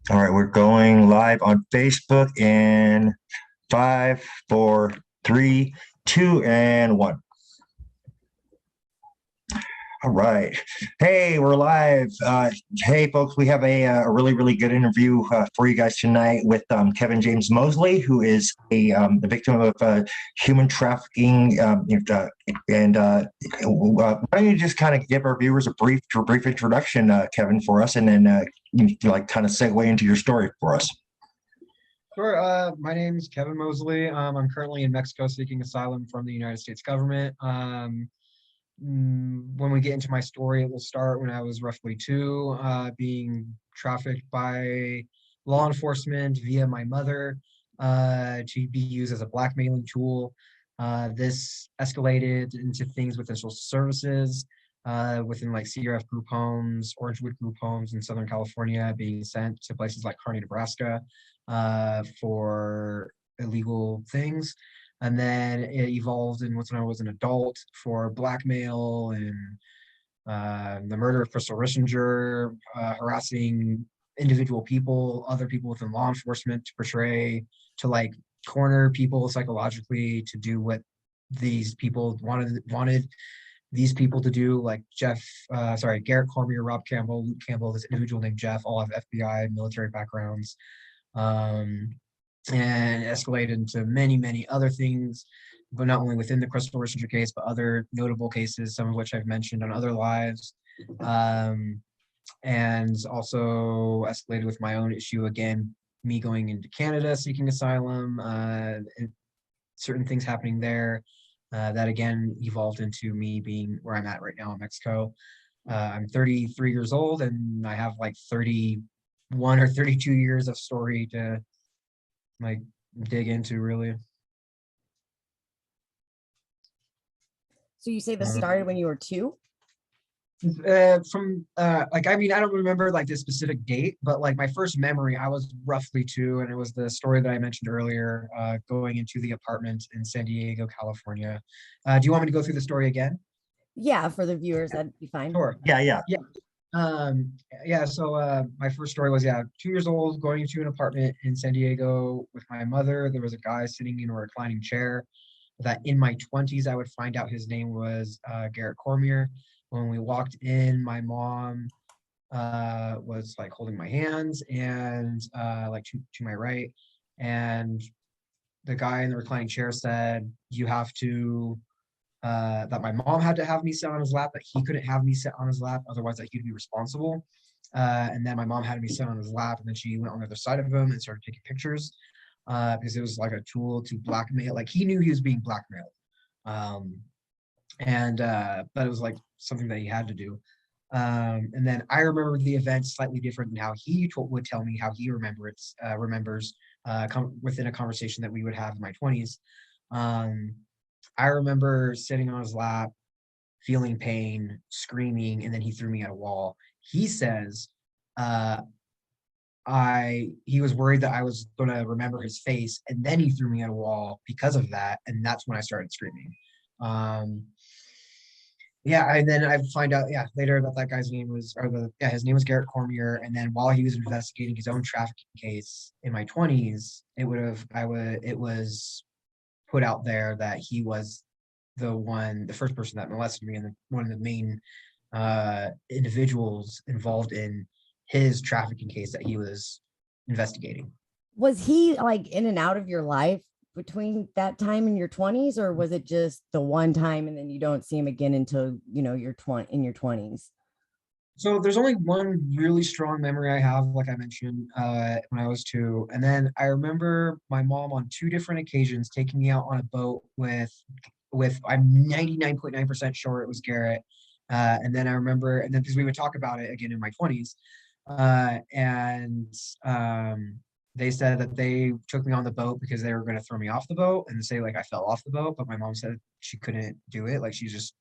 All right, we're going live on Facebook in five, four, three, two, and one. All right. Hey, we're live. Hey, folks, we have a really, really good interview for you guys tonight with Kevin James Mosley, who is a victim of human trafficking. Why don't you just kind of give our viewers a brief introduction, Kevin, for us, and then kind of segue into your story for us. Sure. My name is Kevin Mosley. I'm currently in Mexico seeking asylum from the United States government. When we get into my story, it will start when I was roughly two, being trafficked by law enforcement via my mother to be used as a blackmailing tool. This escalated into things within social services, within like CRF group homes, Orangewood group homes in Southern California, being sent to places like Kearney, Nebraska, for illegal things. And then it evolved in when I was an adult for blackmail and the murder of Crystal Rishinger, harassing individual people, other people within law enforcement to portray, to like corner people psychologically to do what these people wanted these people to do, like Garrett Cormier, Rob Campbell, Luke Campbell, this individual named Jeff, all have FBI military backgrounds. Um, and escalated into many, many other things, but not only within the Crystal Rishinger case, but other notable cases, some of which I've mentioned on other lives. Um, and also escalated with my own issue again, me going into Canada seeking asylum, and certain things happening there. That again evolved into me being where I'm at right now in Mexico. I'm 33 years old and I have like 31 or 32 years of story to like dig into really. So you say this Uh, started when you were two? from like I mean I don't remember like the specific date, but like my first memory, I was roughly two, and it was the story that I mentioned earlier, going into the apartment in San Diego, California. Do you want me to go through the story again? Yeah, for the viewers, that'd be fine. Sure. Yeah, yeah. Yeah. Yeah, so my first story was, yeah, 2 years old, going into an apartment in San Diego with my mother. There was a guy sitting in a reclining chair that in my 20s, I would find out his name was Garrett Cormier. When we walked in, my mom was like holding my hands and like to my right. And the guy in the reclining chair said, you have to that my mom had to have me sit on his lap, that he couldn't have me sit on his lap, otherwise that he'd be responsible. And then my mom had me sit on his lap, and then she went on the other side of him and started taking pictures because it was like a tool to blackmail. Like he knew he was being blackmailed, um, and but it was like something that he had to do. And then I remember the event slightly different than how he would tell me how he remembers within a conversation that we would have in my 20s. Um, I remember sitting on his lap, feeling pain, screaming, and then he threw me at a wall. He says, uh, he was worried that I was gonna remember his face, and then he threw me at a wall because of that, and that's when I started screaming. Um, yeah, and then I find out, yeah, later that that guy's name was, his name was Garrett Cormier, and then while he was investigating his own trafficking case in my 20s, it was put out there that he was the first person that molested me, and one of the main individuals involved in his trafficking case that he was investigating. Was he like in and out of your life between that time and your 20s, or was it just the one time and then you don't see him again until you're in your 20s? So there's only one really strong memory I have, like I mentioned, when I was two. And then I remember my mom on two different occasions taking me out on a boat with I'm 99.9% sure it was Garrett. And then I remember, and then because we would talk about it again in my 20s. And they said that they took me on the boat because they were going to throw me off the boat and say like I fell off the boat, but my mom said she couldn't do it. Like she's just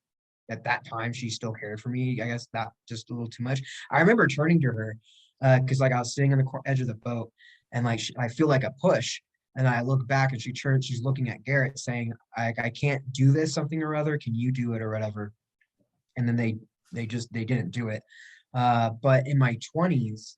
at that time she still cared for me. I guess that just a little too much. I remember turning to her because like I was sitting on the edge of the boat and like I feel like a push, and I look back and she's looking at Garrett saying, I can't do this, something or other. Can you do it or whatever? And then they didn't do it. But in my 20s,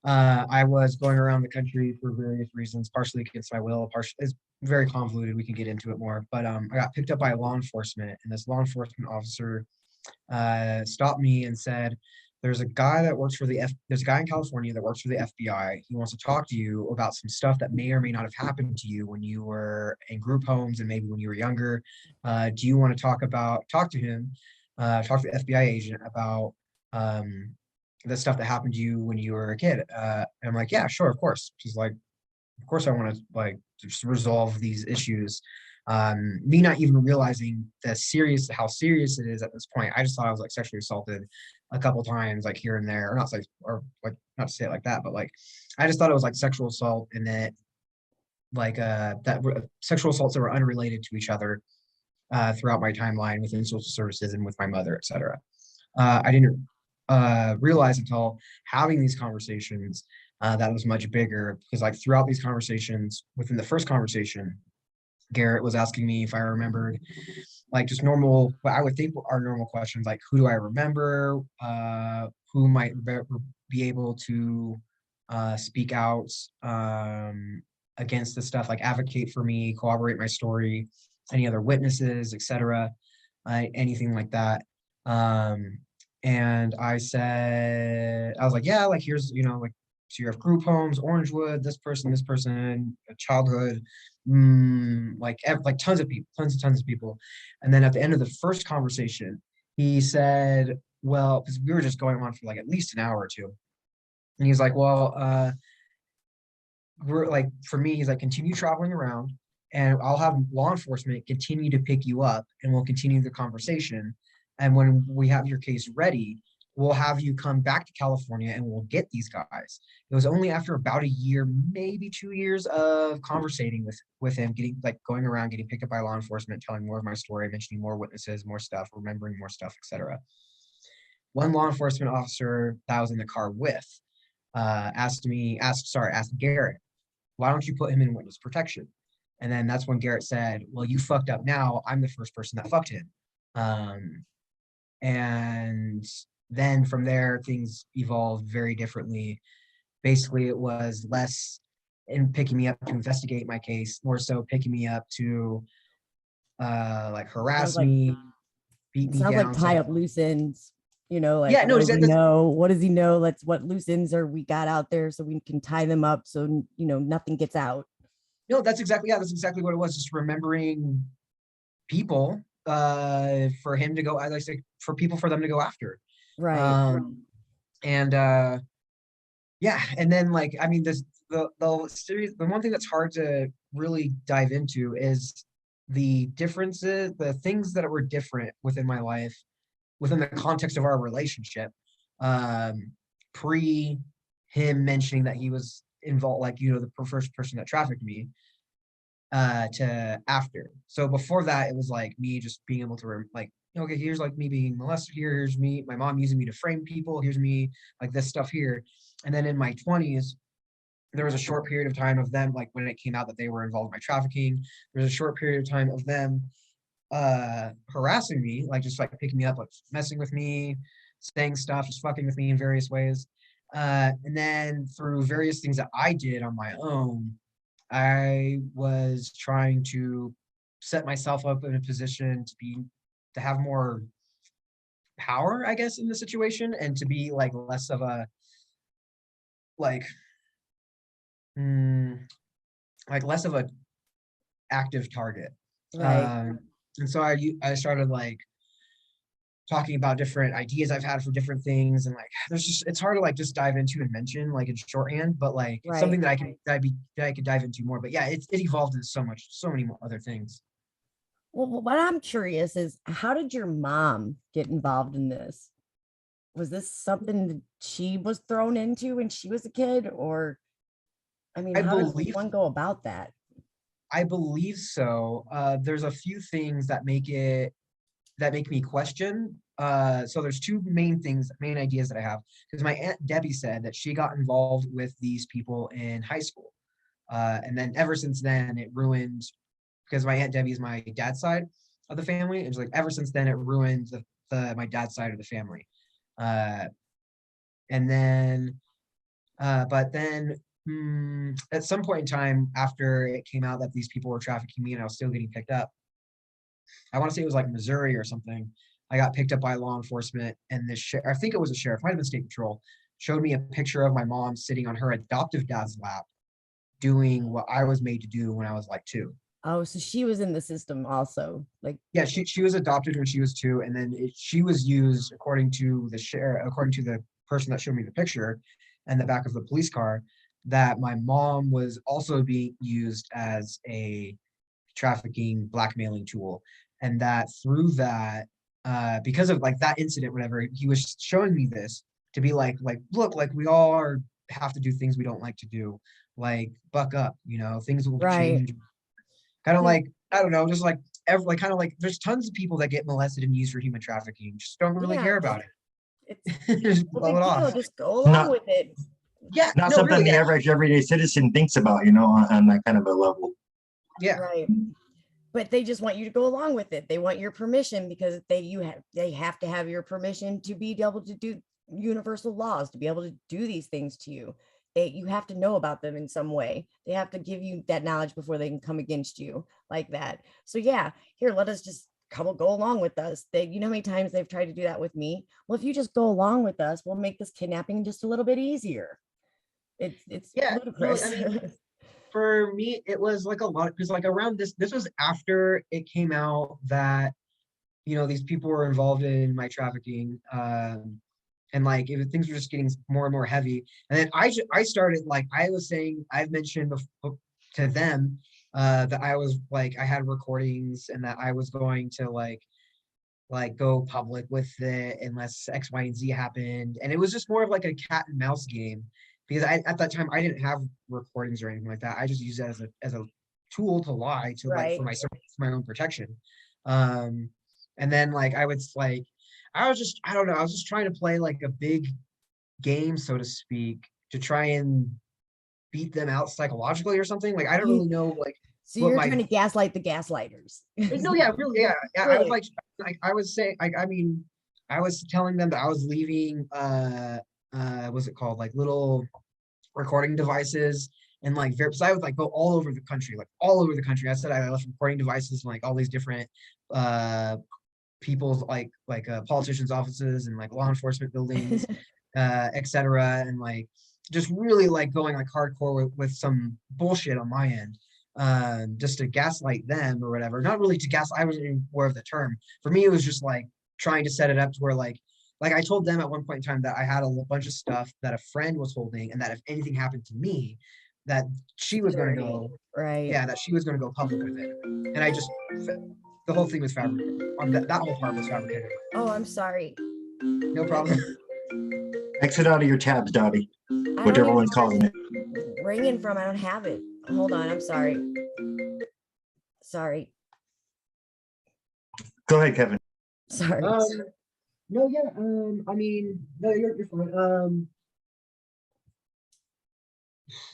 I was going around the country for various reasons, partially against my will, partially it's very convoluted. We can get into it more, but I got picked up by law enforcement, and this law enforcement officer stopped me and said, "There's a guy that works for there's a guy in California that works for the FBI. He wants to talk to you about some stuff that may or may not have happened to you when you were in group homes and maybe when you were younger. Do you want to talk to him, talk to the FBI agent about the stuff that happened to you when you were a kid?" And I'm like, "Yeah, sure, of course." She's like, "Of course I want to like just resolve these issues." Me not even realizing how serious it is at this point. I just thought I was like sexually assaulted a couple times, like here and there, or not like, or like not to say it like that, but like I just thought it was like sexual assault, and that like sexual assaults that were unrelated to each other throughout my timeline within social services and with my mother, etc. I didn't realize until having these conversations that it was much bigger, because like throughout these conversations, within the first conversation, Garrett was asking me if I remembered like just normal, what I would think are normal questions, like who do I remember, who might be able to speak out against this stuff, like advocate for me, corroborate my story, any other witnesses, etc., anything like that. And I was like, yeah, like here's, like, so you have group homes, Orangewood, this person, childhood, like tons of people, tons of people. And then at the end of the first conversation, he said, well, because we were just going on for like at least an hour or two. And he was like, well, we're like, for me, he's like, continue traveling around and I'll have law enforcement continue to pick you up and we'll continue the conversation. And when we have your case ready, we'll have you come back to California and we'll get these guys. It was only after about a year, maybe 2 years of conversating with him, going around, getting picked up by law enforcement, telling more of my story, mentioning more witnesses, more stuff, remembering more stuff, etc. One law enforcement officer that I was in the car with asked Garrett, why don't you put him in witness protection? And then that's when Garrett said, well, you fucked up now. I'm the first person that fucked him. And then from there, things evolved very differently. Basically, it was less in picking me up to investigate my case, more so picking me up to like harass me, beat me sounds down. like tie up loose ends. Like yeah, no, what does he know? What loose ends are we got out there so we can tie them up so nothing gets out. No, that's exactly what it was. Just remembering people for him to go, I like to say, for them to go after. Right. And yeah, and then like, I mean, the series, the one thing that's hard to really dive into is the differences, the things that were different within my life, within the context of our relationship, pre him mentioning that he was involved, like, the first person that trafficked me, to after. So before that, it was like me just being able to like, okay, here's like me being molested here, here's me, my mom using me to frame people, here's me, like this stuff here. And then in my 20s, there was a short period of time of them, like when it came out that they were involved in my trafficking, there was a short period of time of them harassing me, like just like picking me up, like messing with me, saying stuff, just fucking with me in various ways. And then through various things that I did on my own, I was trying to set myself up in a position to have more power, I guess, in the situation, and to be like less of a like less of a active target. Right. And so I started like talking about different ideas I've had for different things, and like it's hard to like just dive into and mention like in shorthand, but like it's something that I could dive into more. But yeah, it evolved into so many more other things. Well, what I'm curious is, how did your mom get involved in this? Was this something that she was thrown into when she was a kid, or I mean, how does one go about that? I believe so. There's a few things that make me question. So there's two main ideas that I have, because my Aunt Debbie said that she got involved with these people in high school. And then ever since then it ruined, because my Aunt Debbie is my dad's side of the family. And it's like, ever since then it ruined my dad's side of the family. And then But then at some point in time after it came out that these people were trafficking me and I was still getting picked up, I want to say it was like Missouri or something. I got picked up by law enforcement, and I think it was a sheriff, might have been state patrol, showed me a picture of my mom sitting on her adoptive dad's lap doing what I was made to do when I was like 2. Oh, so she was in the system also. Like, Yeah, she was adopted when she was 2, and then she was used according to the sheriff, according to the person that showed me the picture and the back of the police car, that my mom was also being used as a trafficking blackmailing tool, and that through that, because of like that incident, whatever, he was showing me this to be like look, like we all have to do things we don't like to do, like buck up, things will right. change. Kind of Yeah. like, I don't know, just like like kind of like there's tons of people that get molested and used for human trafficking, just don't really Yeah, care about it's it. Just no blow big it deal. off. Just go along Not with it. Yeah, not no, something really, the yeah, average everyday citizen thinks about, on that kind of a level. yeah, Right. But they just want you to go along with it. They want your permission because they have to have your permission to be able to do universal laws, to be able to do these things to you. You have to know about them in some way. They have to give you that knowledge before they can come against you like that. So yeah, here, let us just go along with us. You know how many times they've tried to do that with me? Well, if you just go along with us, we'll make this kidnapping just a little bit easier. It's yeah. No, ludicrous. I mean, for me, it was like a lot because like around this was after it came out that these people were involved in my trafficking, and like things were just getting more and more heavy. And then I started, like I was saying, I've mentioned to them that I was like I had recordings and that I was going to like go public with it unless X, Y, and Z happened. And it was just more of like a cat and mouse game because at that time I didn't have recordings or anything like that. I just used it as a tool to lie to like Right. for my own protection. And then like I was just, I don't know, I was just trying to play like a big game, so to speak, to try and beat them out psychologically or something. Like I don't really know like So what you're my trying to gaslight the gaslighters. no, yeah, really, yeah, yeah. I was Good. like I was saying, like, I mean, I was telling them that I was leaving, what's it called, like little recording devices, and like, because I would like go all over the country, like all over the country. I said I left recording devices in like all these different, people's politicians' offices and like law enforcement buildings, etc. And like just really like going like hardcore with some bullshit on my end, just to gaslight them or whatever. Not really to gas. I wasn't even aware of the term. For me, it was just like trying to set it up to where like I told them at one point in time that I had a bunch of stuff that a friend was holding, and that if anything happened to me, that she was going to go, Right. yeah, that she was going to go public with it. And I just, the whole thing was fabricated. That whole part was fabricated. Oh, I'm sorry. No problem. Exit out of your tabs, Dottie. I What don't even everyone's know where calling it. it's ringing from. I don't have it. Hold on. I'm sorry. Sorry. Go ahead, Kevin. Sorry. No, yeah, I mean, no, you're fine.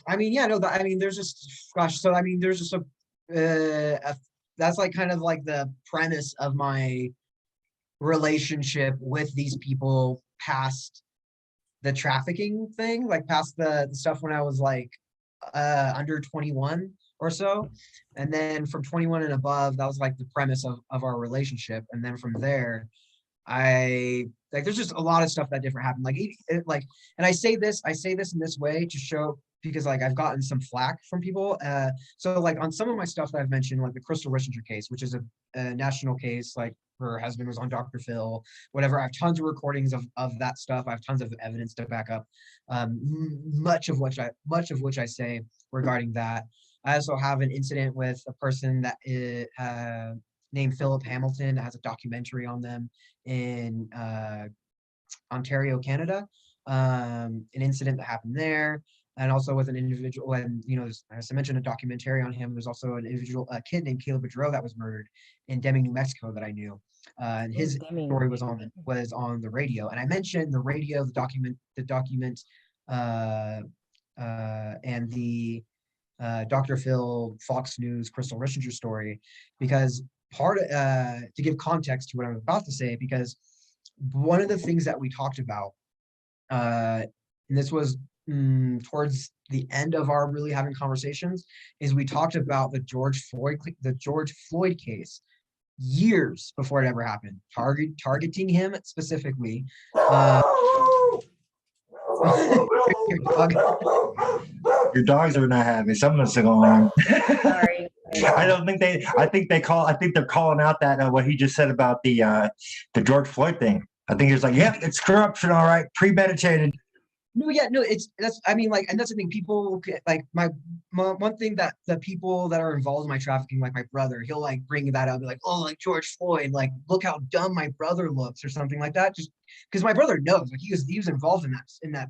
I mean, yeah, no, I mean, there's just, gosh, so I mean, there's just that's like kind of like the premise of my relationship with these people past the trafficking thing, like past the stuff when I was like under 21 or so. And then from 21 and above, that was like the premise of our relationship. And then from there, I like there's just a lot of stuff that different happened. Like and I say this in this way to show, because like I've gotten some flack from people. So like on some of my stuff that I've mentioned, like the Crystal Rishinger case, which is a national case, like her husband was on Dr. Phil, whatever. I have tons of recordings of that stuff. I have tons of evidence to back up much of which I say regarding that. I also have an incident with a person that is named Philip Hamilton that has a documentary on them in Ontario, Canada. An incident that happened there, and also with an individual. And as I mentioned, a documentary on him. There's also an individual, a kid named Caleb Boudreau that was murdered in Deming, New Mexico, that I knew, and his story was on the radio. And I mentioned the radio, the document, and the Dr. Phil, Fox News, Crystal Rishinger story, because to give context to what I'm about to say, because one of the things that we talked about, and this was towards the end of our really having conversations is we talked about the George Floyd case years before it ever happened, targeting him specifically. Your dog. Your dogs are not happy. Something's going on. Sorry. I think they're calling out that what he just said about the George Floyd thing. I think he's like, yeah, it's corruption, all right, premeditated. No, yeah, no, and that's the thing. People like my one thing that the people that are involved in my trafficking, like my brother, he'll like bring that up, be like, oh, like George Floyd, like look how dumb my brother looks, or something like that. Just because my brother knows, like he was involved in that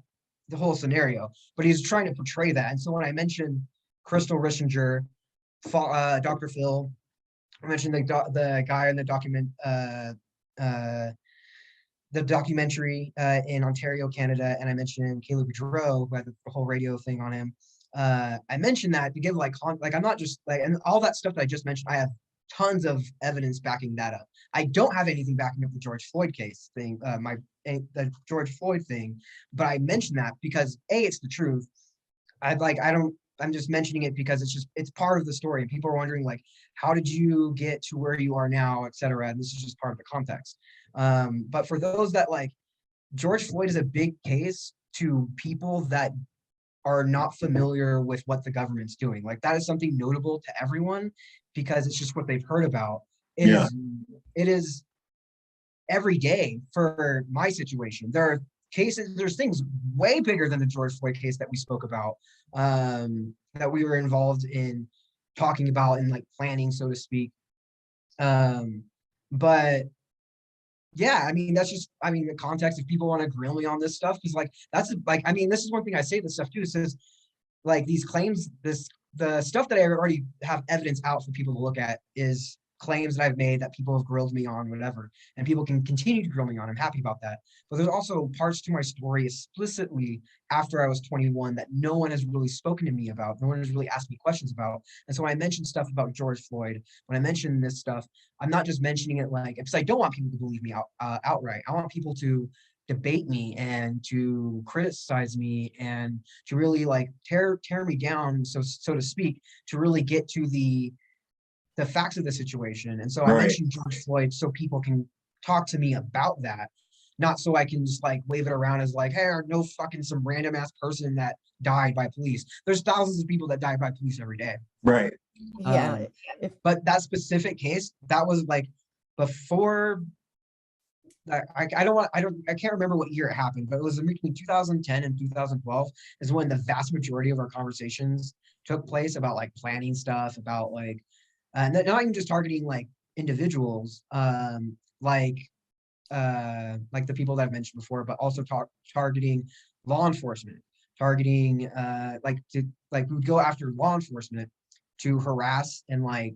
the whole scenario, but he's trying to portray that. And so when I mentioned Crystal Rishinger, Dr. Phil, I mentioned the guy in the documentary in Ontario, Canada, and I mentioned Caleb Giroux, who had the whole radio thing on him. I mentioned that to give like I'm not just like, and all that stuff that I just mentioned, I have tons of evidence backing that up. I don't have anything backing up the George Floyd case thing, the George Floyd thing, but I mentioned that because it's the truth. I'm just mentioning it because it's part of the story, and people are wondering like, how did you get to where you are now, et cetera. And this is just part of the context. But for those that like, George Floyd is a big case to people that are not familiar with what the government's doing. Like that is something notable to everyone because it's just what they've heard about. It is every day for my situation. There's things way bigger than the George Floyd case that we spoke about, that we were involved in talking about and like planning, so to speak. But yeah, I mean, the context, if people want to grill me on this stuff, because like, this is one thing I say this stuff too, says like these claims, the stuff that I already have evidence out for people to look at is claims that I've made that people have grilled me on, whatever, and people can continue to grill me on. I'm happy about that. But there's also parts to my story explicitly after I was 21 that no one has really spoken to me about. No one has really asked me questions about. And so when I mentioned stuff about George Floyd, when I mentioned this stuff, I'm not just mentioning it like, because I don't want people to believe me outright. I want people to debate me and to criticize me and to really like tear me down, so to speak, to really get to the facts of the situation. And so I mentioned George Floyd so people can talk to me about that, not so I can just like wave it around as like, hey, no fucking some random ass person that died by police. There's thousands of people that die by police every day. Right. Yeah. But that specific case, that was like before. I can't remember what year it happened, but it was between 2010 and 2012 is when the vast majority of our conversations took place about like planning stuff, about like, and not even just targeting like individuals, like the people that I've mentioned before, but also targeting law enforcement, targeting we would go after law enforcement to harass and like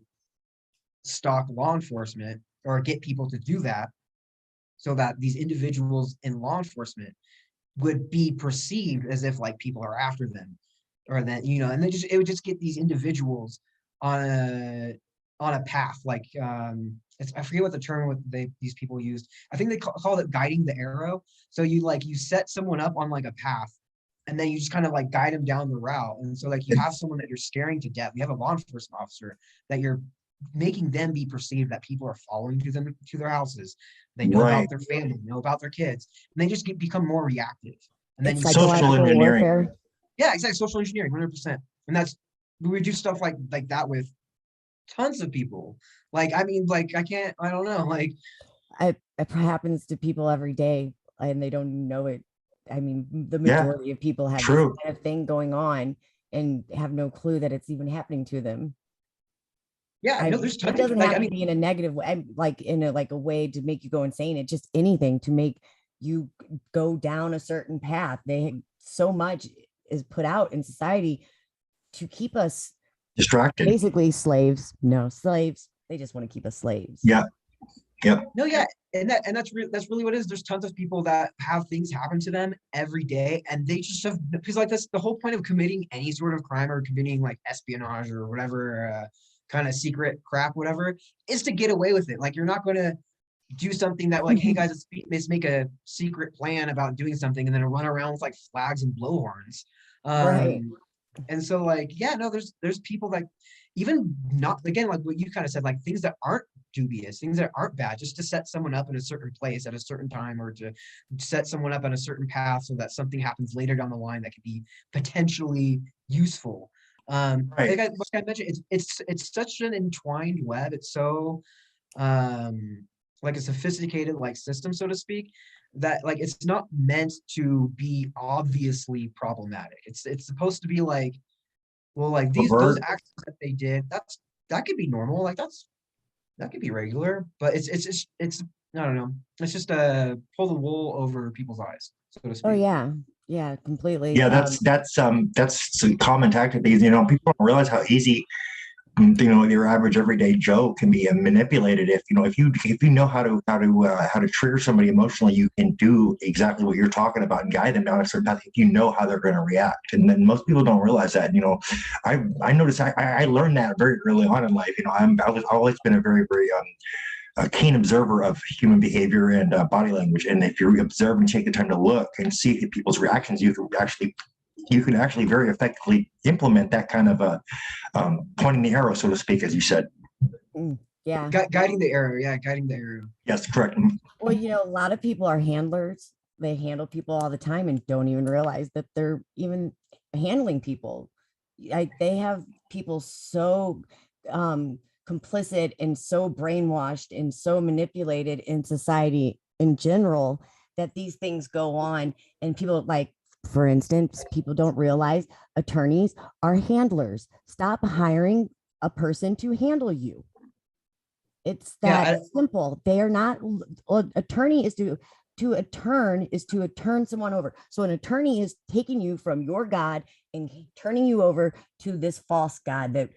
stalk law enforcement or get people to do that, so that these individuals in law enforcement would be perceived as if like people are after them, or that, and then it would just get these individuals on a path, like I forget what the term these people used. I think they called it guiding the arrow. So you set someone up on like a path, and then you just kind of like guide them down the route. And so like you have someone that you're scaring to death. You have a law enforcement officer that you're making them be perceived that people are following to their houses. They know about their family, know about their kids, and they just become more reactive. And then social engineering. Warfare. Yeah, exactly. Social engineering, 100%. And we do stuff like that with tons of people. Like, I mean, like I don't know, like it happens to people every day and they don't know it. I mean, the majority of people have this kind of thing going on and have no clue that it's even happening to them. Yeah, no, there's tons. It doesn't have to be in a negative way, like in a way to make you go insane. It's just anything to make you go down a certain path. So much is put out in society to keep us distracted, basically slaves. No, slaves. They just want to keep us slaves. Yeah. Yep. No, yeah, and that's really what it is. There's tons of people that have things happen to them every day, and they just have, because like that's the whole point of committing any sort of crime or committing like espionage or whatever kind of secret crap, whatever, is to get away with it. Like you're not going to do something that like, hey guys, let's make a secret plan about doing something, and then run around with like flags and blowhorns. Right. And so like, yeah, no, there's people like, even not, again, like what you kind of said, like things that aren't dubious, things that aren't bad, just to set someone up in a certain place at a certain time, or to set someone up on a certain path so that something happens later down the line that could be potentially useful. Right. Like I mentioned, it's such an entwined web. It's so like a sophisticated like system, so to speak, that like it's not meant to be obviously problematic. It's supposed to be like, well, like those Levert. actions that they did, that could be normal, like that could be regular, but it's I don't know, it's just pull the wool over people's eyes, so to Oh speak. yeah. Yeah, completely. Yeah, that's a common tactic because people don't realize how easy your average everyday Joe can be manipulated. If you know how to trigger somebody emotionally, you can do exactly what you're talking about and guide them down a certain path if you know how they're going to react. And then most people don't realize that. I noticed I learned that very early on in life. I've always been a very very a keen observer of human behavior and body language. And if you observe and take the time to look and see people's reactions, you can actually very effectively implement that kind of a pointing the arrow, so to speak, as you said. Yeah. Guiding the arrow, yeah, guiding the arrow. Yes, correct. Well, a lot of people are handlers. They handle people all the time and don't even realize that they're even handling people. They have people so complicit and so brainwashed and so manipulated in society in general that these things go on. And people, like, for instance, people don't realize attorneys are handlers. Stop hiring a person to handle you. It's that Yeah, simple. They are not. Attorney is to turn someone over. So an attorney is taking you from your God and turning you over to this false God that,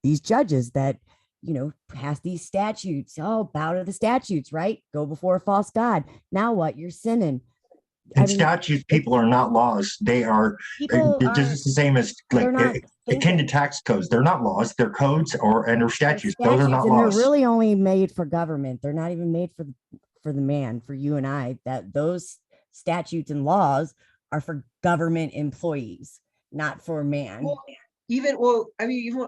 these judges that, pass these statutes. Oh, bow to the statutes, right? Go before a false God. Now what? You're sinning. I And mean, statutes, it's people are not laws. They are people just aren't, the same as like they're not akin to thinking. tax codes. They're not laws. They're codes or They're statutes. Those are statutes, not and they're laws. really only made for government. They're not even made for the man, for you and I. That those statutes and laws are for government employees, not for man. well, I mean, even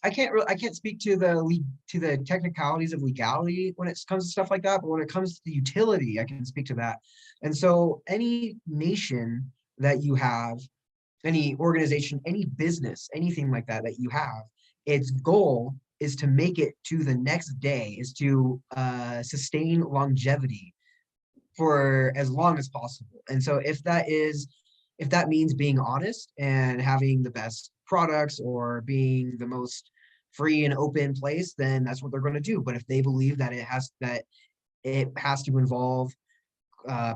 I can't speak to the technicalities of legality when it comes to stuff like that, but when it comes to the utility, I can speak to that. And so any nation that you have, any organization, any business, anything like that you have, its goal is to make it to the next day, is to sustain longevity for as long as possible. And so if that means being honest and having the best products or being the most free and open place, then that's what they're going to do. But if they believe that it has to involve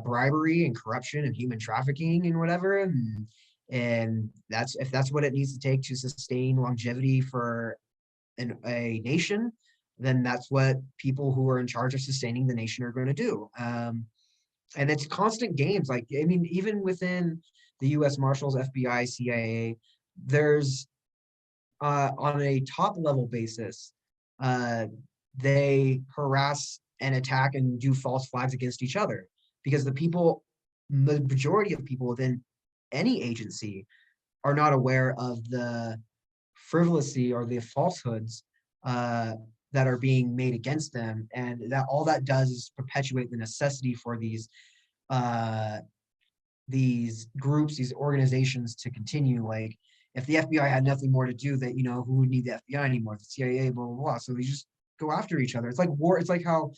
bribery and corruption and human trafficking and whatever, and that's if that's what it needs to take to sustain longevity for a nation, then that's what people who are in charge of sustaining the nation are going to do. And it's constant games. Like, I mean, even within the U.S. Marshals, FBI, CIA, there's on a top level basis, they harass and attack and do false flags against each other because the majority of people within any agency are not aware of the frivolity or the falsehoods that are being made against them, and that all that does is perpetuate the necessity for these groups, these organizations to continue. Like, if the FBI had nothing more to do, that who would need the FBI anymore? The CIA, blah blah blah. So they just go after each other. It's like war. It's like how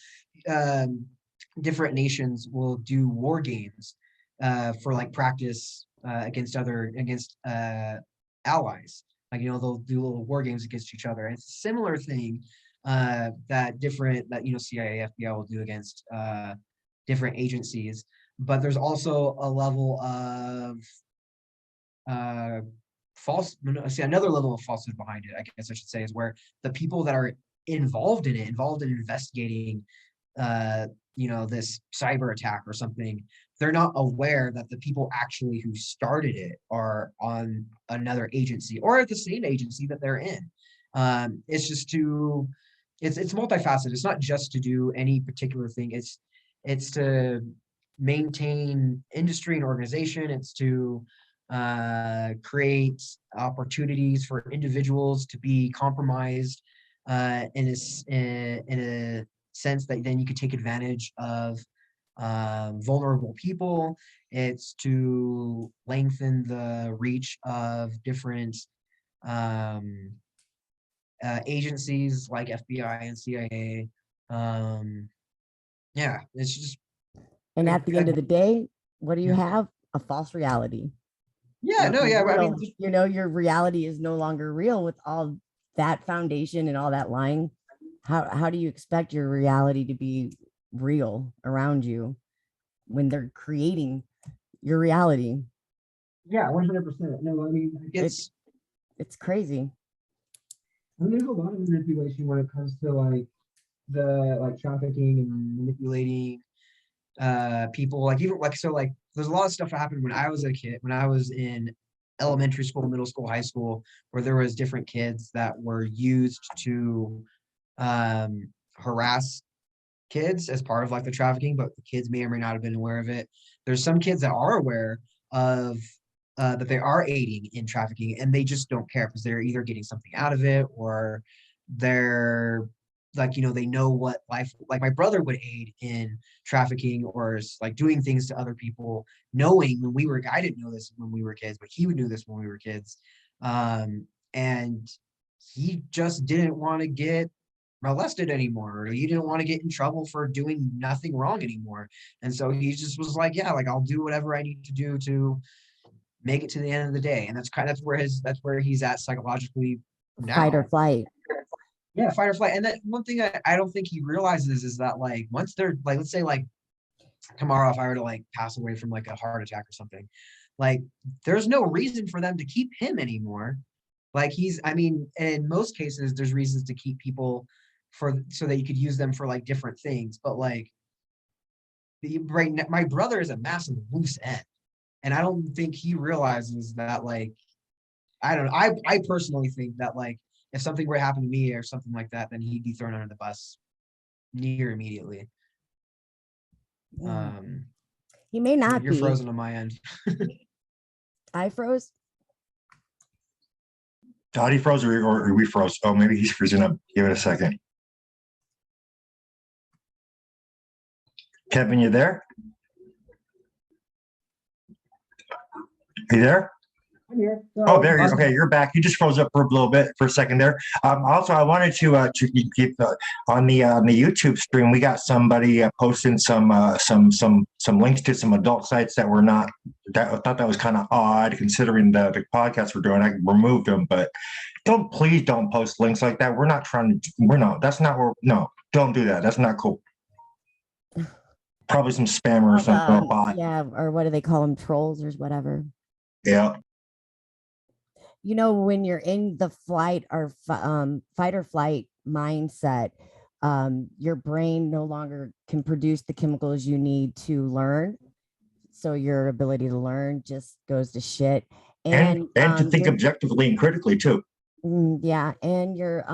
different nations will do war games for like practice against allies. Like, they'll do little war games against each other. And it's a similar thing that CIA, FBI will do against different agencies. But there's also a level of another level of falsehood behind it, I guess I should say, is where the people that are involved in investigating this cyber attack or something, they're not aware that the people actually who started it are on another agency or at the same agency that they're in. It's it's multifaceted. It's not just to do any particular thing. It's to maintain industry and organization. It's to create opportunities for individuals to be compromised in a sense that then you could take advantage of vulnerable people. It's to lengthen the reach of different agencies like FBI and CIA. Yeah, it's just. And at the end of the day, what do you Yeah. have? A false reality. Yeah, no, yeah. I mean, You know, your reality is no longer real with all that foundation and all that lying. How do you expect your reality to be real around you when they're creating your reality? yeah, 100%. No, I mean, It's crazy. I mean, there's a lot of manipulation when it comes to like the like trafficking and manipulating people. Like even like so like there's a lot of stuff that happened when I was a kid, when I was in elementary school, middle school, high school, where there was different kids that were used to harass kids as part of like the trafficking, but the kids may or may not have been aware of it. There's some kids that are aware of that they are aiding in trafficking and they just don't care because they're either getting something out of it or they're like, you know, they know what life, like my brother would aid in trafficking or like doing things to other people, knowing when we were, I didn't know this when we were kids, but he would know this when we were kids. And he just didn't want to get molested anymore, or he didn't want to get in trouble for doing nothing wrong anymore. And so he just was like, yeah, like I'll do whatever I need to do to make it to the end of the day. And that's where he's at psychologically now. Fight or flight. Yeah, fight or flight. And that one thing I don't think he realizes is that like once they're like, let's say like tomorrow, if I were to like pass away from like a heart attack or something, like there's no reason for them to keep him anymore. Like I mean, in most cases, there's reasons to keep people so that you could use them for like different things. But like my brother is a massive loose end. And I don't think he realizes that like, I don't know. I personally think that like if something were to happen to me or something like that, then he'd be thrown under the bus near immediately. He may not You're be. frozen on my end. I froze. Dottie froze or we froze. Oh, maybe he's freezing up. Give it a second. Kevin, you there? You there? I'm here. Oh, there you are. Okay, you're back. You just froze up for a little bit for a second there. Also, I wanted to keep on the YouTube stream. We got somebody posting some links to some adult sites that were not. That I thought that was kind of odd considering the podcast we're doing. I removed them, but please don't post links like that. We're not trying to. We're not. That's not where. No, don't do that. That's not cool. Probably some spammer or something. Or bot. Yeah, or what do they call them? Trolls or whatever. Yeah. You know, when you're in the fight or flight mindset, your brain no longer can produce the chemicals you need to learn. So your ability to learn just goes to shit. And to think objectively and critically too. Yeah. And your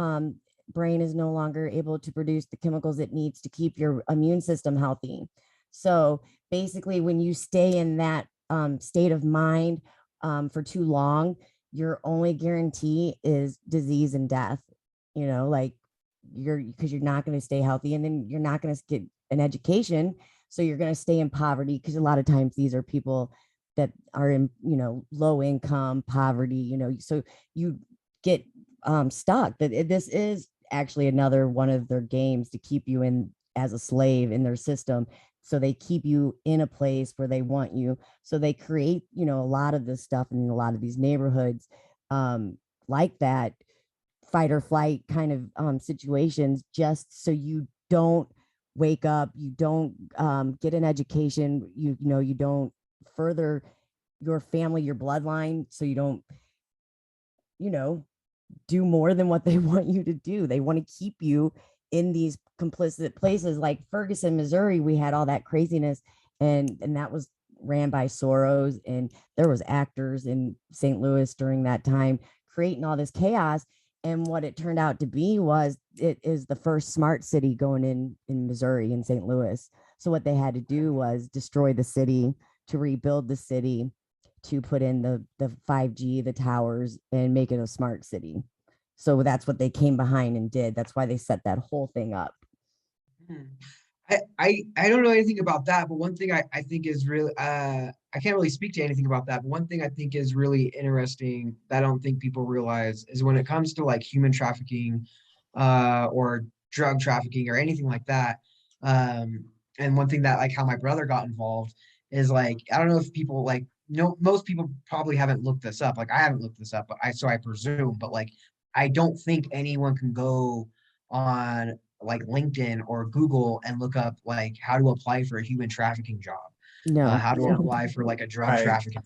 brain is no longer able to produce the chemicals it needs to keep your immune system healthy. So basically, when you stay in that state of mind for too long, your only guarantee is disease and death, you know, like because you're not going to stay healthy, and then you're not going to get an education. So you're going to stay in poverty, because a lot of times these are people that are in, you know, low income, poverty, you know, so you get stuck. This is actually another one of their games to keep you in as a slave in their system. So they keep you in a place where they want you. So they create, you know, a lot of this stuff in a lot of these neighborhoods like that fight or flight kind of situations, just so you don't wake up, you don't get an education, you know, you don't further your family, your bloodline, so you don't, you know, do more than what they want you to do. They want to keep you in these complicit places like Ferguson, Missouri. We had all that craziness, and that was ran by Soros, and there was actors in St. Louis during that time creating all this chaos. And what it turned out to be was it is the first smart city going in Missouri, in St. Louis. So what they had to do was destroy the city to rebuild the city, to put in the 5G, the towers, and make it a smart city. So that's what they came behind and did. That's why they set that whole thing up. Hmm. I don't know anything about that, but one thing I think is really I can't really speak to anything about that, but one thing I think is really interesting that I don't think people realize is when it comes to like human trafficking or drug trafficking or anything like that. And one thing that like how my brother got involved is like I don't know if people like no most people probably haven't looked this up. Like I haven't looked this up, but I presume, but like I don't think anyone can go on like LinkedIn or Google and look up like how to apply for a human trafficking job, No, how to apply for like a drug Right. trafficking.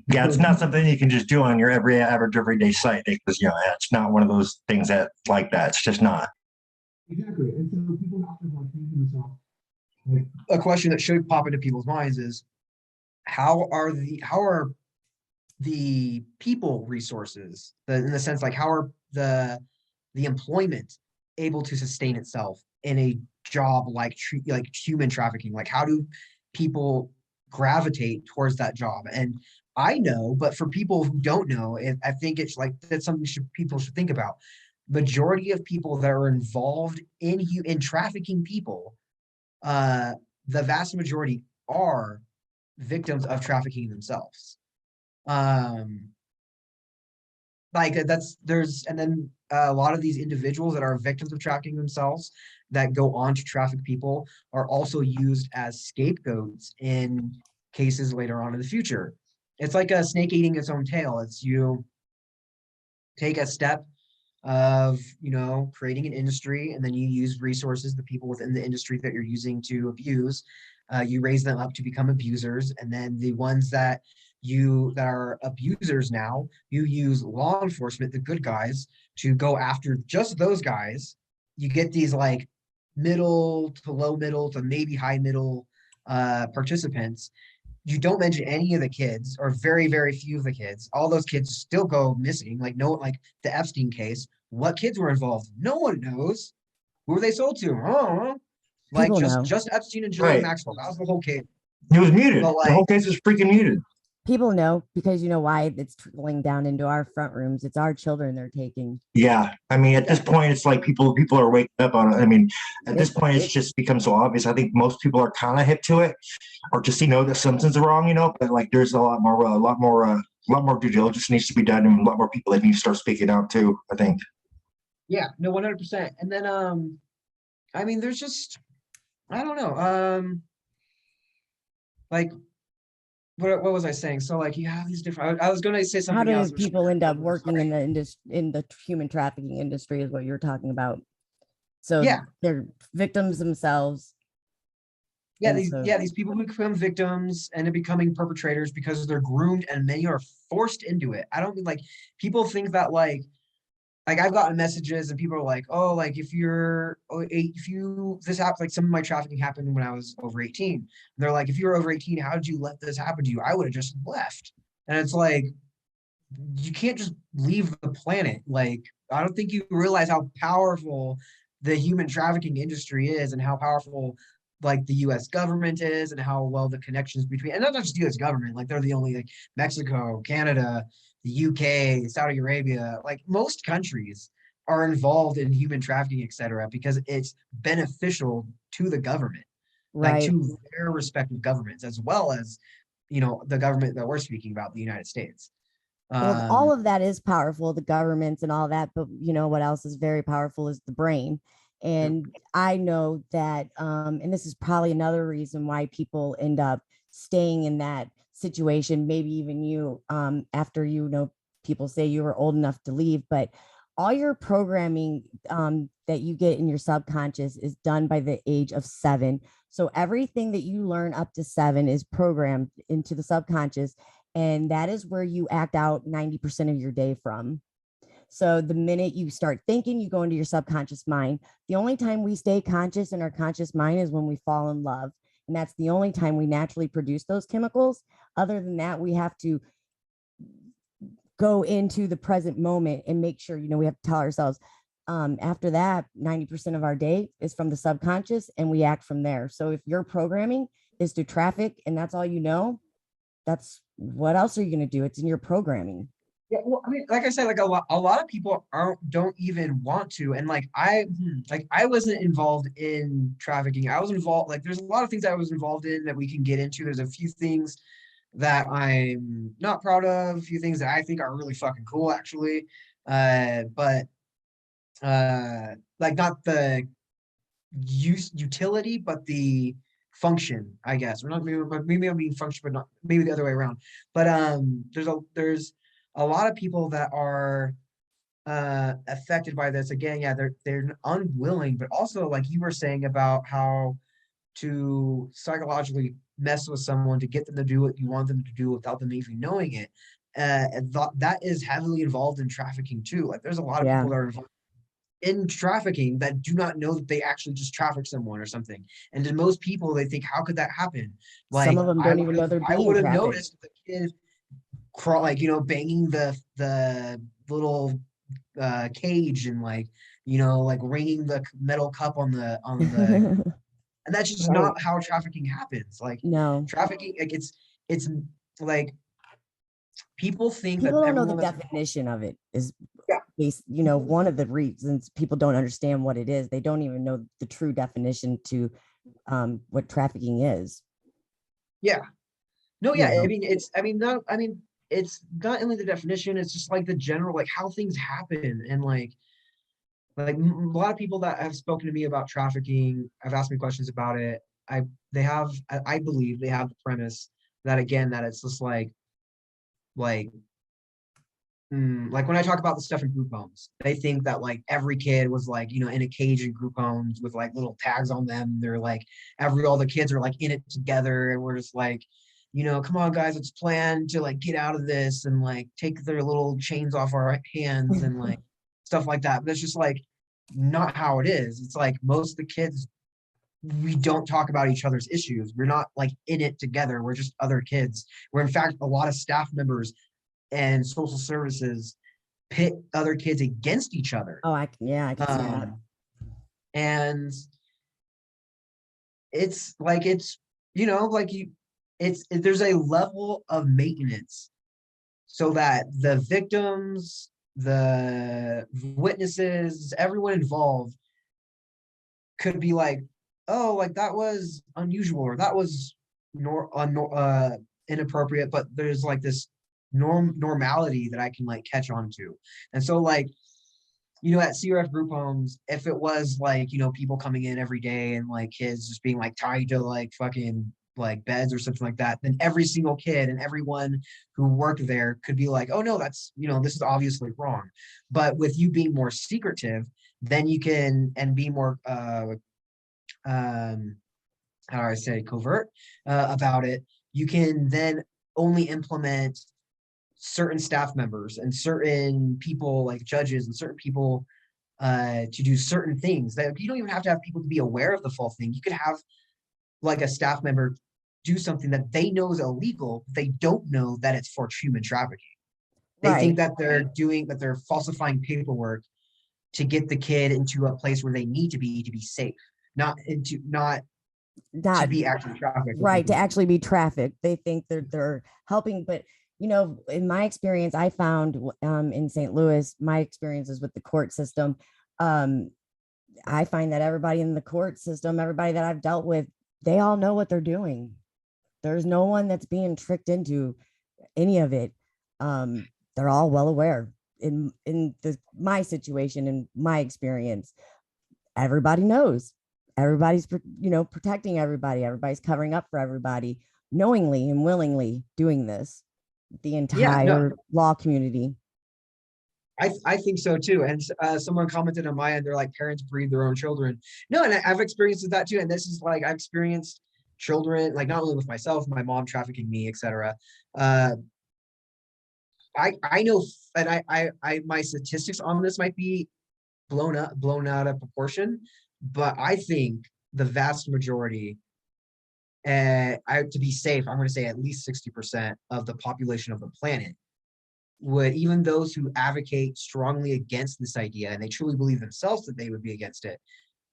Yeah, it's not something you can just do on your everyday site because it's not one of those things that like that. It's just not. Exactly. And so people have to like think to themselves, like a question that should pop into people's minds is how are the people resources in the sense like how are the employment able to sustain itself in a job like human trafficking, like how do people gravitate towards that job? And I know, but for people who don't know, I think it's like that's something people should think about. Majority of people that are involved in trafficking people, uh the vast majority are victims of trafficking themselves. um like that's there's and then a lot of these individuals that are victims of trafficking themselves that go on to traffic people are also used as scapegoats in cases later on in the future. It's like a snake eating its own tail. It's you take a step of creating an industry, and then you use resources, the people within the industry that you're using to abuse, you raise them up to become abusers, and then the ones that are abusers now, you use law enforcement, the good guys, to go after just those guys. You get these like middle to low middle to maybe high middle participants. You don't mention any of the kids or very, very few of the kids. All those kids still go missing. Like no, like the Epstein case, what kids were involved? No one knows. Who were they sold to? Like people just know. just Epstein and Ghislaine Right. Maxwell. That was the whole case. It was muted. But The whole like, case was freaking muted. People know because you know why it's trickling down into our front rooms. It's our children they're taking. Yeah, I mean, at this point, it's like people are waking up on it. I mean, at this point, it's just become so obvious. I think most people are kind of hip to it, or just that something's wrong, But like, there's a lot more due diligence needs to be done, and a lot more people that need to start speaking out too. I think. yeah, no, 100%. And then I mean, there's just I don't know. Like what was I saying? So like you have these different. I was going to say How something else. do people end up working in the in the human trafficking industry is what you're talking about. So Yeah, they're victims themselves. yeah, And so these people who become victims end up becoming perpetrators because they're groomed and many are forced into it. I don't mean like people think that like I've gotten messages and people are like, oh, like if you this happened, like some of my trafficking happened when I was over 18. And they're like, if you were over 18, how did you let this happen to you? I would have just left. And it's like, you can't just leave the planet. Like, I don't think you realize how powerful the human trafficking industry is and how powerful like the US government is and how well the connections between, and not just US government, like they're the only like Mexico, Canada, the UK, Saudi Arabia, like most countries are involved in human trafficking, etc., because it's beneficial to the government, like right. to their respective governments, as well as, the government that we're speaking about, the United States. Well, all Um, of that is powerful, the governments and all that, but you know what else is very powerful is the brain. And I know that, and this is probably another reason why people end up staying in that situation, maybe even you, after people say you were old enough to leave, but all your programming that you get in your subconscious is done by the age of 7. So everything that you learn up to 7 is programmed into the subconscious, and that is where you act out 90% of your day from. So the minute you start thinking, you go into your subconscious mind. The only time we stay conscious in our conscious mind is when we fall in love. And that's the only time we naturally produce those chemicals. Other than that, we have to go into the present moment and make sure, we have to tell ourselves, after that, 90% of our day is from the subconscious and we act from there. So if your programming is to traffic and that's all that's what else are you going to do? It's in your programming. Yeah, well, I mean, like I said, like a lot of people don't even want to. And like I wasn't involved in trafficking. I was involved, like there's a lot of things I was involved in that we can get into. There's a few things that I'm not proud of, a few things that I think are really fucking cool, actually. But like not the utility, but the function, I guess. Or not maybe I'm being function, but not maybe the other way around. But there's a lot of people that are affected by this. Again, yeah, they're unwilling, but also like you were saying about how to psychologically mess with someone to get them to do what you want them to do without them even knowing it. That is heavily involved in trafficking too. Like there's a lot of people that are involved in trafficking that do not know that they actually just traffic someone or something. And to most people, they think, how could that happen? Like some of them don't even know they're being trafficked. noticed the kid like, banging the little cage and like, like ringing the metal cup on the and that's just not how trafficking happens. Like no, trafficking, like it's like people think people that don't know the definition of it is one of the reasons people don't understand what it is. They don't even know the true definition to what trafficking is. Yeah. No, yeah. It's not only the definition, it's just like the general, like how things happen. And like a lot of people that have spoken to me about trafficking, have asked me questions about it. I believe they have the premise that, again, that it's just like when I talk about the stuff in group homes, they think that like every kid was like, in a cage in group homes with like little tags on them. They're like all the kids are like in it together. And we're just like, come on guys, let's plan to like get out of this and like take their little chains off our hands and like stuff like that. But it's just like not how it is. It's like most of the kids, we don't talk about each other's issues. We're not like in it together. We're just other kids. Where in fact, a lot of staff members and social services pit other kids against each other. Oh, I can see that. And it's like, there's a level of maintenance so that the victims, the witnesses, everyone involved could be like, oh, like that was unusual or that was inappropriate, but there's like this normality that I can like catch on to. And so like, at CRF group homes, if it was like, people coming in every day and like kids just being like tied to like fucking like beds or something like that, then every single kid and everyone who worked there could be like, oh no, that's, this is obviously wrong. But with you being more secretive, then you can, and be more, how do I say, covert about it, you can then only implement certain staff members and certain people like judges and certain people to do certain things that you don't even have to have people to be aware of the full thing. You could have like a staff member do something that they know is illegal. They don't know that it's for human trafficking. They think that they're falsifying paperwork to get the kid into a place where they need to be safe, not to be actually trafficked. Right, to actually be trafficked. They think they're helping, but in my experience, I found in St. Louis, my experiences with the court system, I find that everybody in the court system, everybody that I've dealt with, they all know what they're doing. There's no one that's being tricked into any of it. They're all well aware. In my situation, in my experience, everybody knows. Everybody's protecting everybody. Everybody's covering up for everybody, knowingly and willingly doing this. The entire law community. I think so too. And someone commented on my end, they're like, parents breed their own children. No, and I've experienced that too. And this is like, I've experienced children, like not only with myself, my mom trafficking me, etc. I know, and I my statistics on this might be blown out of proportion, but I think the vast majority, to be safe, I'm going to say at least 60% of the population of the planet would, even those who advocate strongly against this idea, and they truly believe themselves that they would be against it,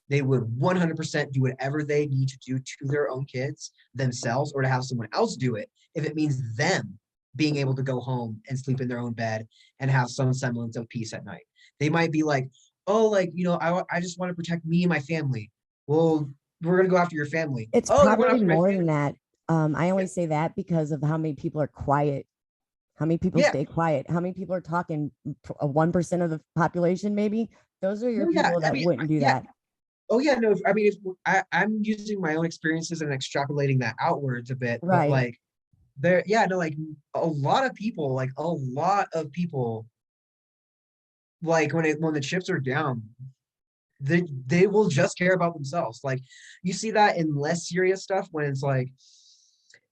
they would 100% do whatever they need to do to their own kids themselves, or to have someone else do it if it means them being able to go home and sleep in their own bed and have some semblance of peace at night. They might be like, oh, like, I just want to protect me and my family. Well, we're going to go after your family. It's Oh, you went probably after my more family. than that. I only say that because of how many people are quiet, how many people Yeah. stay quiet, how many people are talking, 1% of the population, maybe. Those are your No, yeah, people I that mean, wouldn't do yeah. that. Oh yeah, no, I mean, if I'm using my own experiences and extrapolating that outwards a bit, but Right. like like a lot of people, like when the chips are down, they will just care about themselves. Like you see that in less serious stuff when it's like,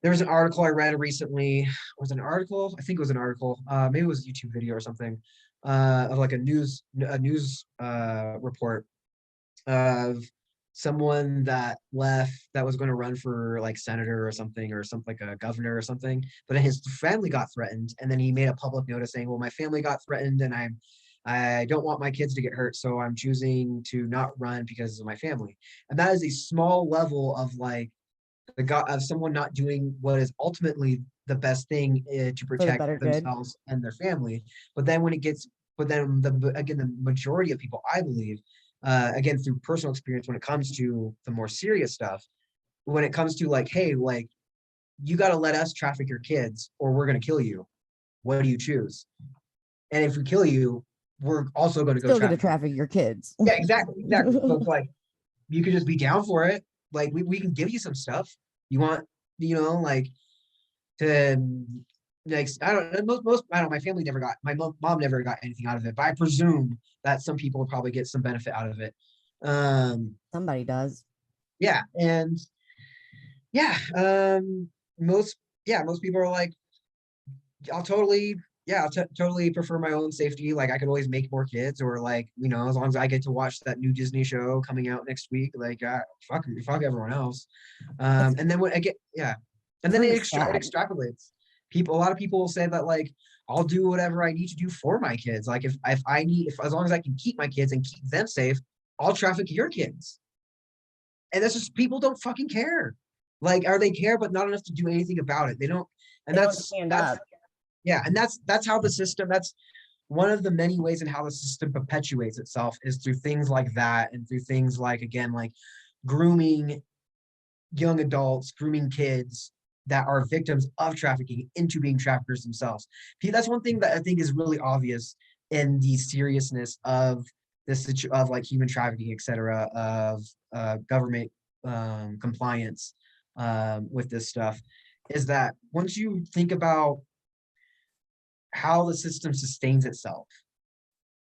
there's an article I read recently. Was it an article? I think it was an article. Maybe it was a YouTube video or something, of like a news report of someone that left, that was going to run for like senator or something like a governor or something, but his family got threatened, and then he made a public notice saying, well, my family got threatened and I don't want my kids to get hurt, so I'm choosing to not run because of my family. And that is a small level of like of someone not doing what is ultimately the best thing, to For the protect better good. themselves and their family. But then the majority of people, I believe, again through personal experience, when it comes to the more serious stuff, when it comes to like, hey, like, you got to let us traffic your kids or we're going to kill you. What do you choose? And if we kill you, we're also going to go Still gonna traffic. traffic your kids. Yeah, exactly. So it's like, you could just be down for it. Like we can give you some stuff. You want, like, to, like, I don't know, most I don't know, my family never got, my mom never got anything out of it, but I presume that some people will probably get some benefit out of it. Somebody does. Yeah, and yeah, most people are like, I'll totally, yeah, totally prefer my own safety. Like I could always make more kids, or like, as long as I get to watch that new Disney show coming out next week, like, fuck everyone else. And then when I get, yeah, and then Kind it of sad. extrapolates. A lot of people will say that like, I'll do whatever I need to do for my kids. Like if as long as I can keep my kids and keep them safe, I'll traffic your kids. And that's just, people don't fucking care. Like, or they care, but not enough to do anything about it. They don't, and They don't stand up. yeah, and that's how the system, that's one of the many ways in how the system perpetuates itself, is through things like that, and through things like, again, like grooming young adults, grooming kids that are victims of trafficking into being traffickers themselves. That's one thing that I think is really obvious in the seriousness of this of like human trafficking, etc., of government compliance with this stuff, is that once you think about how the system sustains itself,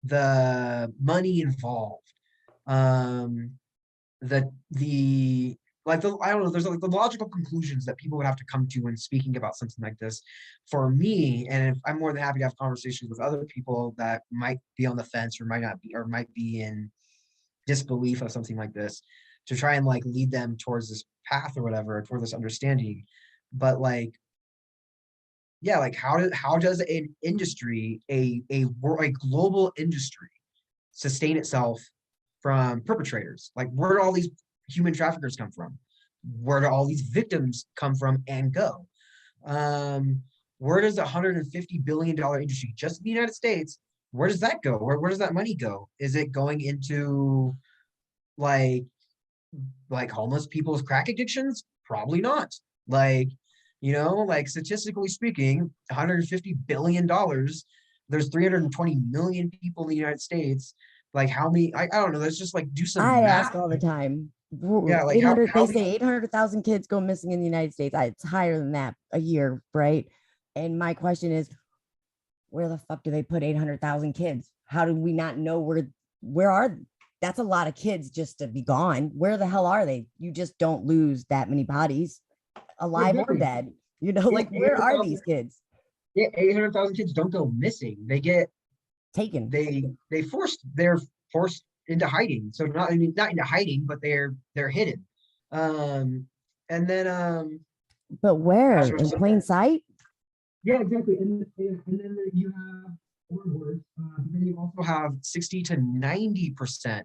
the money involved, the like the I don't know, there's like the logical conclusions that people would have to come to when speaking about something like this. For me, and I'm more than happy to have conversations with other people that might be on the fence, or might not be, or might be in disbelief of something like this, to try and like lead them towards this path or whatever, toward this understanding. But like, yeah, like how does an industry, a global industry, sustain itself from perpetrators? Like, where do all these human traffickers come from? Where do all these victims come from and go? Where does the $150 billion industry just in the United States, where does that go? Where does that money go? Is it going into like homeless people's crack addictions? Probably not. Like, like statistically speaking, $150 billion, there's 320 million people in the United States. Like how many, I don't know, let's just like do some I math. ask all the time. Yeah, like 800, how they say 800,000 kids go missing in the United States. It's higher than that a year, right? And my question is, where the fuck do they put 800,000 kids? How do we not know where are, that's a lot of kids just to be gone. Where the hell are they? You just don't lose that many bodies, alive or dead. Like, where are these kids? Yeah, 800,000 kids don't go missing. They get taken. They're forced into hiding. So not into hiding, but they're hidden. And then But where? In plain sight? Yeah, exactly. And then you have overboard, but then you also have 60 to 90%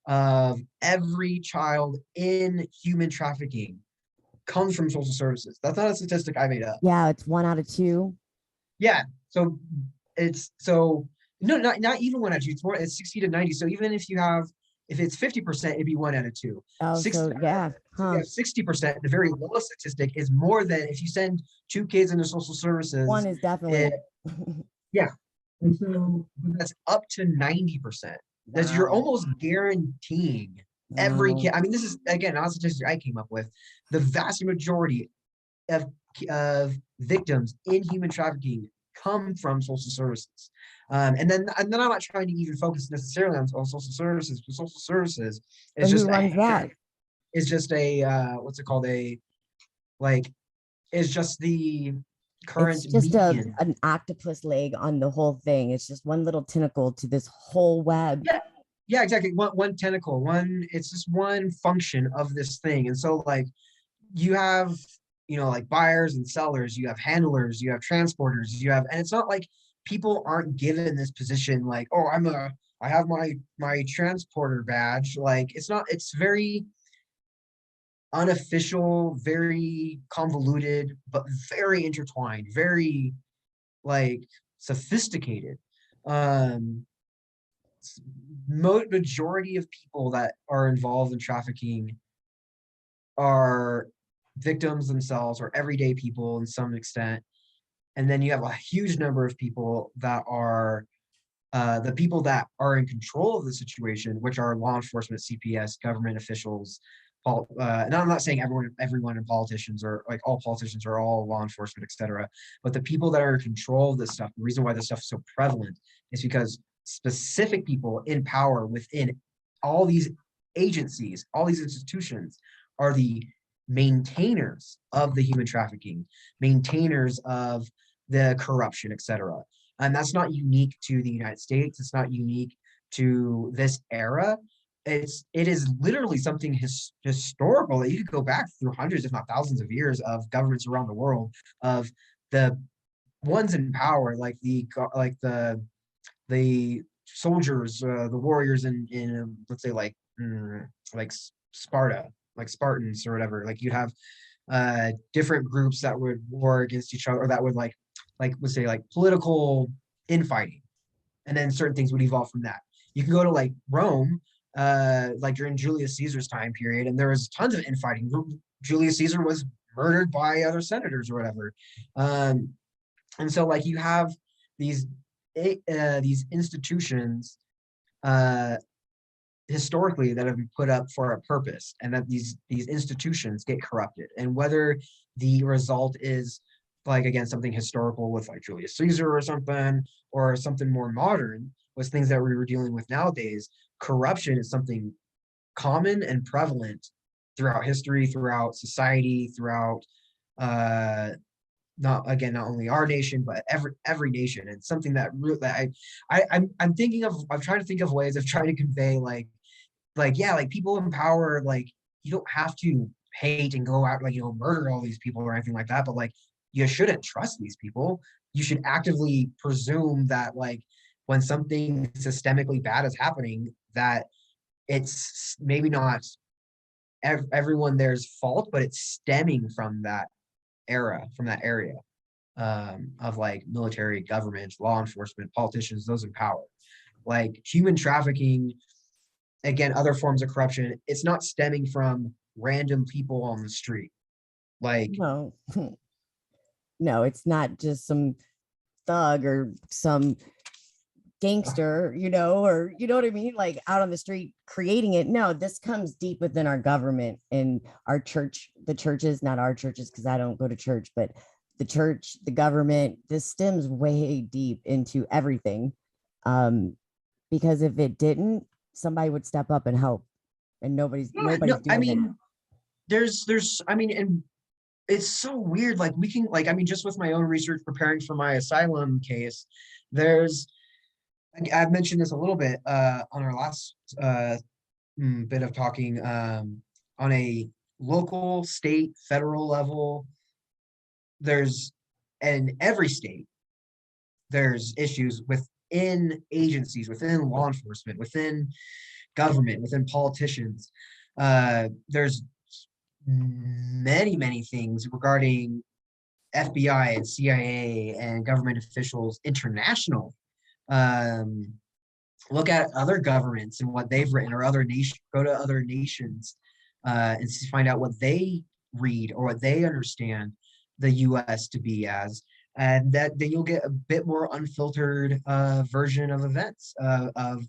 of every child in human trafficking comes from social services. That's not a statistic I made up. Yeah, it's 1 out of 2. Yeah. So it's so no, not even 1 out of 2. It's more, it's 60 to 90. So even if you have, if it's 50%, it'd be 1 out of 2. Oh, so yeah, So you huh? have 60%. The very lowest statistic is more than if you send 2 kids into social One services. is definitely. It, yeah. And so that's up to 90%. That's, you're Wow. almost guaranteeing every Wow. kid. I mean, this is again not a statistic I came up with. The vast majority of victims in human trafficking come from social services. And then I'm not trying to even focus necessarily on social services, but social services But is who just runs that? is just a what's it called, a like is just the It's current just a median. an octopus leg on the whole thing. It's just one little tentacle to this whole web. Yeah, yeah, exactly. One tentacle, one, it's just one function of this thing. And so like you have, like buyers and sellers, you have handlers, you have transporters, you have, and it's not like people aren't given this position like, oh, I have my transporter badge. Like it's not, it's very unofficial, very convoluted, but very intertwined, very like sophisticated. Um, Majority of people that are involved in trafficking are victims themselves or everyday people in some extent. And then you have a huge number of people that are the people that are in control of the situation, which are law enforcement, CPS, government officials. And I'm not saying everyone in politicians, or like all politicians are all law enforcement, etc. But the people that are in control of this stuff, the reason why this stuff is so prevalent is because specific people in power within all these agencies, all these institutions, are the maintainers of the human trafficking, maintainers of the corruption, etc. And that's not unique to the United States. It's not unique to this era. It is literally something historical that you could go back through hundreds, if not thousands of years of governments around the world, of the ones in power, like the soldiers, the warriors in let's say like Sparta, like Spartans or whatever. Like you'd have different groups that would war against each other, or that would like let's say like political infighting, and then certain things would evolve from that. You can go to like Rome, like during Julius Caesar's time period, and there was tons of infighting. Julius Caesar was murdered by other senators or whatever. And so like you have these these institutions uh, historically that have been put up for a purpose, and that these institutions get corrupted. And whether the result is like again something historical with like Julius Caesar or something more modern with things that we were dealing with nowadays, corruption is something common and prevalent throughout history, throughout society, throughout not only our nation but every nation. And something that really I'm thinking of, I'm trying to think of ways of trying to convey like yeah, like people in power, like you don't have to hate and go out like murder all these people or anything like that, but like you shouldn't trust these people. You should actively presume that like when something systemically bad is happening, that it's maybe not everyone there's fault, but it's stemming from that era, from that area, of like military, government, law enforcement, politicians, those in power. Like human trafficking, again, other forms of corruption, it's not stemming from random people on the street. Like, No, no, it's not just some thug or some gangster, or you know what I mean? Like out on the street creating it. No, this comes deep within our government and our church, the churches, not our churches, because I don't go to church, but the church, the government, this stems way deep into everything. Because if it didn't, somebody would step up and help. And nobody's yeah, nobody's no, I doing it. mean, I mean, and it's so weird. Like we can, like, I mean, just with my own research preparing for my asylum case, there's, I've mentioned this a little bit on our last bit of talking, on a local, state, federal level. There's and every state, there's issues within agencies, within law enforcement, within government, within politicians. There's many things regarding FBI and CIA and government officials international. Look at other governments and what they've written, or other nations. Go to other nations and find out what they read or what they understand the U.S. to be as, and that then you'll get a bit more unfiltered version of events of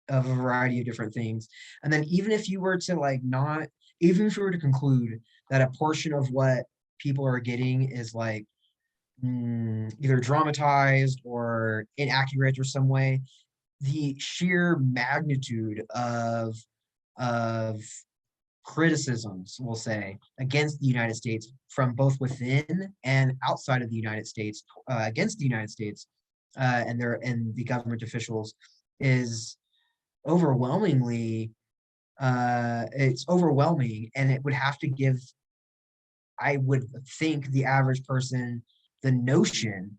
a variety of different things. And then even if you were to even if you were to conclude that a portion of what people are getting is like either dramatized or inaccurate or some way, the sheer magnitude of criticisms, we'll say, against the United States from both within and outside of the United States, against the United States and the government officials, is overwhelmingly it's overwhelming, and it would have to give, I would think, the average person the notion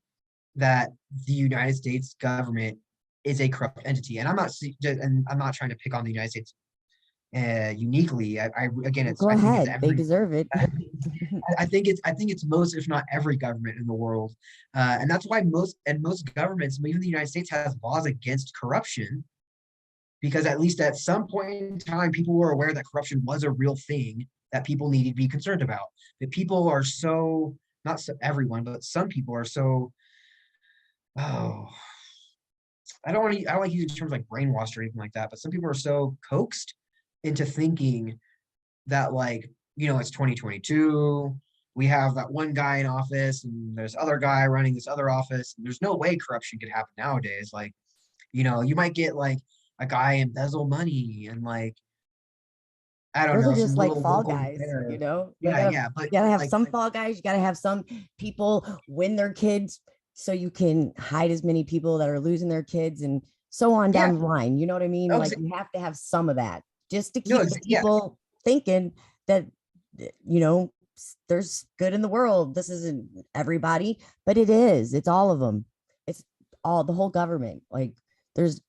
that the United States government is a corrupt entity. And I'm not trying to pick on the United States uniquely. Go ahead. They deserve it. I think it's most, if not every government in the world, and that's why most governments, even the United States, has laws against corruption, because at least at some point in time, people were aware that corruption was a real thing that people needed to be concerned about. But people are so, not so everyone, but some people are so, I don't like using terms like brainwashed or anything like that, but some people are so coaxed into thinking that, like, it's 2022, we have that one guy in office and there's other guy running this other office, and there's no way corruption could happen nowadays. Like, you might get like a guy embezzle money and, like, I don't Those know, are just some like little fall local guys, mayor. But you gotta have some fall guys. You gotta have some people win their kids, so you can hide as many people that are losing their kids, and so on down the line. You know what I mean? Like, you have to have some of that just to keep people thinking that there's good in the world. This isn't everybody, but it is. It's all of them. It's all the whole government. Like, there's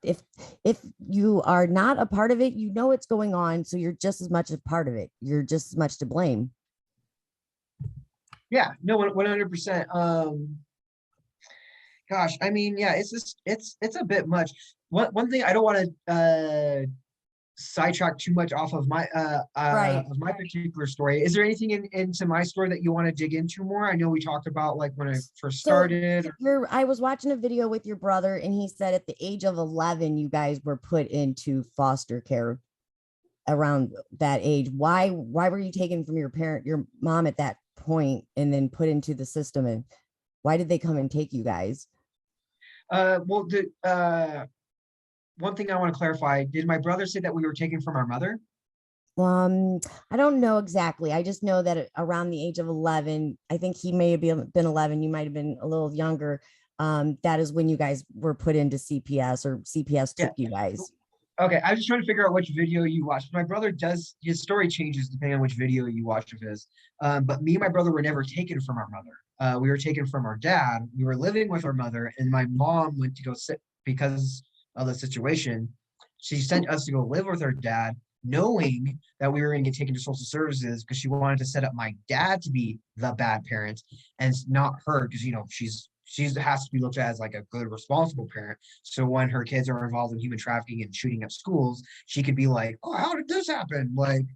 if you are not a part of it, it's going on, so you're just as much a part of it. You're just as much to blame. Yeah, no, 100%. Gosh, I mean, yeah, it's just it's a bit much. One thing, I don't want to sidetrack too much off of my of my particular story. Is there anything into my story that you want to dig into more? I know we talked about, like, when I first started. I was watching a video with your brother, and he said at the age of 11 you guys were put into foster care. Around that age, why were you taken from your mom at that point and then put into the system, and why did they come and take you guys? Well, one thing I want to clarify, did my brother say that we were taken from our mother? I don't know exactly. I just know that around the age of 11, I think he may have been 11. You might have been a little younger. That is when you guys were put into CPS, or CPS took you guys. Okay, I was just trying to figure out which video you watched. My brother his story changes depending on which video you watch of his. But me and my brother were never taken from our mother. We were taken from our dad. We were living with our mother, and my mom went to go sit because of the situation. She sent us to go live with her dad, knowing that we were going to get taken to social services, because she wanted to set up my dad to be the bad parent and not her, because she has to be looked at as like a good, responsible parent. So when her kids are involved in human trafficking and shooting up schools, she could be like, "Oh, how did this happen? Like,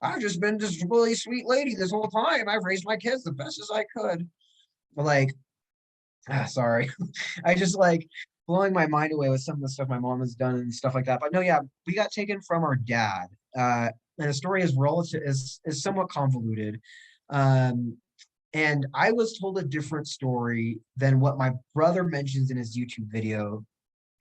I've just been this really sweet lady this whole time. I've raised my kids the best as I could." Like, sorry, I just, like, blowing my mind away with some of the stuff my mom has done and stuff like that. But no, yeah, we got taken from our dad, and the story is somewhat convoluted. And I was told a different story than what my brother mentions in his YouTube video.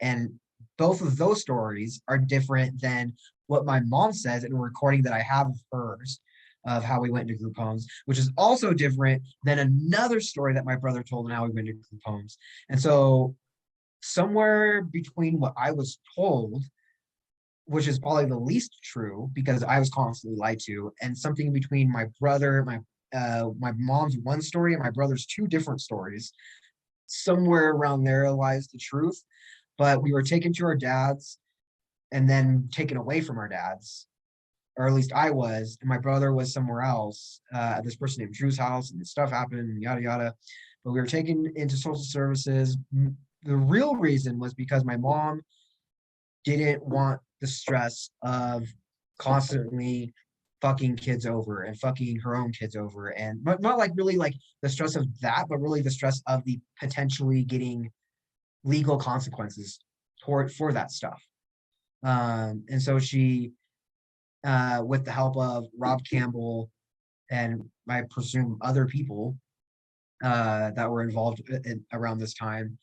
And both of those stories are different than what my mom says in a recording that I have of hers, of how we went into group homes, which is also different than another story that my brother told on how we went into group homes. And so somewhere between what I was told, which is probably the least true because I was constantly lied to, and something between my brother, my mom's one story and my brother's two different stories. Somewhere around there lies the truth. But we were taken to our dad's and then taken away from our dad's, or at least I was, and my brother was somewhere else at this person named Drew's house, and stuff happened, and yada yada. But we were taken into social services. The real reason was because my mom didn't want the stress of constantly fucking kids over and fucking her own kids over, and but not like really like the stress of that, but really the stress of the potentially getting legal consequences for that stuff. And so she, with the help of Rob Campbell and I presume other people that were involved around this time,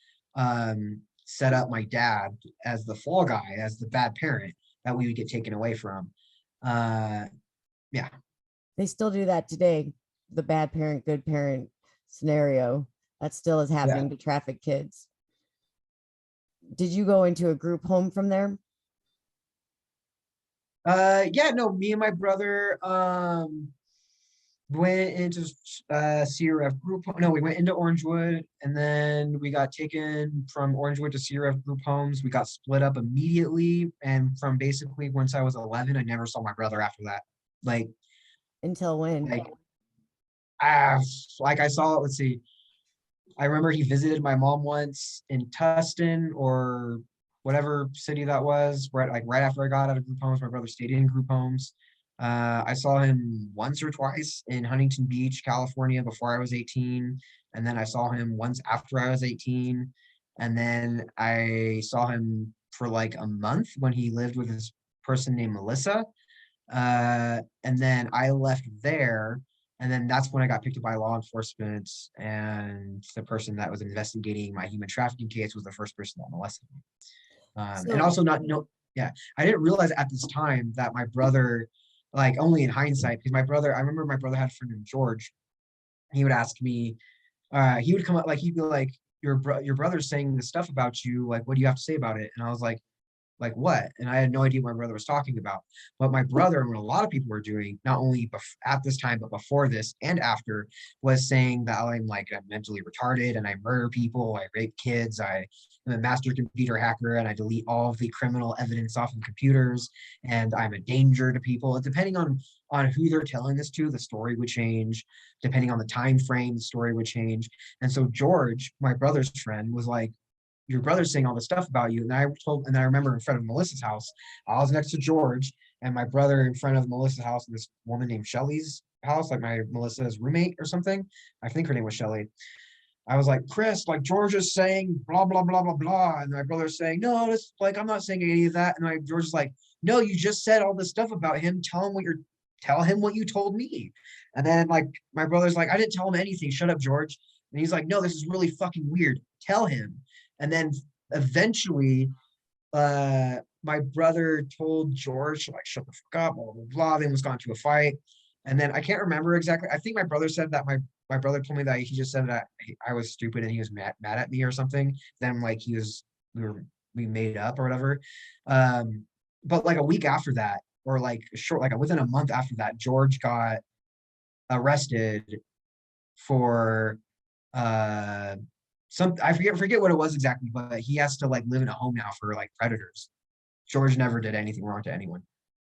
set up my dad as the fall guy, as the bad parent that we would get taken away from. Yeah. They still do that today. The bad parent, good parent scenario that still is happening to traffic kids. Did you go into a group home from there? Yeah, no, me and my brother went into CRF group. No, we went into Orangewood, and then we got taken from Orangewood to CRF group homes. We got split up immediately, and from basically once I was 11, I never saw my brother after that. Like Until when? Like I saw it. Let's see. I remember he visited my mom once in Tustin or whatever city that was, right after I got out of group homes. My brother stayed in group homes. I saw him once or twice in Huntington Beach, California before I was 18. And then I saw him once after I was 18. And then I saw him for like a month when he lived with this person named Melissa. And then I left there. And then that's when I got picked up by law enforcement. And the person that was investigating my human trafficking case was the first person that molested me. And also I didn't realize at this time that my brother, like only in hindsight, because I remember my brother had a friend named George. He would ask me, he would come up, like, he'd be like, your brother's saying this stuff about you, like, what do you have to say about it? And I was like what? And I had no idea what my brother was talking about. But my brother, and what a lot of people were doing, not only at this time, but before this and after, was saying that I'm mentally retarded and I murder people, I rape kids, I am a master computer hacker, and I delete all of the criminal evidence off of computers, and I'm a danger to people. Depending on who they're telling this to, the story would change. Depending on the time frame, the story would change. And so George, my brother's friend, was like, your brother's saying all this stuff about you. And I remember in front of Melissa's house, I was next to George and my brother in front of Melissa's house, and this woman named Shelly's house, like Melissa's roommate or something. I think her name was Shelly. I was like, Chris, like George is saying blah, blah, blah, blah, blah. And my brother's saying, no, it's like, I'm not saying any of that. And George is like, no, you just said all this stuff about him. Tell him what you told me. And then like, my brother's like, I didn't tell him anything. Shut up, George. And he's like, no, this is really fucking weird. Tell him. And then eventually, my brother told George, like, shut the fuck up, blah, blah, blah. Then was gone to a fight. And then I can't remember exactly. I think my brother said that my brother told me that he just said that I was stupid and he was mad at me or something. Then like we made up or whatever. But like a week after that, or like within a month after that, George got arrested for I forget what it was exactly, but he has to like live in a home now for like predators. George never did anything wrong to anyone.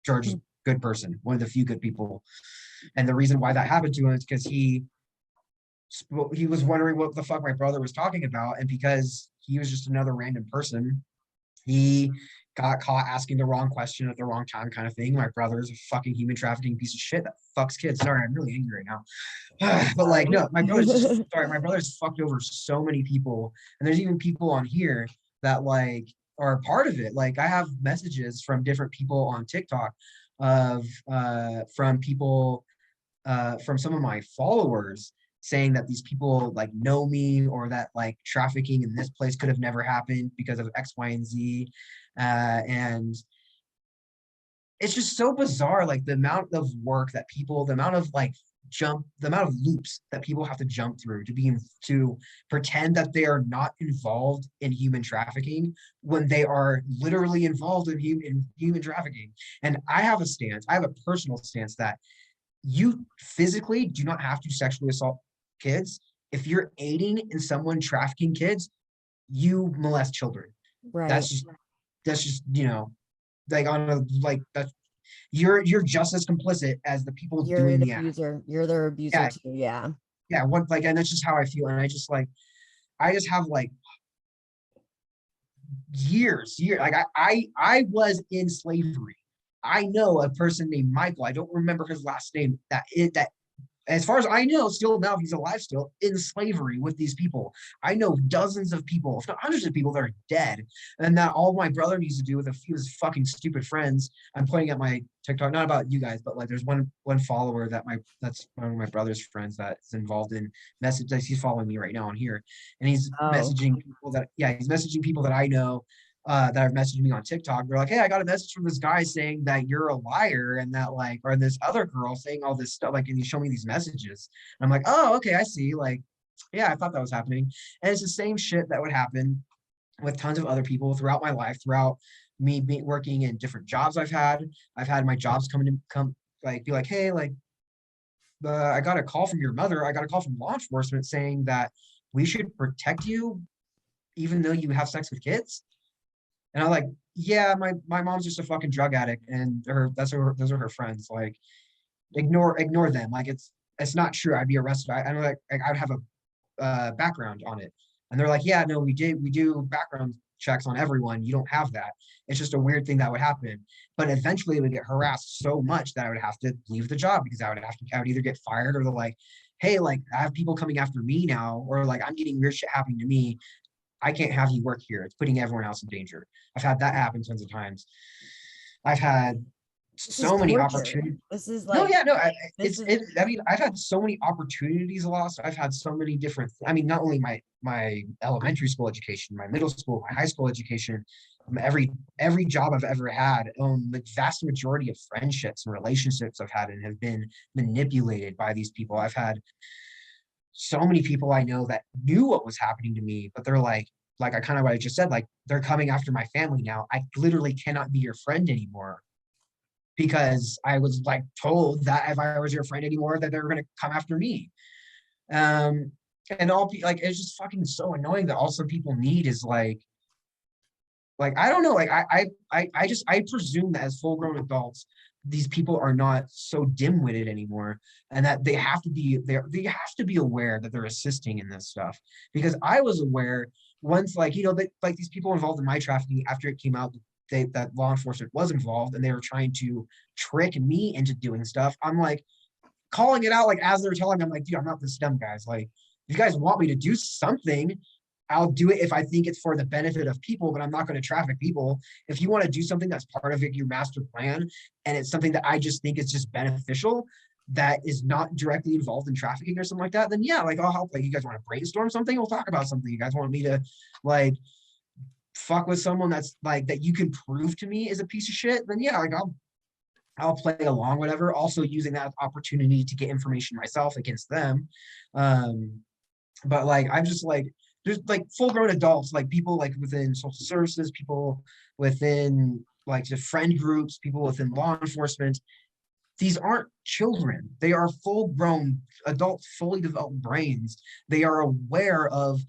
George is a good person, one of the few good people. And the reason why that happened to him is because he was wondering what the fuck my brother was talking about, and because he was just another random person, he got caught asking the wrong question at the wrong time, kind of thing. My brother's a fucking human trafficking piece of shit that fucks kids. Sorry, I'm really angry right now. But like, no, my brother's fucked over so many people. And there's even people on here that like are a part of it. Like I have messages from different people on TikTok from people, from some of my followers saying that these people like know me, or that like trafficking in this place could have never happened because of X, Y, and Z. And it's just so bizarre, like the amount of work that people, the amount of loops that people have to jump through to pretend that they are not involved in human trafficking when they are literally involved in human trafficking. And I have a personal stance that you physically do not have to sexually assault kids. If you're aiding in someone trafficking kids, you molest children. Right. That's just, you know, like on a, like that's, you're just as complicit as the people You're doing the the act. abuser. You're the abuser Yeah. too. Yeah. Yeah. What, like, and that's just how I feel. And I just have like years, like I was in slavery. I know a person named Michael. I don't remember his last name. That as far as I know, still now he's alive, still in slavery with these people. I know dozens of people, if not hundreds of people that are dead. And that all my brother needs to do with a few of his fucking stupid friends. I'm pointing at my TikTok, not about you guys, but like there's one follower that's one of my brother's friends that's involved in message. He's following me right now on here. And he's messaging people he's messaging people that I know that have messaged me on TikTok. They're like, hey, I got a message from this guy saying that you're a liar and that like, or this other girl saying all this stuff, like, and you show me these messages. And I'm like, oh, okay, I see. Like, yeah, I thought that was happening. And it's the same shit that would happen with tons of other people throughout my life, throughout me working in different jobs I've had. I've had my jobs be like, hey, like, I got a call from your mother. I got a call from law enforcement saying that we should protect you even though you have sex with kids. And I'm like, yeah, my mom's just a fucking drug addict, and those are her friends. Like, ignore them. Like, it's not true. I'd be arrested. I know, like I'd have a background on it. And they're like, yeah, no, we do background checks on everyone. You don't have that. It's just a weird thing that would happen. But eventually, it would get harassed so much that I would have to leave the job because I would either get fired or they're like, hey, like I have people coming after me now, or like I'm getting weird shit happening to me. I can't have you work here. It's putting everyone else in danger. I've had that happen tons of times. I've had so many opportunities. This is like, I mean, I've had so many opportunities lost. I've had so many different, I mean, not only my elementary school education, my middle school, my high school education, every job I've ever had, the vast majority of friendships and relationships I've had and have been manipulated by these people. I've had so many people I know that knew what was happening to me, but they're like I kind of what I just said, like they're coming after my family now. I literally cannot be your friend anymore because I was like told that if I was your friend anymore, that they were going to come after me. And all like, it's just fucking so annoying that also people need is like, I don't know, like I presume that as full grown adults, these people are not so dim-witted anymore, and that they have to be aware that they're assisting in this stuff. Because I was aware once, like, you know, that like these people involved in my trafficking, after it came out that law enforcement was involved and they were trying to trick me into doing stuff, I'm like calling it out, like as they're telling me, I'm like, dude, I'm not this dumb, guys. Like, if you guys want me to do something, I'll do it if I think it's for the benefit of people, but I'm not going to traffic people. If you want to do something that's part of your master plan, and it's something that I just think is just beneficial, that is not directly involved in trafficking or something like that, then yeah, like I'll help. Like, you guys want to brainstorm something? We'll talk about something. You guys want me to like fuck with someone that's like, that you can prove to me is a piece of shit? Then yeah, like I'll play along, whatever. Also using that opportunity to get information myself against them. But like, I'm just like, there's like full-grown adults, like people like within social services, people within like the friend groups, people within law enforcement. These aren't children. They are full-grown adults, fully developed brains. They are aware of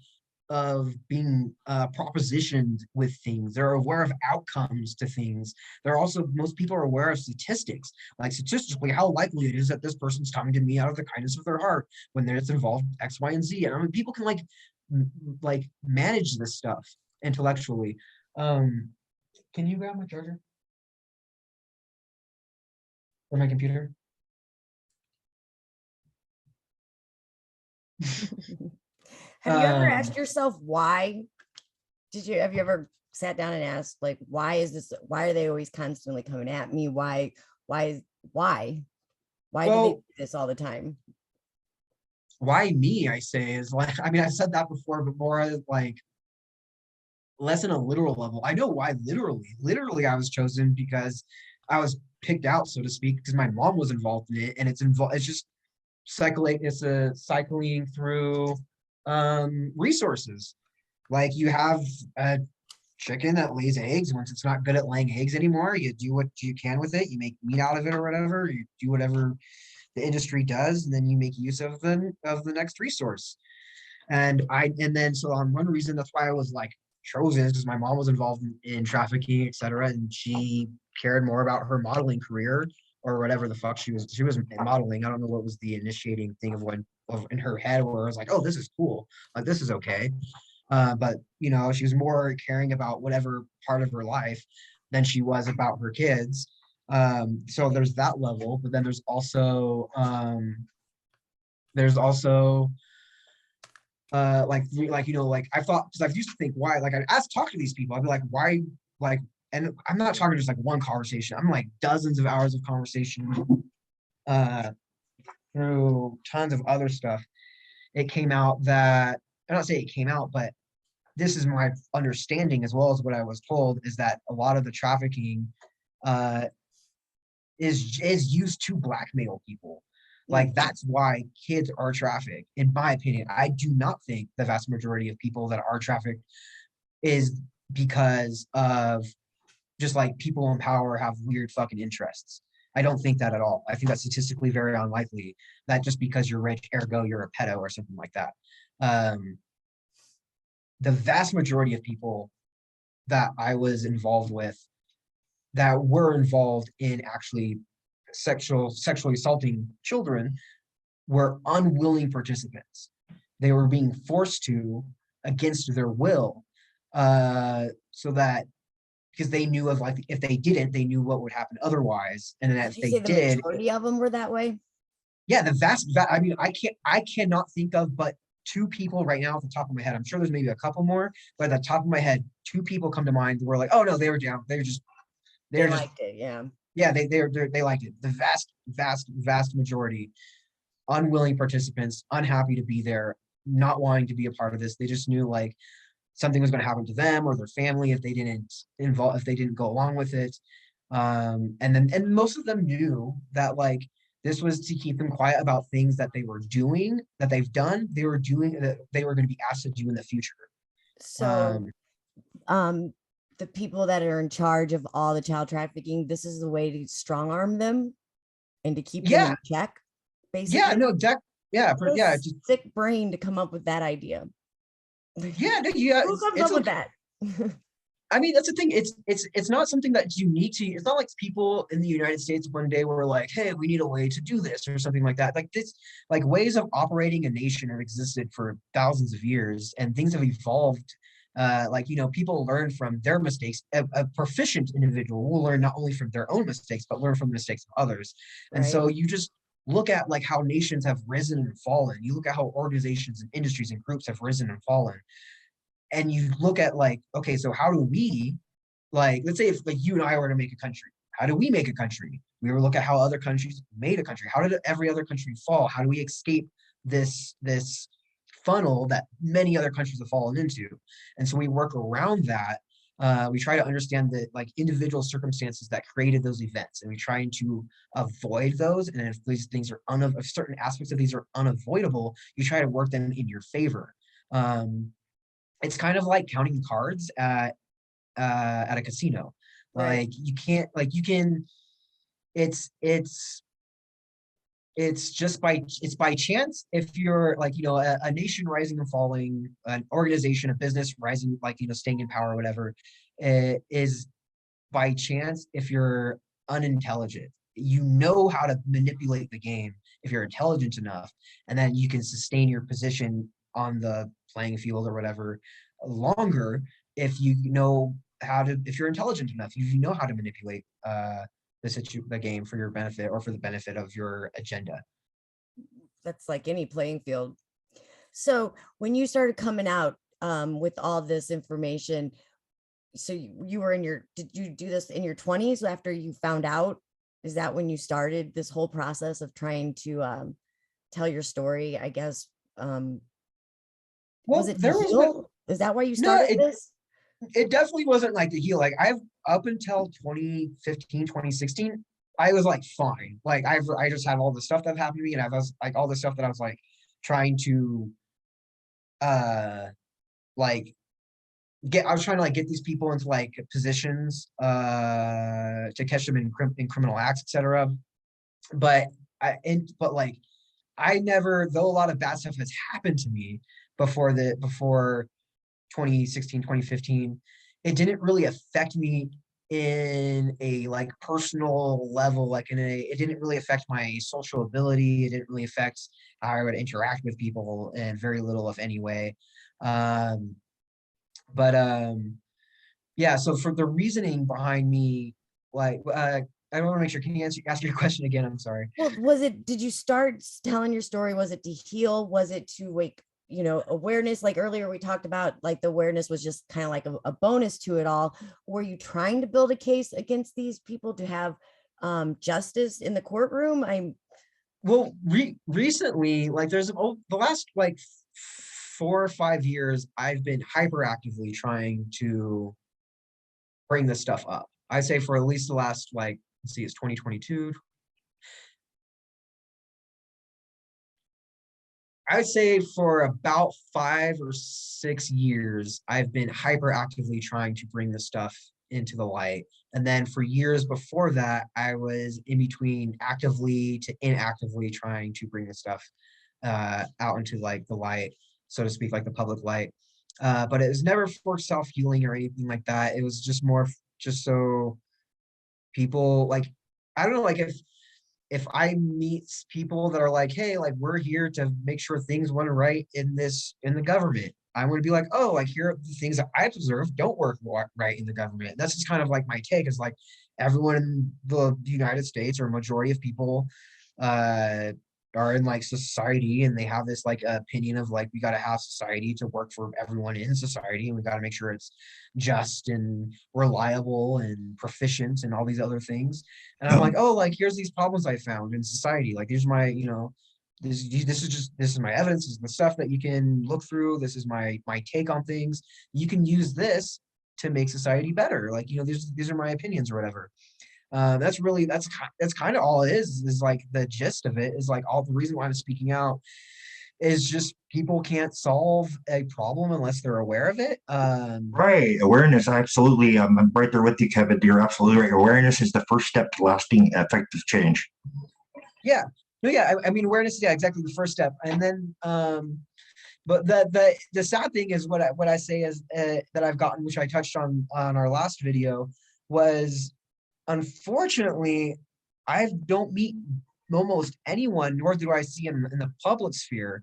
being propositioned with things. They're aware of outcomes to things. They're also, most people are aware of statistics, like statistically how likely it is that this person's coming to me out of the kindness of their heart when there's involved X, Y, and Z. And I mean, people can like manage this stuff intellectually. Can you grab my charger or my computer? Have you ever asked yourself why? Have you ever sat down and asked, like, why are they always constantly coming at me? Why do they do this all the time? Why me, I say, is like, I mean, I've said that before, but more like less in a literal level. I know why literally I was chosen because I was picked out, so to speak, because my mom was involved in it, and it's just cycling through resources. Like, you have a chicken that lays eggs. Once it's not good at laying eggs anymore, you do what you can with it. You make meat out of it or whatever. You do whatever the industry does, and then you make use of the next resource. And then so on one reason that's why I was like chosen is because my mom was involved in trafficking, etc., and she cared more about her modeling career or whatever the fuck she was modeling. I don't know what was the initiating thing of in her head where it was like, oh, this is cool, like this is okay. But you know, she was more caring about whatever part of her life than she was about her kids. So there's that level, but then there's also like you know, like I thought, because I used to think why, like I asked talk to these people, I'd be like, why, like, and I'm not talking just like one conversation, I'm like dozens of hours of conversation through tons of other stuff. It came out that, I don't say it came out, but this is my understanding as well as what I was told, is that a lot of the trafficking is used to blackmail people. Like that's why kids are trafficked. In my opinion, I do not think the vast majority of people that are trafficked is because of just like people in power have weird fucking interests. I don't think that at all. I think that's statistically very unlikely that just because you're rich, ergo you're a pedo or something like that. The vast majority of people that I was involved with that were involved in actually sexually assaulting children were unwilling participants. They were being forced to against their will, so that because they knew of, like, if they didn't, they knew what would happen otherwise, and then if Did you they say the did, majority of them were that way? yeah, I mean, I cannot think of but two people right now off the top of my head. I'm sure there's maybe a couple more, but at the top of my head, two people come to mind where like, oh no, they were down. They Liked it, yeah. Yeah, they liked it. The vast majority, unwilling participants, unhappy to be there, not wanting to be a part of this. They just knew like something was going to happen to them or their family if they didn't go along with it. And most of them knew that like this was to keep them quiet about things that they were doing, that they've done, they were doing, that they were going to be asked to do in the future. So the people that are in charge of all the child trafficking, this is the way to strong arm them and to keep them in check, basically. Yeah, no, Just sick brain to come up with that idea. Yeah, no, yeah. Who comes up with that? I mean, that's the thing. It's not something that's unique to you. It's not like people in the United States one day were like, hey, we need a way to do this or something like that. Like this, like ways of operating a nation have existed for thousands of years, and things have evolved. Like, you know, people learn from their mistakes. A proficient individual will learn not only from their own mistakes, but learn from the mistakes of others. And so you just look at like how nations have risen and fallen. You look at how organizations and industries and groups have risen and fallen. And you look at like, okay, so how do we, like, let's say if like you and I were to make a country, how do we make a country? We would look at how other countries made a country. How did every other country fall? How do we escape this funnel that many other countries have fallen into? And so we work around that. We try to understand the like individual circumstances that created those events, and we try to avoid those. And if these things are if certain aspects of these are unavoidable, you try to work them in your favor. It's kind of like counting cards at a casino. Like you can't, like you can, it's just by chance. If you're like, you know, a nation rising and falling, an organization, a business rising, like, you know, staying in power or whatever, is by chance. If you're unintelligent, you know how to manipulate the game if you're intelligent enough, and then you can sustain your position on the playing field or whatever longer if you know how to, if you're intelligent enough, you know how to manipulate the game for your benefit or for the benefit of your agenda. That's like any playing field. So when you started coming out with all this information, so you were did you do this in your 20s after you found out? Is that when you started this whole process of trying to tell your story, I guess? Well, was it is that why you started this? It definitely wasn't like the heal. Like I've up until 2015, 2016, I was like fine. Like I just had all the stuff that happened to me, and I was like all the stuff that I was like trying to like I was trying to like get these people into like positions to catch them in criminal acts, etc. But but like, I never, though a lot of bad stuff has happened to me before 2016, 2015, it didn't really affect me in a like personal level, like it didn't really affect my social ability. It didn't really affect how I would interact with people in very little, if any way. Um, but yeah, so for the reasoning behind me, like, I want to make sure, can you ask your question again? I'm sorry. Well, did you start telling your story? Was it to heal? Was it to wake, awareness? Like earlier we talked about, like the awareness was just kind of like a bonus to it all. Were you trying to build a case against these people to have justice in the courtroom? Well, recently, like the last like 4 or 5 years, I've been hyperactively trying to bring this stuff up. I say for at least the last, like, let's see, it's 2022. I'd say for about 5 or 6 years, I've been hyperactively trying to bring this stuff into the light. And then for years before that, I was in between actively to inactively trying to bring this stuff out into like the light, so to speak, like the public light. But it was never for self-healing or anything like that. It was just more just so people, like, I don't know, like if I meet people that are like, hey, like we're here to make sure things went right in the government, I'm going to be like, oh, like here are the things that I've observed don't work right in the government. That's just kind of like my take, is like everyone in the United States, or a majority of people, are in like society, and they have this like opinion of like, we got to have society to work for everyone in society, and we got to make sure it's just and reliable and proficient and all these other things. And I'm like, oh, like here's these problems I found in society, like here's my, this is my evidence, this is the stuff that you can look through, this is my take on things, you can use this to make society better, like, these are my opinions or whatever. That's really, that's kind of all it is like the gist of it, is like all the reason why I'm speaking out is just people can't solve a problem unless they're aware of it. Right. Awareness. Absolutely. I'm right there with you, Kevin. You're absolutely right. Awareness is the first step to lasting effective change. Yeah. No, yeah. I mean, awareness, yeah, exactly, the first step. And then, but the sad thing is what I say is that I've gotten, which I touched on our last video, was unfortunately, I don't meet almost anyone, nor do I see in the public sphere,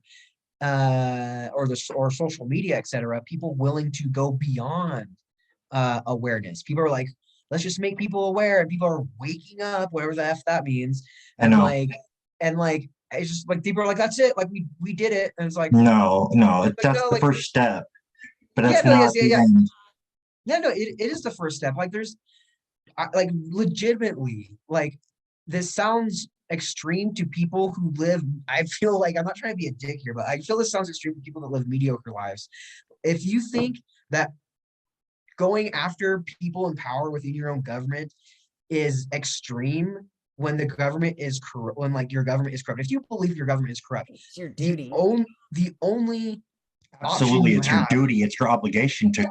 or social media, etc., people willing to go beyond awareness. People are like, let's just make people aware, and people are waking up, whatever the F that means. I know. And like it's just like people are like, that's it, like we did it. And it's like, no, like, that's no, the like, first step, but yeah, that's no, not yes, yeah, even. yeah, no, it is the first step. Like there's like legitimately, like this sounds extreme to people who live, I feel like, I'm not trying to be a dick here, but I feel this sounds extreme to people that live mediocre lives. If you think that going after people in power within your own government is extreme when the government is corrupt, when like your government is corrupt, if you believe your government is corrupt, It's your duty. the only Absolutely, it's your duty. It's your obligation to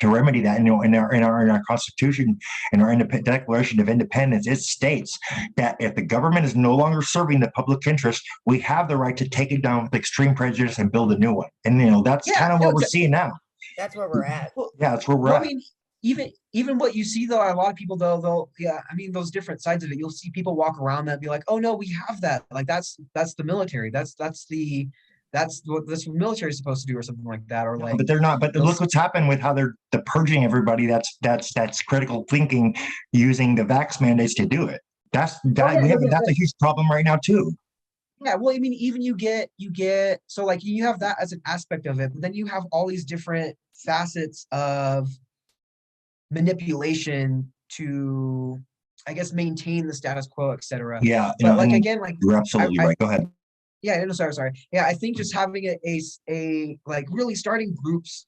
remedy that. In our Constitution, in our Declaration of Independence, it states that if the government is no longer serving the public interest, we have the right to take it down with extreme prejudice and build a new one. And that's kind of what we're seeing now. That's where we're at. Yeah, that's where we're at. I mean, even what you see though, a lot of people they'll yeah, I mean, those different sides of it, you'll see people walk around that and be like, oh no, we have that. Like that's the military. That's what this military is supposed to do, or something like that. Or like, but they're not. But look what's happened with how they're purging everybody. That's critical thinking, using the vax mandates to do it. That's a huge problem right now too. Yeah, well, I mean, even you get so like you have that as an aspect of it, but then you have all these different facets of manipulation to, I guess, maintain the status quo, etc. Yeah, but like again, like you're absolutely right. Go ahead. Yeah, no, sorry. Yeah, I think just having a like really starting groups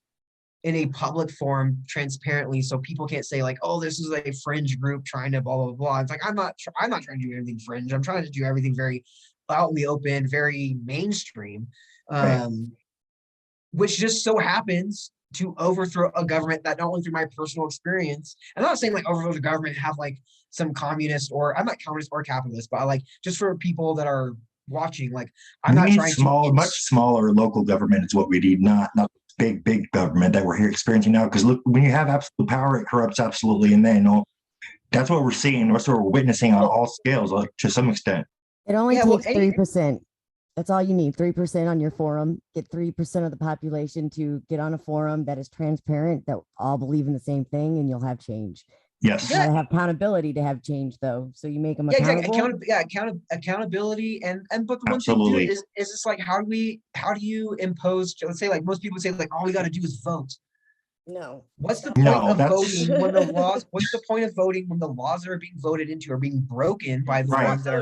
in a public forum transparently, so people can't say like, oh, this is a fringe group trying to blah blah blah. It's like I'm not trying to do anything fringe. I'm trying to do everything very out in the open, very mainstream, right. Which just so happens to overthrow a government that, not only through my personal experience, I'm not saying like overthrow the government, have like some communist, or I'm not communist or capitalist, but I like, just for people that are watching, like, I'm We not need trying to much smaller local government is what we need, not big government that we're here experiencing now. Because look, when you have absolute power, it corrupts absolutely, and then that's what we're seeing. That's what we're witnessing on all scales, like, to some extent. It only Yeah, well, takes 3%. That's all you need. 3% on your forum. Get 3% of the population to get on a forum that is transparent, that all believe in the same thing, and you'll have change. Yes. You gotta have accountability to have change, though. So you make them accountable. Accountability, and but the one thing too Absolutely. is it's like, how do you impose? Let's say, like, most people say, like, all we got to do is vote. No. What's the point No, of that's voting when the laws? What's the point of voting when the laws that are being voted into are being broken by the Right. ones that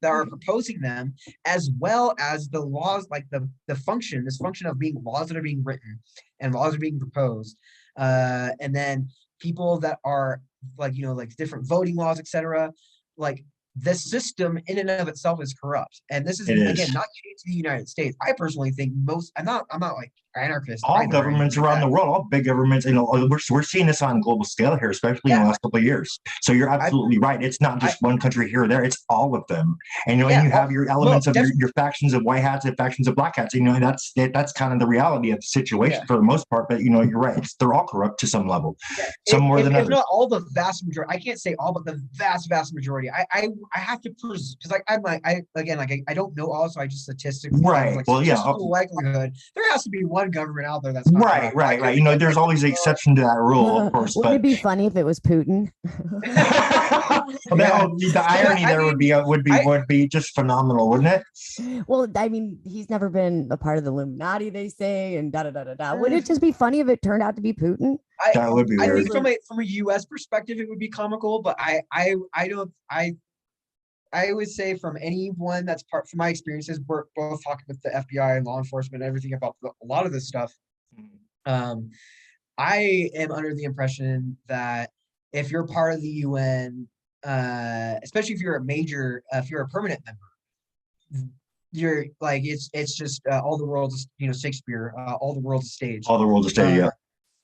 are proposing them, as well as the laws, like the function, this function of being laws that are being written and laws are being proposed, and then people that are, like, like different voting laws, etc. Like, the system in and of itself is corrupt, and this is It is. again not unique to the United States. I personally think I'm not like anarchist. All either, governments like around that. the world, all big governments, we're seeing this on a global scale here, especially in the last couple of years. So you're absolutely right. It's not just one country here or there; it's all of them. And and you have your elements of your factions of white hats and factions of black hats. That's kind of the reality of the situation for the most part. But you're right; they're all corrupt to some level. Some more than if others. not all, the vast majority. I can't say all, but the vast majority. I have to because, like, I don't know all, so I just statistically, right. like, well, statistical likelihood there has to be one government out there that's not right. There's always an exception to that rule, of course. Wouldn't it be funny if it was Putin? The irony there would be just phenomenal, wouldn't it? Well, I mean, he's never been a part of the Illuminati, they say, and da da da da da. Wouldn't it just be funny if it turned out to be Putin? That would be weird. I think from a U.S. perspective, it would be comical, but I would say, from anyone that's from my experiences, we're both talking with the FBI and law enforcement and everything about a lot of this stuff. I am under the impression that if you're part of the UN, especially if you're if you're a permanent member, you're like, it's just all the world's, Shakespeare, all the world's a stage. All the world's a stage,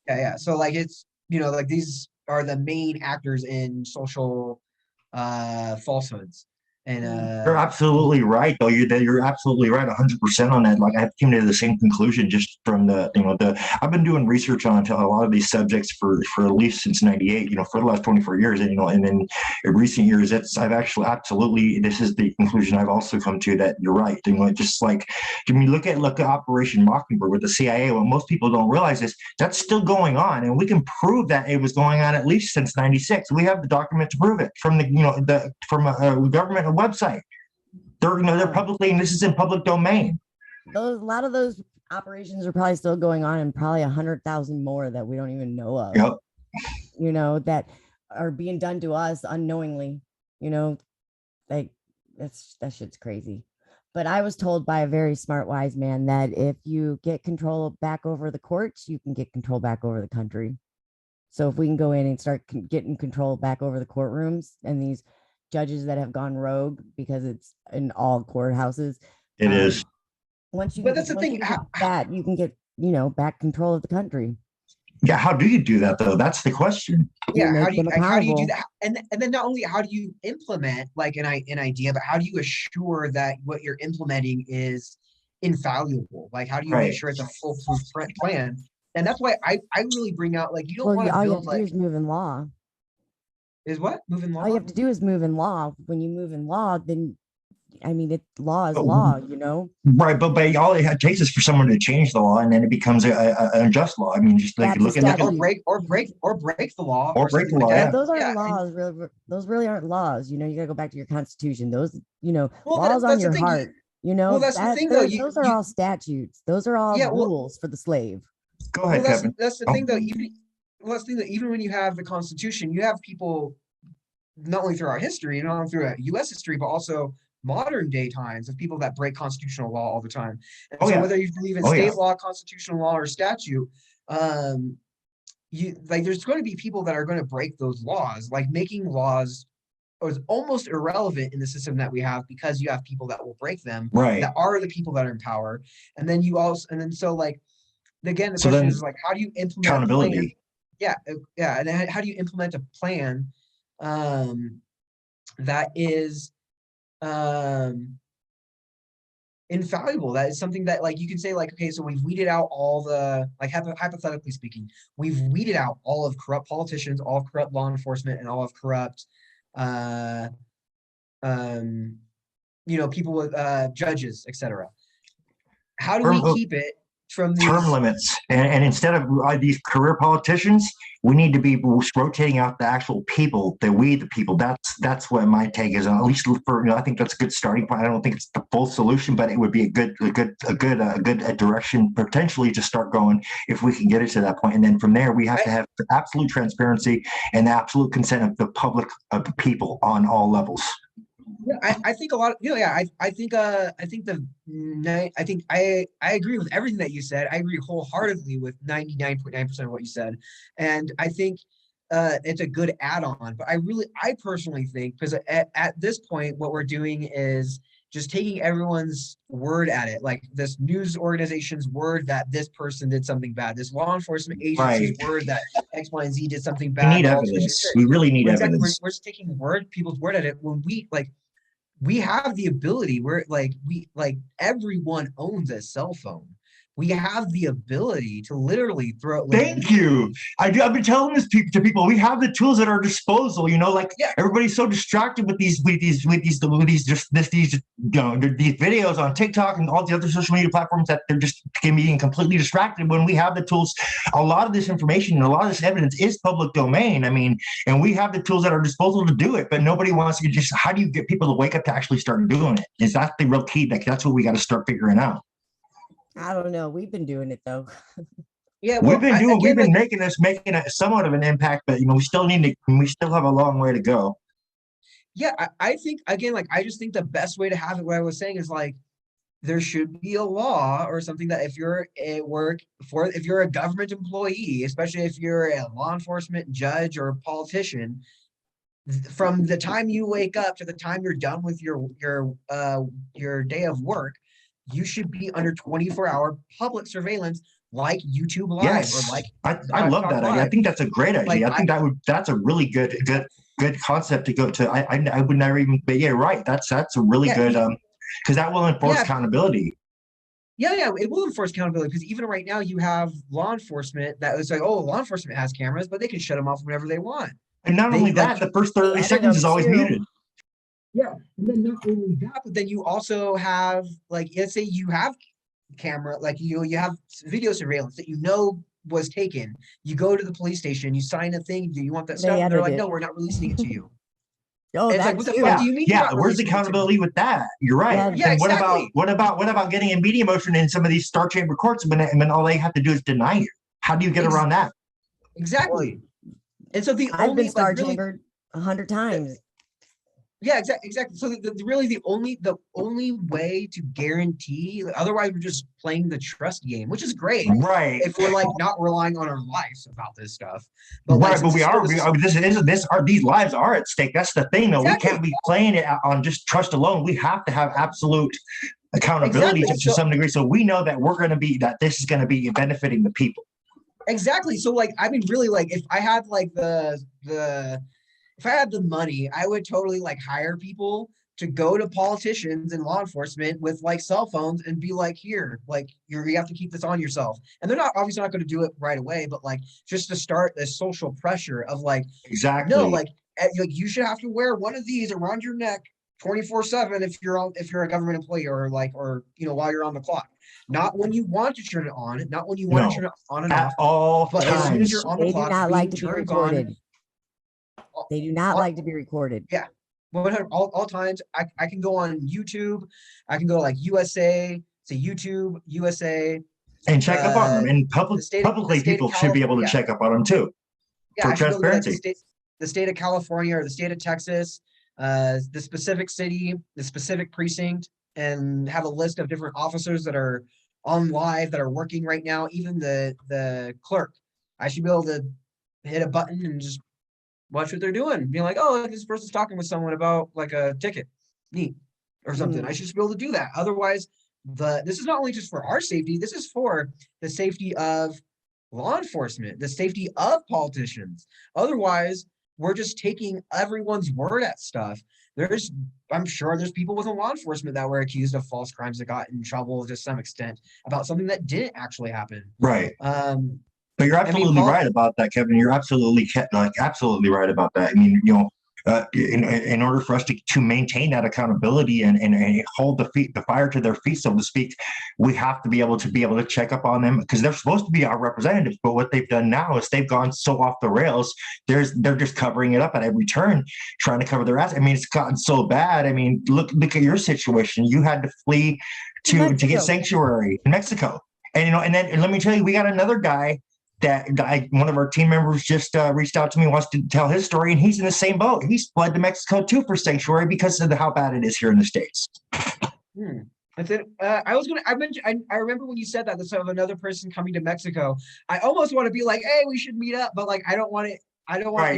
yeah. So, like, it's, like, these are the main actors in social falsehoods. And you're absolutely right, though. You're absolutely right, 100% on that. Like, I came to the same conclusion just from I've been doing research on a lot of these subjects for at least since '98. For the last 24 years, and and then in recent years, I've actually absolutely, this is the conclusion I've also come to, that you're right. Just like, when you look at Operation Mockingbird with the CIA, what most people don't realize is that's still going on, and we can prove that it was going on at least since '96. We have the document to prove it from from a government website. They're publicly, and this is in public domain. A lot of those operations are probably still going on, and probably 100,000 more that we don't even know of. Yep. That are being done to us unknowingly. Like, that shit's crazy. But I was told by a very smart, wise man that if you get control back over the courts, you can get control back over the country. So if we can go in and start getting control back over the courtrooms and these judges that have gone rogue, because it's in all courthouses. It is. But that's the thing. That you can get, back control of the country. Yeah, how do you do that, though? That's the question. Yeah, how do you do that? And then not only how do you implement, like, an idea, but how do you assure that what you're implementing is infallible? Like, how do you make sure it's a foolproof plan? And that's why I really bring out, like, you don't want to build, all you have to do is move in law. Is what? Move in law? All you have to do is move in law. When you move in law, then, I mean, law is law, Right, but all it takes is for someone to change the law, and then it becomes an unjust law. I mean, just like look at or break the law, or break the law. Yeah. Those aren't laws. Those really aren't laws. You gotta go back to your Constitution. Those, laws on your heart. Well, that's the thing, though. Those are all statutes. Those are all rules for the slave. Go ahead, Kevin. That's the thing, though. Even when you have the Constitution, you have people, not only through our history, not only through U.S. history, but also modern day times, of people that break constitutional law all the time. And whether you believe in state law, constitutional law, or statute, there's going to be people that are going to break those laws. Like, making laws is almost irrelevant in the system that we have, because you have people that will break them, that are the people that are in power. And then so, like, again, the So question then is like, how do you implement a plan? accountability. Yeah, yeah, and how do you implement a plan that is infallible? That is something that like you can say like, okay, so we've weeded out all the like hypothetically speaking, we've weeded out all of corrupt politicians, all of corrupt law enforcement, and all of corrupt uh people with judges, etc. How do we keep it from Term these? limits, and instead of these career politicians, we need to be rotating out the actual people, the people. That's what my take is. At least for I think that's a good starting point. I don't think it's the full solution, but it would be a good direction potentially to start going if we can get it to that point. And then from there, we have to have absolute transparency and the absolute consent of the public, of the people on all levels. Yeah, I think a lot of I think I agree with everything that you said. I agree wholeheartedly with 99.9% of what you said. And I think it's a good add-on. But I personally think, because at this point, what we're doing is just taking everyone's word at it, like this news organization's word that this person did something bad, this law enforcement agency's word that X, Y, and Z did something bad. We need evidence. We really need evidence. We're just taking people's word at it when we have the ability. Everyone owns a cell phone. We have the ability to literally throw. Thank you. I've been telling this to people. We have the tools at our disposal. Everybody's so distracted with these videos on TikTok and all the other social media platforms that they're just being completely distracted. When we have the tools, a lot of this information and a lot of this evidence is public domain. I mean, and we have the tools at our disposal to do it. But nobody wants to just. How do you get people to wake up to actually start doing it? Is that the real key? That's what we got to start figuring out. I don't know. We've been doing it though. Yeah, we've been making a somewhat of an impact, but we still have a long way to go. Yeah, I think again, I just think the best way to have it, what I was saying is there should be a law or something that if you're if you're a government employee, especially if you're a law enforcement judge or a politician, from the time you wake up to the time you're done with your day of work, you should be under 24-hour public surveillance, like YouTube Live. Yes, or like I love that idea. I think that's a great idea. I think that's a really good concept to go to. I would never even. But yeah, right. That's a really good because that will enforce accountability. Yeah, it will enforce accountability, because even right now you have law enforcement that is like, oh, law enforcement has cameras, but they can shut them off whenever they want. And not only that, the first 30 seconds is always muted. Yeah, and then not only that, but then you also have let's say you have camera, you have video surveillance that was taken. You go to the police station, you sign a thing. Do you want that stuff? And they're like, no, we're not releasing it to you. Oh, that's what the fuck do you mean? Yeah, where's the accountability with that? You're right. Yeah, and exactly. What about getting a media motion in some of these Star Chamber courts when all they have to do is deny you? How do you get around that? Exactly. And so I've been Star Chambered 100 times. Yeah, exactly. So the only way to guarantee, otherwise we're just playing the trust game, which is great, right? If we're not relying on our lives about this stuff, but these lives are at stake. That's the thing, though. Exactly. We can't be playing it on just trust alone. We have to have absolute accountability to some degree, so we know that this is going to be benefiting the people. Exactly. So really, if I had if I had the money, I would totally hire people to go to politicians and law enforcement with cell phones and be here, you have to keep this on yourself. And they're obviously not going to do it right away, but just to start this social pressure of exactly. No, you should have to wear one of these around your neck 24/7 if you're a government employee or while you're on the clock. Not when you want to turn it on, not when you want to turn it on and off, all but times. as soon as you're on the clock, do not like to be recorded. They do not like to be recorded. Yeah. All times. I can go on YouTube. I can go USA, say YouTube, USA. And check up on them. And publicly people should be able to check up on them too. Yeah, for transparency. The state of California or the state of Texas, the specific city, the specific precinct, and have a list of different officers that are on live that are working right now. Even the clerk. I should be able to hit a button and just watch what they're doing. Being like, oh, this person's talking with someone about a ticket. Neat. Or something. I should just be able to do that. Otherwise, this is not only just for our safety, this is for the safety of law enforcement, the safety of politicians. Otherwise, we're just taking everyone's word at stuff. I'm sure there's people within law enforcement that were accused of false crimes that got in trouble to some extent about something that didn't actually happen. Right. Um, But you're I mean, absolutely right about that, Kevin. You're absolutely absolutely right about that. I mean, in order for us to maintain that accountability and hold the fire to their feet, so to speak, we have to be able to check up on them, because they're supposed to be our representatives. But what they've done now is they've gone so off the rails. They're just covering it up at every turn, trying to cover their ass. I mean, it's gotten so bad. I mean, look at your situation. You had to flee to get sanctuary in Mexico, and then let me tell you, we got another guy. One of our team members just reached out to me, wants to tell his story, and he's in the same boat. He's fled to Mexico too for sanctuary because of how bad it is here in the States. I think I remember when you said that, the sort of another person coming to Mexico. I almost want to be like, hey, we should meet up, but like I don't want to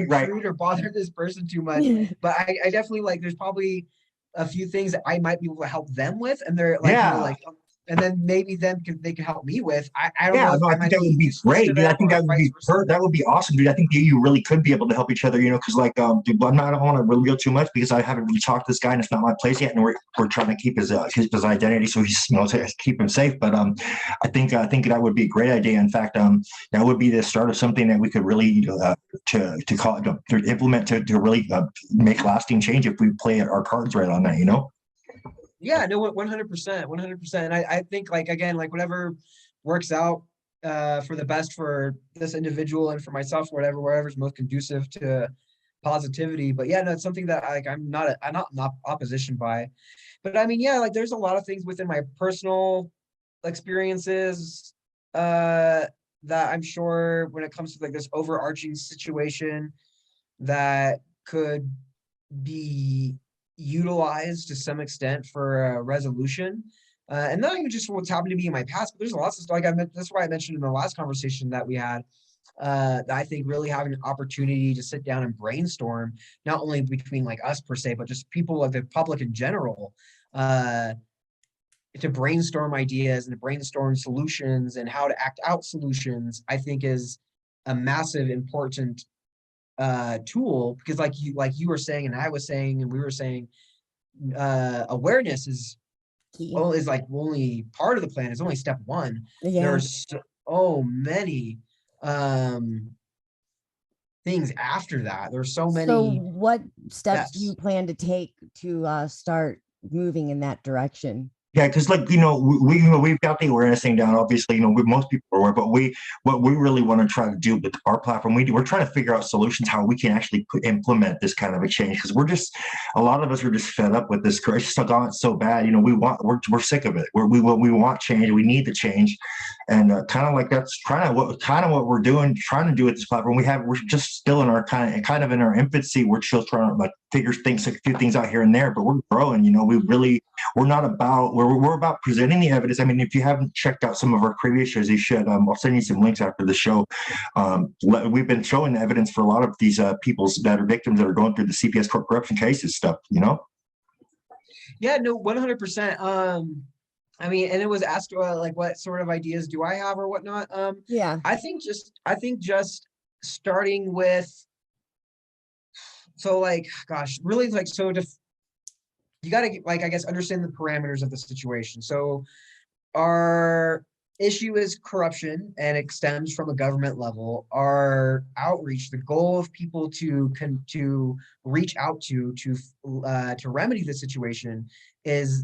intrude or bother this person too much. But I definitely, like, there's probably a few things that I might be able to help them with, and they're like, and then maybe they can help me with. I don't know. I think that would be great, dude. I think that would be awesome, dude. I think you really could be able to help each other, because like, dude, I don't want to reveal too much because I haven't really talked to this guy and it's not my place yet, and we're trying to keep his identity, so he's to keep him safe. But I think that would be a great idea. In fact, that would be the start of something that we could really to implement to really make lasting change if we play our cards right on that, Yeah, no, 100%. And I think, like, again, like, whatever works out for the best for this individual and for myself, wherever's most conducive to positivity. But yeah, no, it's something that, like, I'm not in opposition by. But I mean, yeah, like, there's a lot of things within my personal experiences that I'm sure, when it comes to like this overarching situation, that could be utilized to some extent for a resolution. And not even just what's happened to me in my past, but there's lots of stuff. That's why I mentioned in the last conversation that we had, that I think really having an opportunity to sit down and brainstorm, not only between like us per se, but just people of the public in general, to brainstorm ideas and to brainstorm solutions and how to act out solutions, I think is a massive important tool, because like you were saying and I was saying and we were saying, awareness is like only part of the plan. It's only step one. There's so many things after that. There's so many. So what steps do you plan to take to start moving in that direction? Yeah, because like we've got the awareness thing down. Obviously, most people are aware, but what we really want to try to do with our platform, we're trying to figure out solutions how we can actually implement this kind of a change, because a lot of us are just fed up with this. It's just gone so bad. We're sick of it. We want change. We need the change, and kind of like that's kind of what we're doing, trying to do with this platform. We're just still in our kind of in our infancy. We're still trying to like figure a few things out here and there, but we're growing. We're not about. We're about presenting the evidence. I mean, if you haven't checked out some of our previous shows, you should. I'll send you some links after the show. We've been showing the evidence for a lot of these peoples that are victims that are going through the CPS court corruption cases stuff, Yeah, no, 100%. I mean, and it was asked like, what sort of ideas do I have or whatnot? Yeah. I think just starting with, so like, gosh, really like, so you got to, like, I guess, understand the parameters of the situation. So our issue is corruption, and it stems from a government level. Our outreach, the goal of people to reach out to remedy the situation, is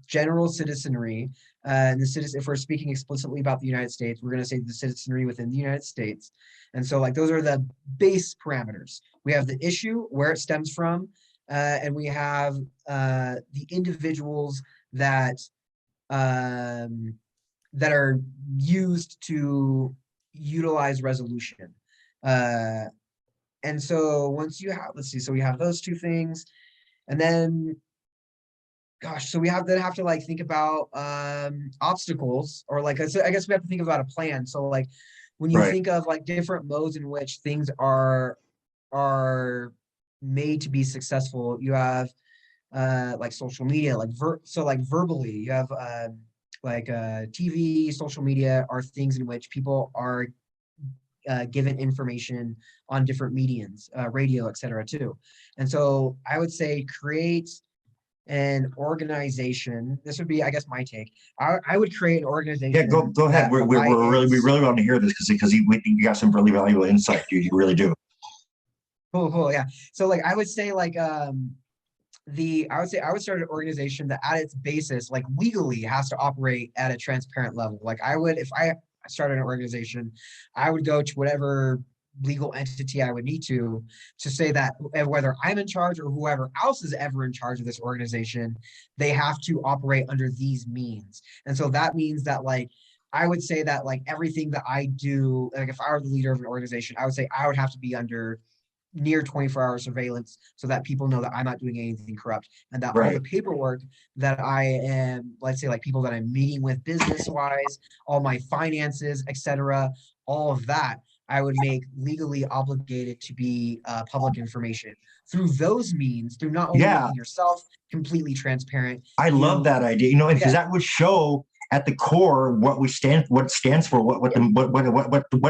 general citizenry. And if we're speaking explicitly about the United States, we're going to say the citizenry within the United States. And so, like, those are the base parameters. We have the issue, where it stems from, and we have the individuals that are used to utilize resolution. And so once you have, let's see, so we have those two things, and then, gosh, so we have to like think about obstacles, or like, I guess we have to think about a plan. So like, when you think of like different modes in which things are made to be successful, you have like social media, like verbally, you have TV, social media are things in which people are given information on different mediums, radio, etc. too. And so I would say create an organization. This would be, I guess, my take. I would create an organization. Yeah, go ahead. We really want to hear this because you got some really valuable insight. You really do. Cool. Yeah. So like I would say like I would start an organization that at its basis, like legally has to operate at a transparent level. Like I would, if I started an organization, I would go to whatever legal entity I would need to say that whether I'm in charge or whoever else is ever in charge of this organization, they have to operate under these means. And so that means that like, I would say that like everything that I do, like if I were the leader of an organization, I would say I would have to be under near 24-hour surveillance so that people know that I'm not doing anything corrupt, and that all the paperwork that I am, let's say like people that I'm meeting with business wise, all my finances, etc., all of that I would make legally obligated to be public information through those means, through not only making yourself completely transparent. I love that idea, because that would show at the core what it stands for, what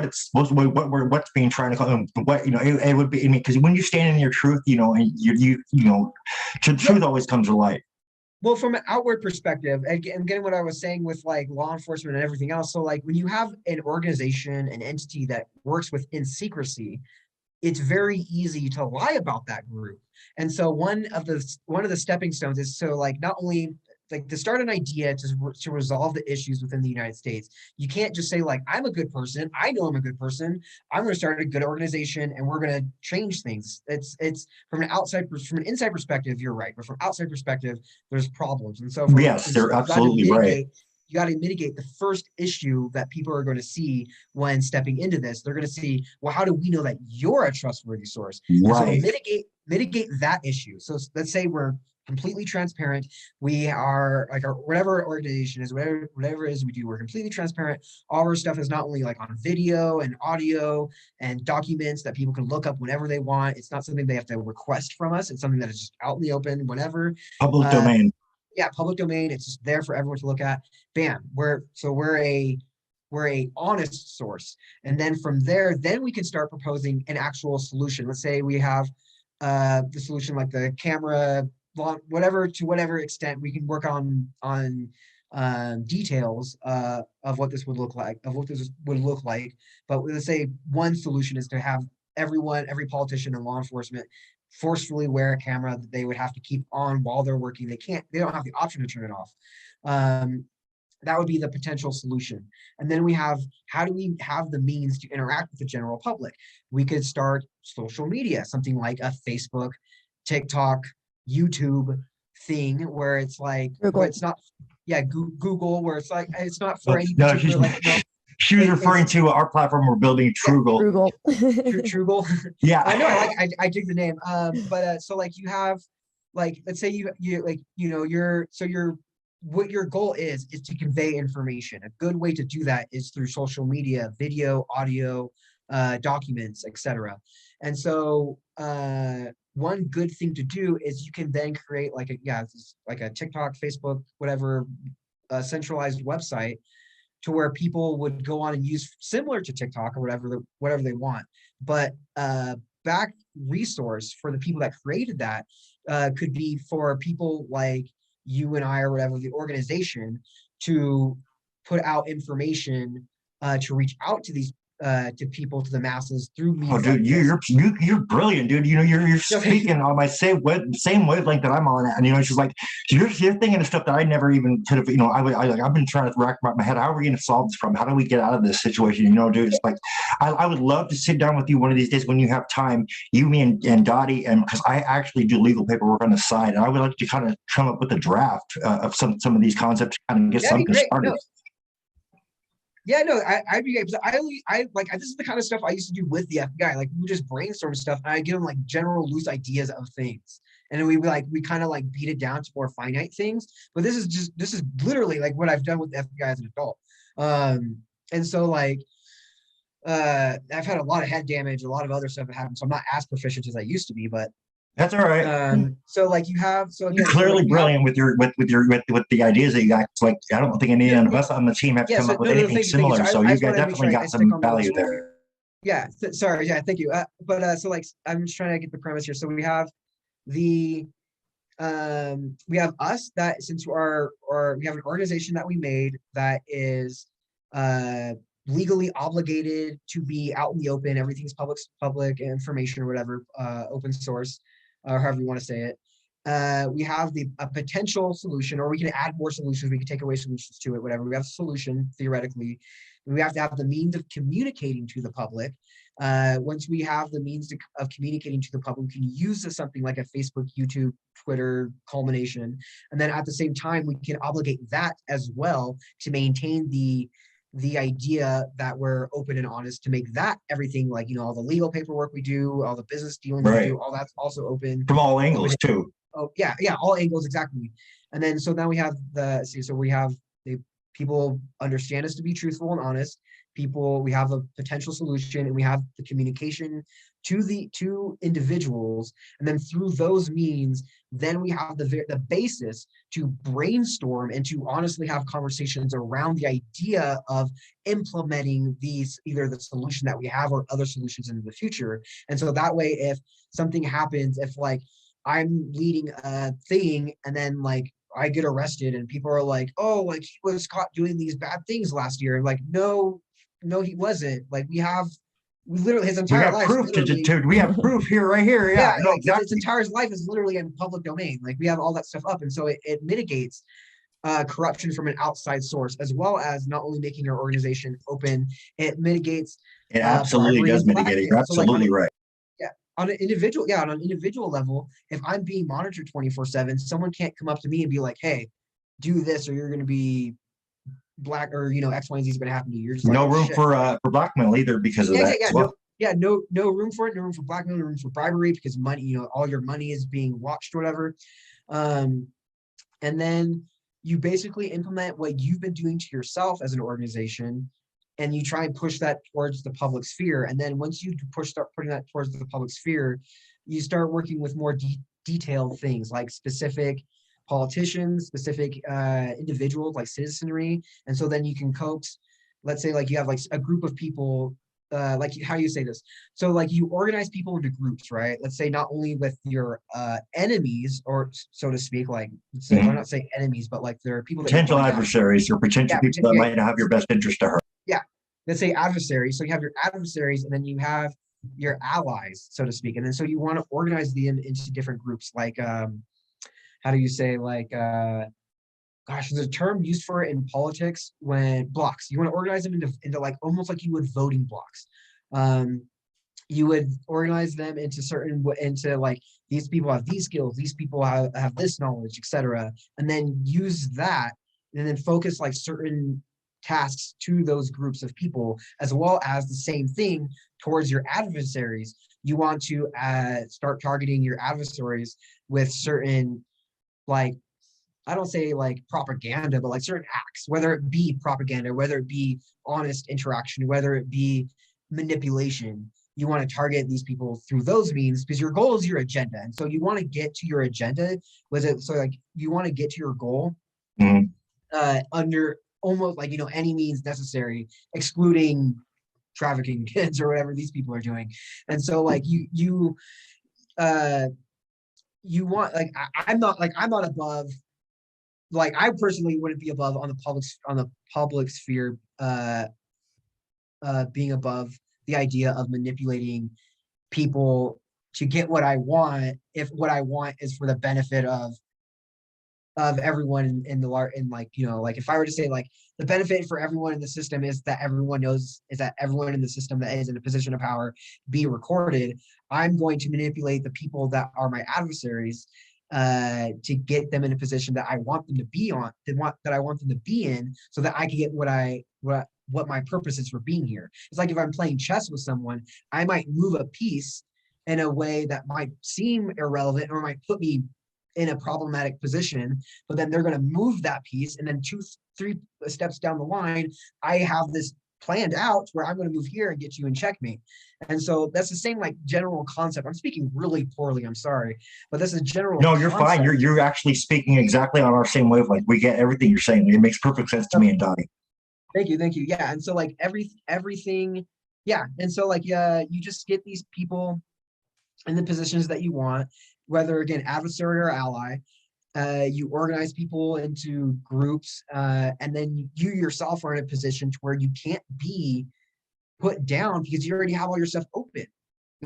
it's supposed to, what's being trying to call, it would be, because when you stand in your truth, and the truth always comes to light. Well, from an outward perspective, again, what I was saying with like law enforcement and everything else. So like when you have an organization, an entity that works within secrecy, it's very easy to lie about that group. And so one of the stepping stones is so like not only like to start an idea to resolve the issues within the United States. You can't just say like, I'm a good person. I know I'm a good person. I'm going to start a good organization and we're going to change things. It's from an inside perspective, you're right. But from outside perspective, there's problems. And so they're absolutely right. You got to mitigate the first issue that people are going to see when stepping into this. They're going to see, well, how do we know that you're a trustworthy source? Right. So mitigate that issue. So let's say we're completely transparent. We are like whatever organization is, whatever it is we do, we're completely transparent. All our stuff is not only like on video and audio and documents that people can look up whenever they want. It's not something they have to request from us. It's something that is just out in the open whenever. Public domain. Yeah, public domain. It's just there for everyone to look at. Bam. We're a honest source. And then from there, then we can start proposing an actual solution. Let's say we have the solution like the camera, to whatever extent we can work on details of what this would look like, But let's say one solution is to have every politician and law enforcement forcefully wear a camera that they would have to keep on while they're working. They don't have the option to turn it off. That would be the potential solution. And then how do we have the means to interact with the general public? We could start social media, something like a Facebook, TikTok, YouTube thing where it's like, where it's not, Google, where it's like, it's not for any particular, she was referring to our platform we're building, Trugle. Trugle. Yeah. I know. I dig the name. But so like you have, like, let's say what your goal is to convey information. A good way to do that is through social media, video, audio, documents, etc. And so one good thing to do is you can then create like a TikTok, Facebook, whatever, centralized website to where people would go on and use similar to TikTok or whatever they want. But back resource for the people that created that could be for people like you and I or whatever, the organization, to put out information to reach out to these to people, to the masses through media. Oh, dude, you're brilliant, dude. You're speaking on my same wavelength that I'm on, and she's like, you're thinking of stuff that I never even could have. I've been trying to rack my head. How are we going to solve this problem? How do we get out of this situation? Dude, it's like I would love to sit down with you one of these days when you have time. You, me, and Dottie, and because I actually do legal paperwork on the side, and I would like to kind of come up with a draft of some of these concepts, kind of get something started. No. Yeah, no, I'd be because I like this is the kind of stuff I used to do with the FBI. Like we would just brainstorm stuff, and I give them like general loose ideas of things, and then we kind of like beat it down to more finite things. But this is literally like what I've done with the FBI as an adult. And so like I've had a lot of head damage, a lot of other stuff that happened, so I'm not as proficient as I used to be. But That's all right. So like you have, so You're again, so like clearly you have, brilliant with the ideas that you got. It's like I don't think any no, of us on the team have yeah, come so up with no, anything thank you, thank you. So similar. So I you just guys want to make definitely sure I got stick some on the value whole, there. yeah, sorry, yeah, thank you. But so like I'm just trying to get the premise here. So we have the we have us, that since we have an organization that we made that is legally obligated to be out in the open. Everything's public information or whatever, open source, or however you want to say it. We have a potential solution, or we can add more solutions. We can take away solutions to it, whatever. We have a solution theoretically. We have to have the means of communicating to the public. Once we have the means of communicating to the public, we can use something like a Facebook, YouTube, Twitter culmination. And then at the same time, we can obligate that as well to maintain the idea that we're open and honest, to make that everything, like, you know, all the legal paperwork we do, all the business dealings we do, all that's also open. From all angles too. Oh yeah, all angles, exactly. And then so now we have the people understand us to be truthful and honest. We have a potential solution, and we have the communication to individuals, and then through those means, then we have the basis to brainstorm and to honestly have conversations around the idea of implementing either the solution that we have or other solutions in the future. And so that way, if something happens, if like I'm leading a thing and then like I get arrested and people are like, oh, like he was caught doing these bad things last year. Like, no, he wasn't. Like we literally his entire life. We have proof here, right here. Yeah, no, like exactly. his entire life is literally in public domain. Like we have all that stuff up. And so it mitigates corruption from an outside source, as well as not only making your organization open, it mitigates. It absolutely does mitigate it. You're absolutely right. On an individual level, if I'm being monitored 24/7, someone can't come up to me and be like, hey, do this or you're going to be black, or, you know, X, Y, and Z is going to happen to you. You're just like, no room for blackmail either because of that. No room for it. No room for blackmail. No room for bribery, because money, you know, all your money is being watched or whatever. And then you basically implement what you've been doing to yourself as an organization, and you try and push that towards the public sphere. And then once you start putting that towards the public sphere, you start working with more detailed things, like specific politicians, specific individuals, like citizenry. And so then you can coax, let's say like you have like a group of people, like how you say this. So like you organize people into groups, right? Let's say not only with your enemies, or so to speak, like I'm not saying enemies, but like there are people potential adversaries or potential people that might not have your best interest to hurt. Yeah, let's say adversaries. So you have your adversaries, and then you have your allies, so to speak. And then so you want to organize them into different groups, like how do you say, like gosh, there's a term used for it in politics, when blocks. You want to organize them into like almost like you would voting blocks. You would organize them into like, these people have these skills, these people have this knowledge, etc. And then use that, and then focus like certain tasks to those groups of people, as well as the same thing towards your adversaries. You want to start targeting your adversaries with certain, like, I don't say like propaganda, but like certain acts, whether it be propaganda, whether it be honest interaction, whether it be manipulation. You want to target these people through those means, because your goal is your agenda. And so you want to get to your agenda. You want to get to your goal under almost like, you know, any means necessary, excluding trafficking kids or whatever these people are doing. And so like you want, like, I'm not above, like, I personally wouldn't be above on the public sphere, being above the idea of manipulating people to get what I want, if what I want is for the benefit of everyone in like, you know, like if I were to say like the benefit for everyone in the system is that everyone in the system that is in a position of power be recorded. I'm going to manipulate the people that are my adversaries to get them in a position that I want them to be in, so that I can get what my purpose is for being here. It's like if I'm playing chess with someone, I might move a piece in a way that might seem irrelevant or might put me in a problematic position, but then they're going to move that piece, and then 2-3 steps down the line, I have this planned out where I'm going to move here and get you in checkmate. And so that's the same like general concept. I'm speaking really poorly, I'm sorry, but this is general No, you're concept. fine. You're actually speaking exactly on our same wavelength. We get everything you're saying. It makes perfect sense to me and Donnie. Thank you. Yeah. And so like everything, yeah. And so like you just get these people in the positions that you want, whether again adversary or ally. You organize people into groups, and then you yourself are in a position to where you can't be put down because you already have all your stuff open.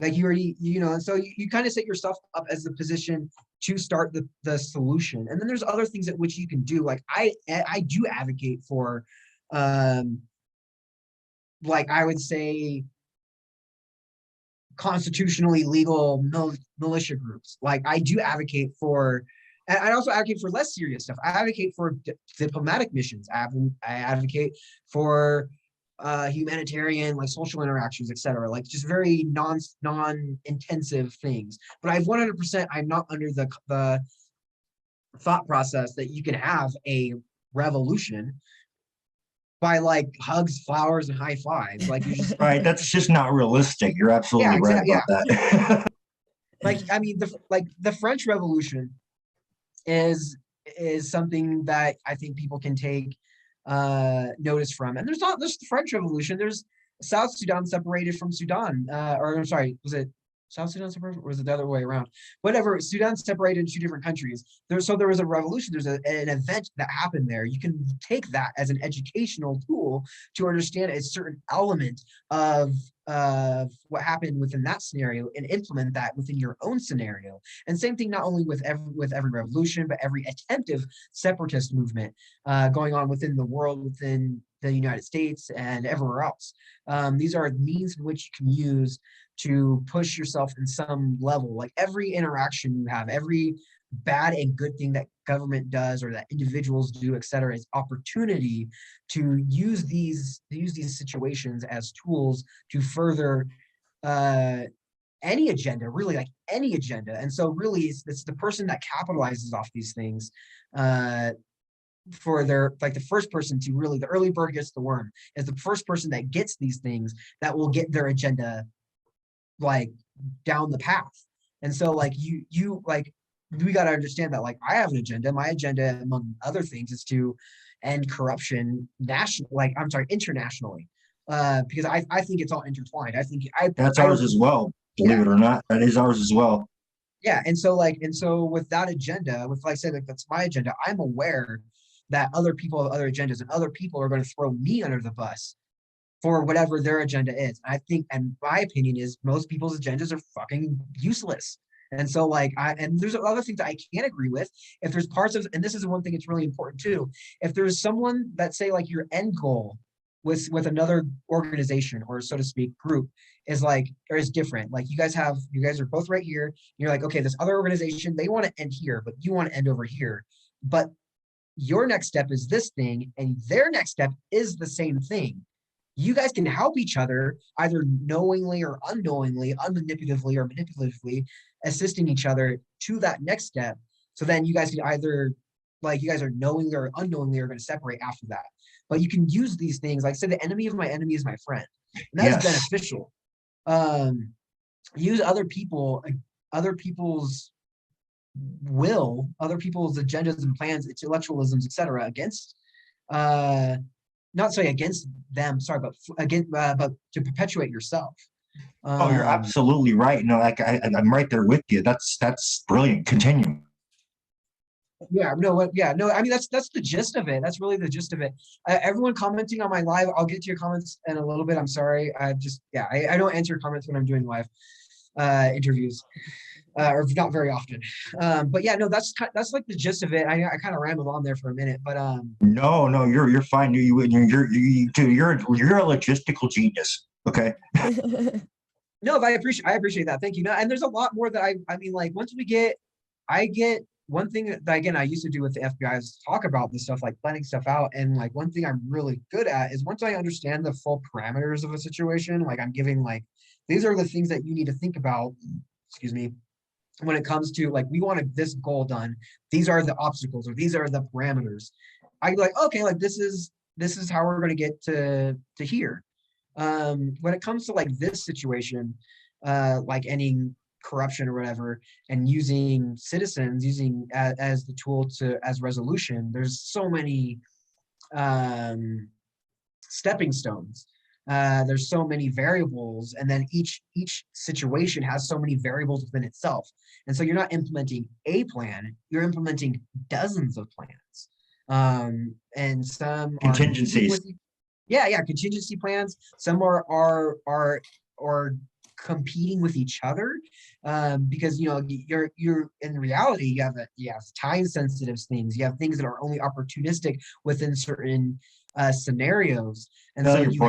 Like you already, and so you kind of set yourself up as the position to start the solution. And then there's other things at which you can do. Like I do advocate for, like I would say, constitutionally legal militia groups. Like I do advocate for, and I also advocate for less serious stuff. I advocate for diplomatic missions. I advocate for humanitarian, like social interactions, etc. Like just very non-intensive things. But I've 100%, I'm not under the thought process that you can have a revolution by like hugs, flowers, and high fives. Like you just Right. That's just not realistic. You're absolutely right about that. Like I mean, the French Revolution is something that I think people can take notice from. And there's not just the French Revolution. There's South Sudan separated from Sudan, or I'm sorry, was it South Sudan separated, or was it the other way around? Whatever, Sudan separated into two different countries. So there was a revolution. There's an event that happened there. You can take that as an educational tool to understand a certain element of what happened within that scenario and implement that within your own scenario. And same thing, not only with every revolution, but every attempted separatist movement going on within the world, within the United States and everywhere else. These are means in which you can use to push yourself in some level. Like every interaction you have, every bad and good thing that government does or that individuals do, et cetera, is opportunity to use these situations as tools to further any agenda, really, like any agenda. And so really it's the person that capitalizes off these things for their, like the first person to really, the early bird gets the worm, is the first person that gets these things that will get their agenda like down the path. And so like you like, we got to understand that like I have an agenda. My agenda, among other things, is to end corruption internationally, because I think it's all intertwined. I think That's ours as well. Believe it or not, that is ours as well. Yeah, and so with that agenda, with like I said, like that's my agenda. I'm aware that other people have other agendas, and other people are going to throw me under the bus for whatever their agenda is. I think, and my opinion is, most people's agendas are fucking useless. And so like and there's other things that I can't agree with. If there's parts of, and this is one thing that's really important too, if there's someone that say like your end goal with another organization, or so to speak group, is like, or is different, like you guys are both right here, you're like, okay, this other organization, they want to end here, but you want to end over here, but your next step is this thing and their next step is the same thing. You guys can help each other either knowingly or unknowingly, unmanipulatively or manipulatively, assisting each other to that next step. So then you guys can either, like, you guys are knowingly or unknowingly are going to separate after that. But you can use these things, like say, the enemy of my enemy is my friend. And that's beneficial. Use other people's will, other people's agendas and plans, intellectualisms, etc., against not sorry against them, sorry, but against but to perpetuate yourself. Oh, you're absolutely right. No, like I'm right there with you. That's brilliant. Continue. Yeah, no, yeah, no, I mean, that's the gist of it. That's really the gist of it. Everyone commenting on my live, I'll get to your comments in a little bit. I'm sorry. I just, yeah, I don't answer comments when I'm doing live interviews, or not very often. But yeah, no, that's like the gist of it. I kind of rambled on there for a minute, but no, you're fine. You're a logistical genius. Okay. No, I appreciate that. Thank you. No, and there's a lot more that I mean, like once I get one thing that again I used to do with the FBI is talk about this stuff, like planning stuff out. And like one thing I'm really good at is, once I understand the full parameters of a situation, like I'm giving like, these are the things that you need to think about, excuse me, when it comes to like, we want this goal done. These are the obstacles, or these are the parameters. I'd be like, okay, like this is how we're going to get to here. When it comes to like this situation, like any corruption or whatever, and using citizens as the tool as resolution, there's so many stepping stones. There's so many variables, and then each situation has so many variables within itself. And so you're not implementing a plan, you're implementing dozens of plans. And some contingencies. Contingency plans. Some are competing with each other, because you're in reality you have time sensitive things. You have things that are only opportunistic within certain scenarios, and so you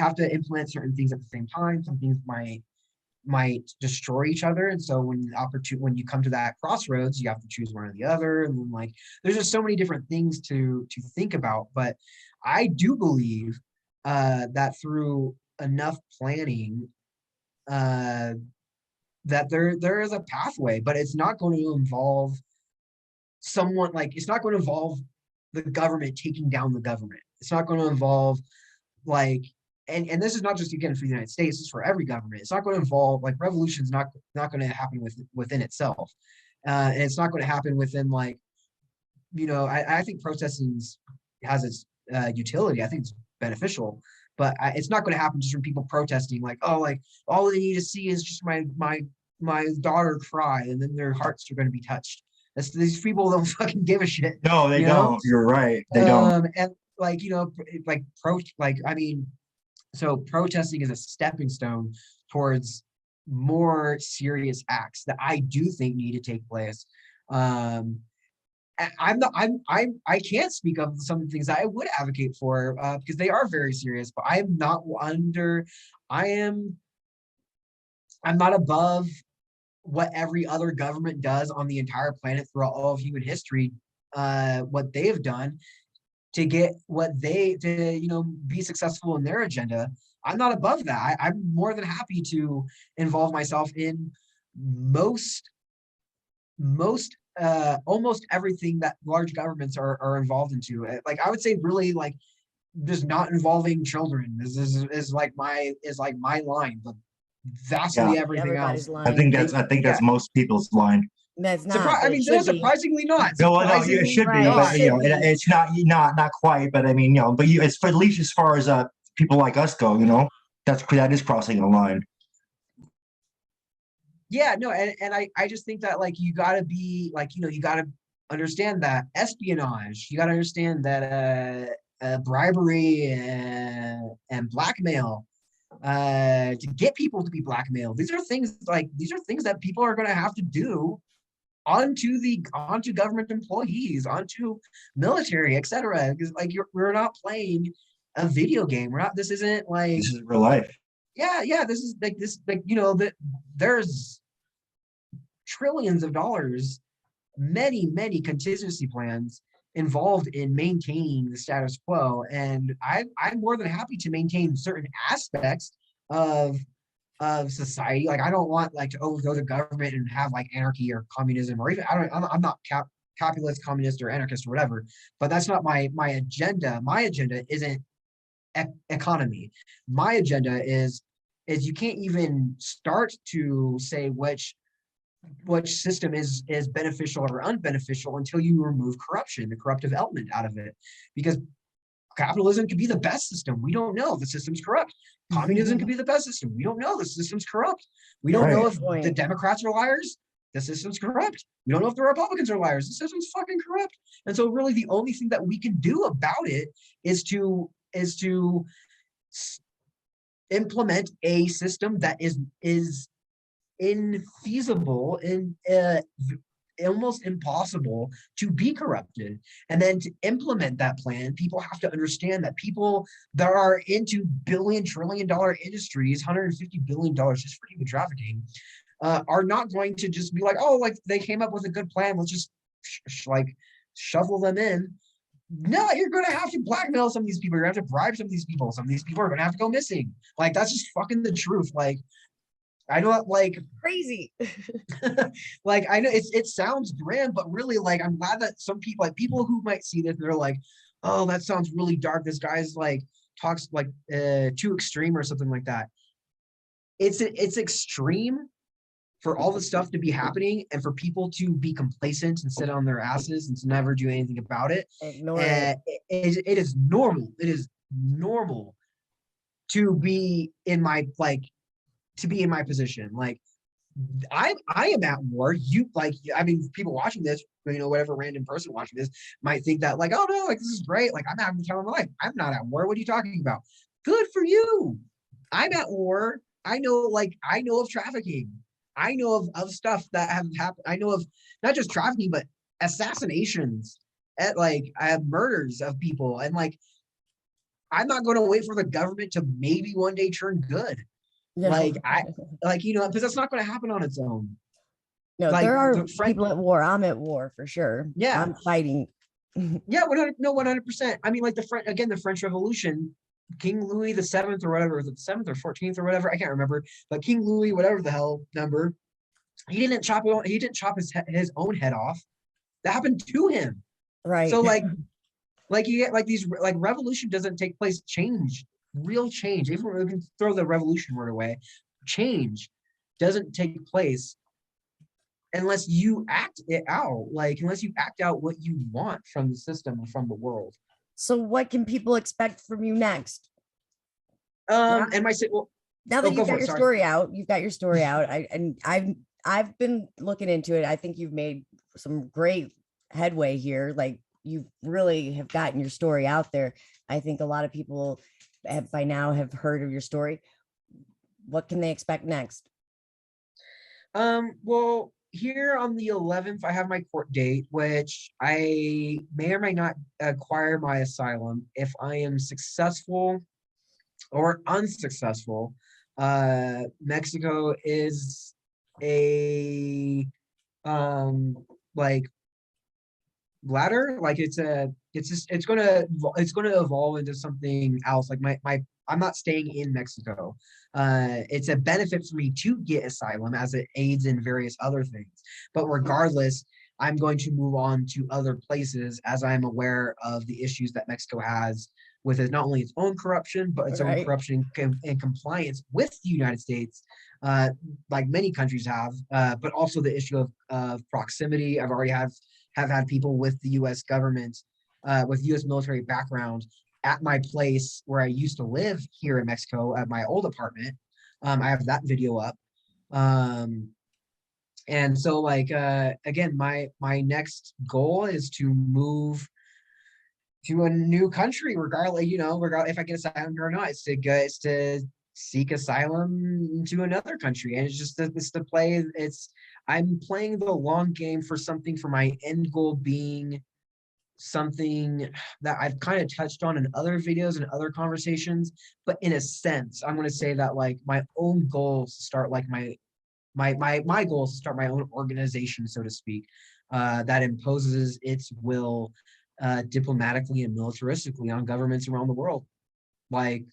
have to implement certain things at the same time. Some things might destroy each other, and so when you come to that crossroads, you have to choose one or the other. And then like there's just so many different things to think about. But I do believe that through enough planning, that there is a pathway, but it's not going to involve it's not going to involve the government taking down the government. It's not going to involve like, and this is not just again for the United States, it's for every government. It's not going to involve like revolution's not going to happen within itself. And it's not going to happen within like, I think protesting has its utility. I think it's beneficial, but it's not going to happen just from people protesting like, oh, like all they need to see is just my daughter cry, and then their hearts are going to be touched. These people don't fucking give a shit. No, they don't. You're right. They don't. And like, so protesting is a stepping stone towards more serious acts that I do think need to take place. I can't speak of some of the things I would advocate for because they are very serious, but I'm not above what every other government does on the entire planet throughout all of human history, what they've done to get be successful in their agenda. I'm not above that. I'm more than happy to involve myself in almost everything that large governments are involved into. Like I would say really like just not involving children is like my line, but vastly everything else. Line. I think that's most people's line. That's not. Surprisingly not. No, it should be, but it's not quite. But I mean, but it's at least as far as people like us go, that is crossing a line. Yeah, no, and I just think that like you gotta be like, you gotta understand that espionage, you gotta understand that bribery and blackmail to get people to be blackmailed. These are things that people are gonna have to do onto government employees, onto military, etc. Because like we're not playing a video game. This isn't like this is real life. Yeah, this is like that there's trillions of dollars, many contingency plans involved in maintaining the status quo, and I'm more than happy to maintain certain aspects of society. Like I don't want like to overthrow the government and have like anarchy or communism, or even I'm not capitalist, communist, or anarchist or whatever, but that's not my agenda. My agenda isn't economy. My agenda is you can't even start to say which system is beneficial or unbeneficial until you remove corruption, the corruptive element out of it. Because capitalism could be the best system. We don't know. The system's corrupt. Communism could be the best system. We don't know. The system's corrupt. We don't know if the Democrats are liars. The system's corrupt. We don't know if the Republicans are liars. The system's fucking corrupt. And so really the only thing that we can do about it is to implement a system that is infeasible and almost impossible to be corrupted. And then to implement that plan, people have to understand that people that are into trillion-dollar industries, $150 billion just for human trafficking, are not going to just be like, oh, like they came up with a good plan, let's just shovel them in. No, you're going to have to blackmail some of these people. You're going to have to bribe some of these people. Some of these people are going to have to go missing. Like, that's just fucking the truth. Like, I know, like, crazy. Like, I know it sounds grand, but really, like, I'm glad that some people, like, people who might see this, they're like, oh, that sounds really dark. This guy's like talks like too extreme or something like that. It's extreme for all the stuff to be happening and for people to be complacent and sit on their asses and to never do anything about it. Ignore it. It is normal. It is normal to be in my position. Like I am at war. You like, I mean, people watching this, you know, whatever random person watching this might think that like, oh no, like this is great. Like I'm having the time of my life. I'm not at war. What are you talking about? Good for you. I'm at war. I know of trafficking. I know of stuff that have happened. I know of not just trafficking, but assassinations, at like murders of people. And like, I'm not going to wait for the government to maybe one day turn good. No. You know, because that's not going to happen on its own. No, like, there are people at war. I'm at war for sure. Yeah. I'm fighting. Yeah, 100%. I mean, like the French Revolution, King Louis the Seventh or whatever, was it the 7th or 14th or whatever? I can't remember. But King Louis, whatever the hell number, he didn't chop his own head off. That happened to him. Right. So like you get like these, like revolution doesn't take place. Real change, even we can throw the revolution word away, change doesn't take place unless you act it out, like unless you act out what you want from the system or from the world. So what can people expect from you next? Well, now that you've got your story out, I've been looking into it. I think you've made some great headway here. Like you really have gotten your story out there. I think a lot of people by now have heard of your story. What can they expect next? Well, here on the 11th, I have my court date, which I may or may not acquire my asylum. If I am successful or unsuccessful, Mexico is a like ladder, like it's gonna evolve into something else. Like I'm not staying in Mexico. It's a benefit for me to get asylum as it aids in various other things. But regardless, I'm going to move on to other places as I'm aware of the issues that Mexico has with it, not only its own corruption, but its own corruption and compliance with the United States, like many countries have, but also the issue of proximity. I've already have had people with the U.S. government, with U.S. military background at my place where I used to live here in Mexico at my old apartment. I have that video up. And so like, again, my next goal is to move to a new country, regardless if I get asylum or not. It's to seek asylum to another country. And it's to play, I'm playing the long game for something, for my end goal being something that I've kind of touched on in other videos and other conversations. But in a sense, I'm going to say that like my own goal is to start like my goal is to start my own organization, so to speak, that imposes its will diplomatically and militaristically on governments around the world. Like,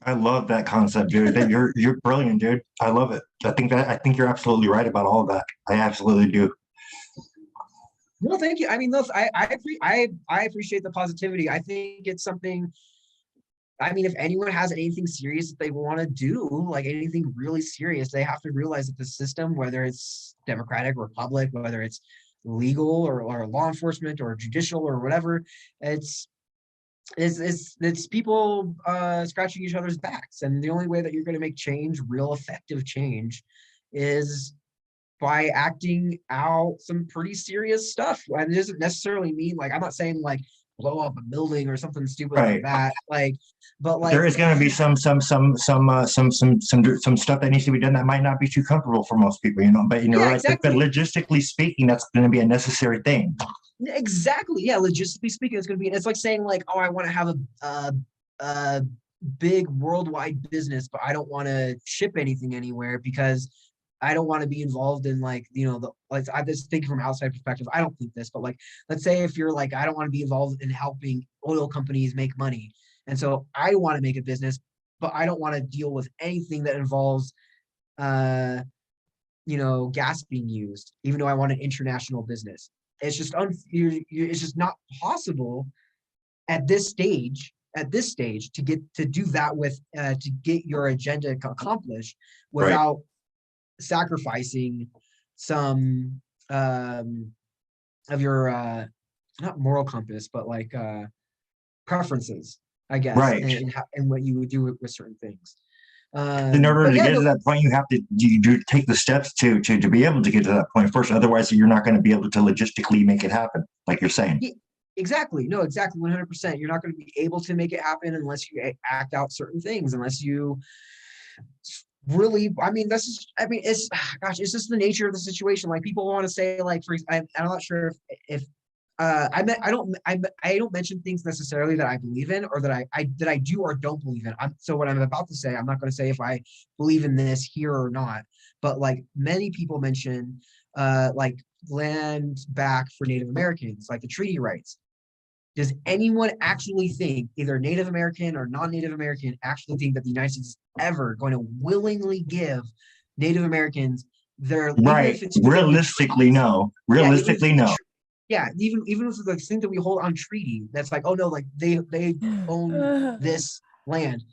I love that concept, dude. That you're brilliant, dude. I love it. I think you're absolutely right about all of that. I absolutely do. No, thank you. I mean, I appreciate the positivity. I think it's something. I mean, if anyone has anything serious that they want to do, like anything really serious, they have to realize that the system, whether it's democratic, republic, whether it's legal or law enforcement or judicial or whatever, it's people scratching each other's backs. And the only way that you're going to make change, real effective change, is by acting out some pretty serious stuff. And it doesn't necessarily mean, like, I'm not saying like blow up a building or something stupid like that. Like, but like there is going to be some stuff that needs to be done that might not be too comfortable for most people, you know. But exactly. But logistically speaking, that's going to be a necessary thing. Exactly. Yeah. Logistically speaking, it's going to be. It's like saying like, oh, I want to have a big worldwide business, but I don't want to ship anything anywhere because I don't want to be involved in like, I just think from outside perspective, I don't think this, but like, let's say if you're like, I don't want to be involved in helping oil companies make money. And so I want to make a business, but I don't want to deal with anything that involves, gas being used, even though I want an international business. It's just, it's just not possible at this stage at this stage to do that with to get your agenda accomplished without sacrificing some of your not moral compass, but like preferences, I guess, Right. and what you would do with certain things. In order to get to that point, you have to you take the steps to be able to get to that point first. Otherwise, you're not going to be able to logistically make it happen, like you're saying. Yeah, exactly. No, exactly. 100%. You're not going to be able to make it happen unless you act out certain things, unless you really, I mean, it's, gosh, it's just the nature of the situation. Like people want to say, like, I'm not sure if I don't mention things necessarily that I believe in or that I do or don't believe in. So what I'm about to say, I'm not going to say if I believe in this here or not, but like many people mention like land back for Native Americans, like the treaty rights. Does anyone actually think, either Native American or non-Native American, actually think that the United States is ever going to willingly give Native Americans their right? Realistically, no. Realistically, no. Yeah, even with the thing that we hold on treaty, that's like, oh no, like they own this land.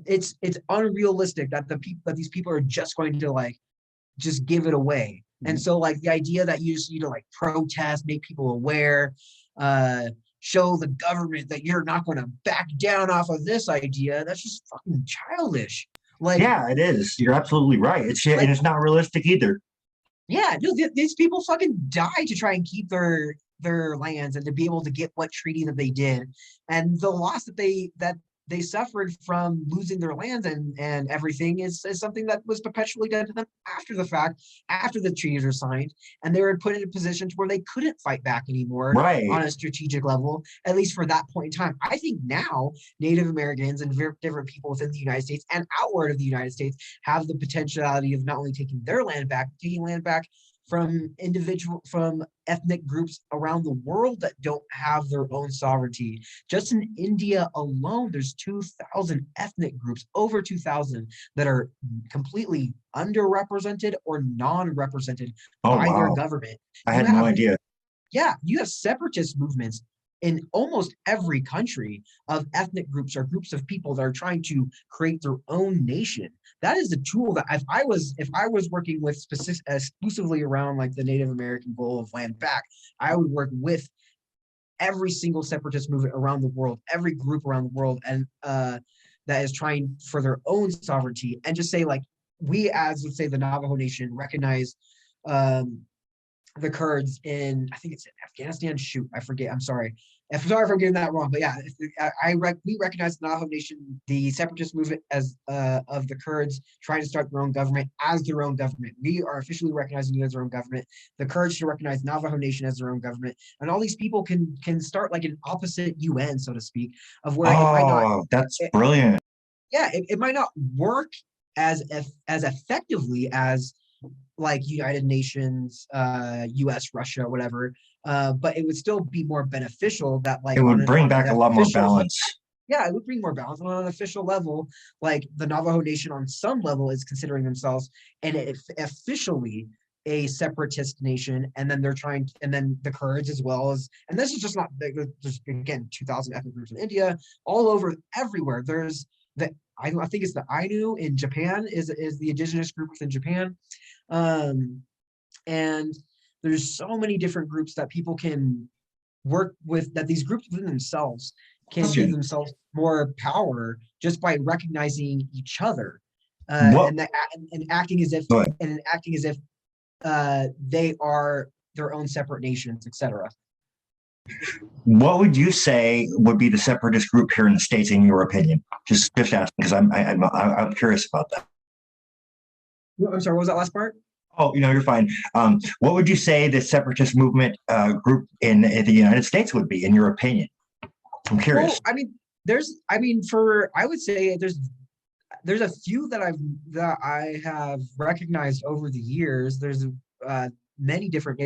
It's unrealistic that these people are just going to like just give it away. And so like the idea that you just need to like protest, make people aware, show the government that you're not going to back down off of this idea, that's just fucking childish. Like, yeah, it is. You're absolutely right. And it's not realistic either. Yeah, no, these people fucking died to try and keep their lands and to be able to get what treaty that they did, and the loss that they suffered from losing their lands and everything is something that was perpetually done to them after the fact, after the treaties were signed, and they were put in a position to where they couldn't fight back anymore on a strategic level, at least for that point in time. I think now Native Americans and different people within the United States and outward of the United States have the potentiality of not only taking their land back, but taking land back from ethnic groups around the world that don't have their own sovereignty. Just in India alone, there's 2,000 ethnic groups, over 2,000, that are completely underrepresented or non-represented by their government. I had no idea. Yeah, you have separatist movements in almost every country of ethnic groups or groups of people that are trying to create their own nation. That is the tool that if I was working with exclusively around like the Native American goal of land back, I would work with every single separatist movement around the world, every group around the world, and that is trying for their own sovereignty, and just say like, we as, let's say, the Navajo Nation recognize the Kurds in, I think it's in Afghanistan. Shoot, I forget. I'm sorry. If I'm getting that wrong, but yeah, we recognize the Navajo Nation, the separatist movement, as of the Kurds trying to start their own government as their own government. We are officially recognizing you as their own government. The Kurds should recognize Navajo Nation as their own government, and all these people can start like an opposite UN, so to speak, of where it might not. That's brilliant. Yeah, it might not work as effectively as like United Nations, US, Russia, whatever, but it would still be more beneficial that like it would bring back a lot more balance. Yeah, it would bring more balance on an official level. Like the Navajo Nation on some level is considering themselves and officially a separatist nation, and then they're trying, and then the Kurds as well as, and this is just not, there's again 2,000 ethnic groups in India, all over, everywhere. There's I think it's the Ainu in Japan is the indigenous group within Japan. And there's so many different groups that people can work with, that these groups within themselves can give themselves more power just by recognizing each other, and acting as if they are their own separate nations, etc. What would you say would be the separatist group here in the States, in your opinion? Just asking, because I'm curious about that. I'm sorry, what was that last part? Oh, you're fine. What would you say the separatist movement group in the United States would be, in your opinion? I'm curious. Well, I would say there's a few that I have recognized over the years. There's many different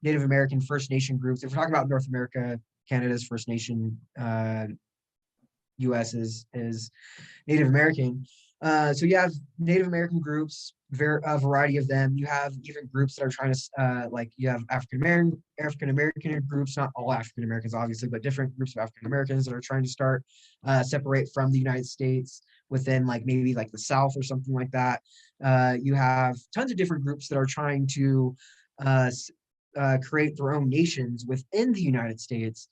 Native American First Nation groups. If we're talking about North America, Canada's First Nation, US is Native American. So you have Native American groups, a variety of them. You have even groups that are trying to like you have African American groups, not all African Americans obviously, but different groups of African Americans that are trying to start separate from the United States within like maybe like the South or something like that. You have tons of different groups that are trying to uh, create their own nations within the United States,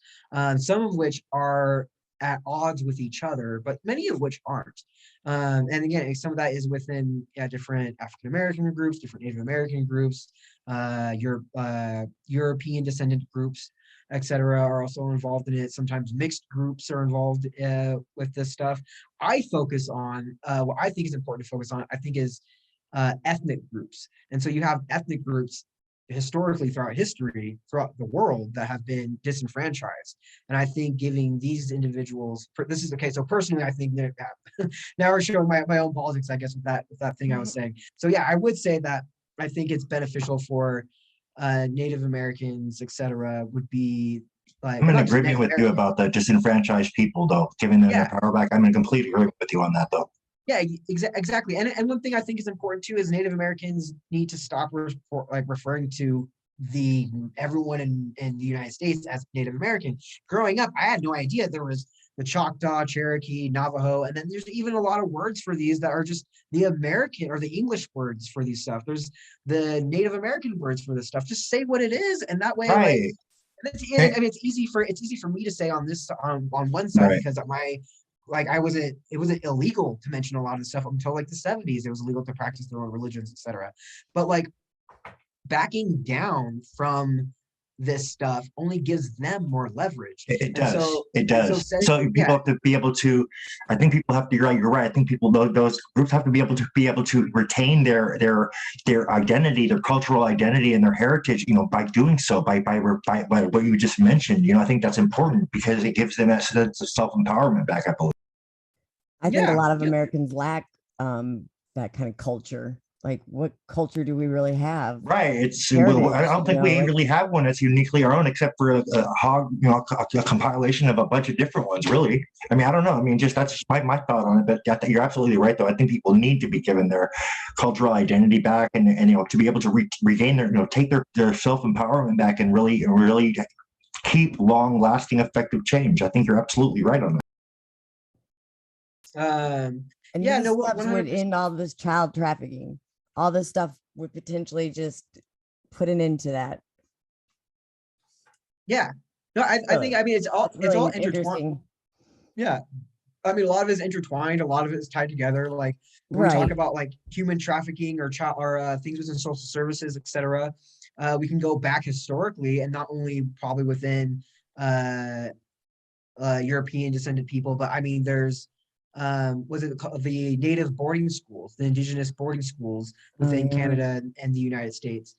some of which are at odds with each other, but many of which aren't. And again, some of that is within different African American groups, different Native American groups, European descendant groups, etc., are also involved in it. Sometimes mixed groups are involved with this stuff. I focus on what I think is important to focus on. I think is ethnic groups, and so you have ethnic groups historically throughout history, throughout the world, that have been disenfranchised. And I think giving these individuals, this is okay. So personally, I think that now we're showing my own politics, I guess, with that thing I was saying. So yeah, I would say that I think it's beneficial for Native Americans, etc. would be like, I'm in not just agreement Native with you Americans. about the disenfranchised people, though, giving them their Yeah, power back. I'm in complete agreement with you on that, though. yeah, exactly. And one thing I think is important too is Native Americans need to stop like referring to the everyone in the United States as Native American. Growing up, I had no idea there was the Choctaw, Cherokee, Navajo, and then there's even a lot of words for these that are just the American or the English words for these stuff. There's the Native American words for this stuff. Just say what it is, and that way, like, Right. I mean, it's easy for me to say on this on one side Right. because it wasn't illegal to mention a lot of the stuff until like the 70s. It was illegal to practice their own religions, etc. But like backing down from this stuff only gives them more leverage. It And does. so It does. said, So people have to be able to. I think people have to. You're right. I think people those groups have to be able to retain their identity, their cultural identity, and their heritage. You know, by doing so, by what you just mentioned. You know, I think that's important because it gives them that sense of self empowerment back. I believe. I think a yeah, lot of yeah, Americans lack that kind of culture. Like, what culture do we really have? Right. It's well, I Heritage, don't think we like, really have one that's uniquely our own, except for a hog, a compilation of a bunch of different ones. Really. I mean, I don't know. I mean, just that's just my thought on it. But I think you're absolutely right, though. I think people need to be given their cultural identity back, and to be able to regain their, take their self empowerment back, and really keep long lasting effective change. I think you're absolutely right on that. and yeah, these no, steps would 100%. end all this child trafficking. All this stuff would potentially just put an end to that. Yeah, no, I think, Really, I mean, that's it's all really intertwined. interesting. Yeah, I mean, a lot of it is intertwined. A lot of it is tied together. Like when we talk Right. about like human trafficking or child or things within social services, etc., we can go back historically, and not only probably within uh, European descendant people, but I mean, there's was it called the native boarding schools, the indigenous boarding schools Oh, within yeah. Canada and the United States.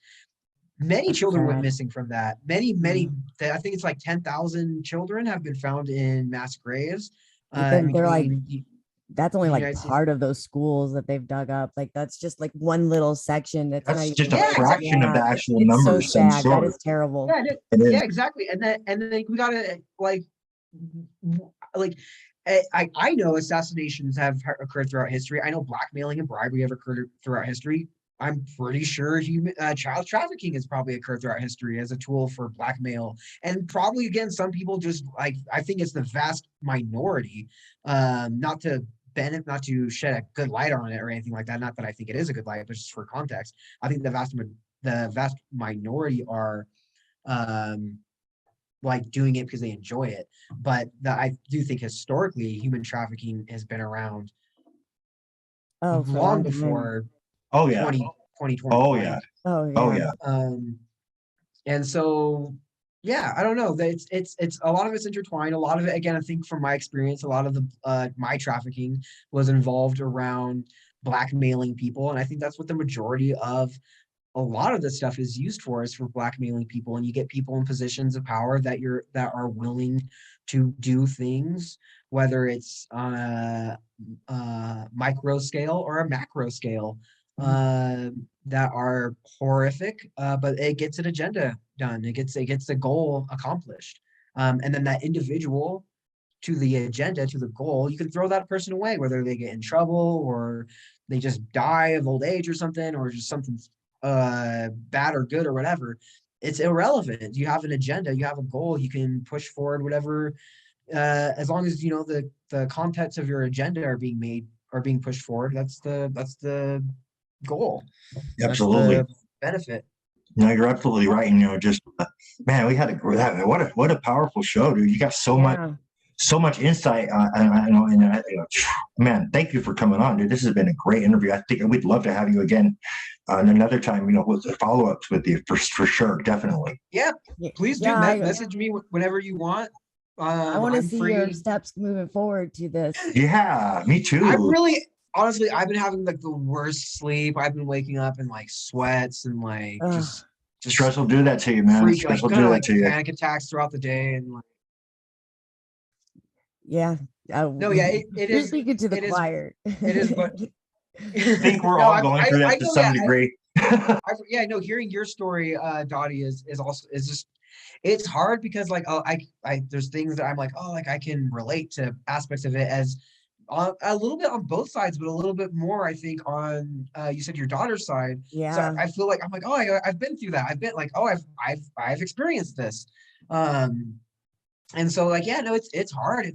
Many That's children went sad. missing from that. Many, I think it's like 10,000 children have been found in mass graves But in then they're like, between that's only the like United States. part of those schools that they've dug up. Like, that's just like one little section. That's not That's just even a Yeah, like, exactly. fraction of yeah, the actual it's so numbers and sad. That stories. is terrible. Yeah, It is. yeah, exactly. And then we gotta like I know assassinations have occurred throughout history. I know blackmailing and bribery have occurred throughout history. I'm pretty sure child trafficking has probably occurred throughout history as a tool for blackmail. And probably again, some people just like, I think it's the vast minority. Not to shed a good light on it or anything like that. Not that I think it is a good light, but just for context, I think the vast minority are um like doing it because they enjoy it. But I do think historically human trafficking has been around Oh, for a long long time. before Oh yeah. 2020 Oh yeah. 2020. Oh, Oh yeah. yeah. And so yeah, I don't know. It's a lot of it's intertwined. A lot of it, again, I think from my experience, a lot of the my trafficking was involved around blackmailing people. And I think that's what the majority of a lot of the stuff is used for, is for blackmailing people. And you get people in positions of power that are willing to do things, whether it's on a micro scale or a macro scale, that are horrific, but it gets an agenda done. It gets the goal accomplished. And then that individual, to the agenda, to the goal, you can throw that person away, whether they get in trouble or they just die of old age or something, or just something bad or good or whatever, it's irrelevant. You have an agenda, you have a goal, you can push forward whatever, as long as you know the contents of your agenda are being pushed forward. That's the goal. That's Absolutely. the benefit. No, you're absolutely right. And, just man, we had what a powerful show, dude. You got Yeah. so much insight. Man, thank you for coming on, dude. This has been a great interview. I think we'd love to have you again another time. With follow ups with you for sure, definitely. Yeah, please do message me whenever you want. I want to I'm see free. your steps moving forward to this. Yeah, me too. Honestly, I've been having like the worst sleep. I've been waking up in like sweats and like just stress will do that to you, man. Stress will do that to you. Panic attacks throughout the day and like. Yeah. No, yeah, it You're is. speaking to the choir. It is, but I think we're all going through that to some degree. No, hearing your story, Dottie, is just, it's hard because like, I there's things that I'm like, oh, like I can relate to aspects of it as a little bit on both sides, but a little bit more, I think, on you said your daughter's side. Yeah. So I feel like I'm like, oh, I've been through that. I've been like, oh, I've experienced this. And so like, yeah, no, it's hard.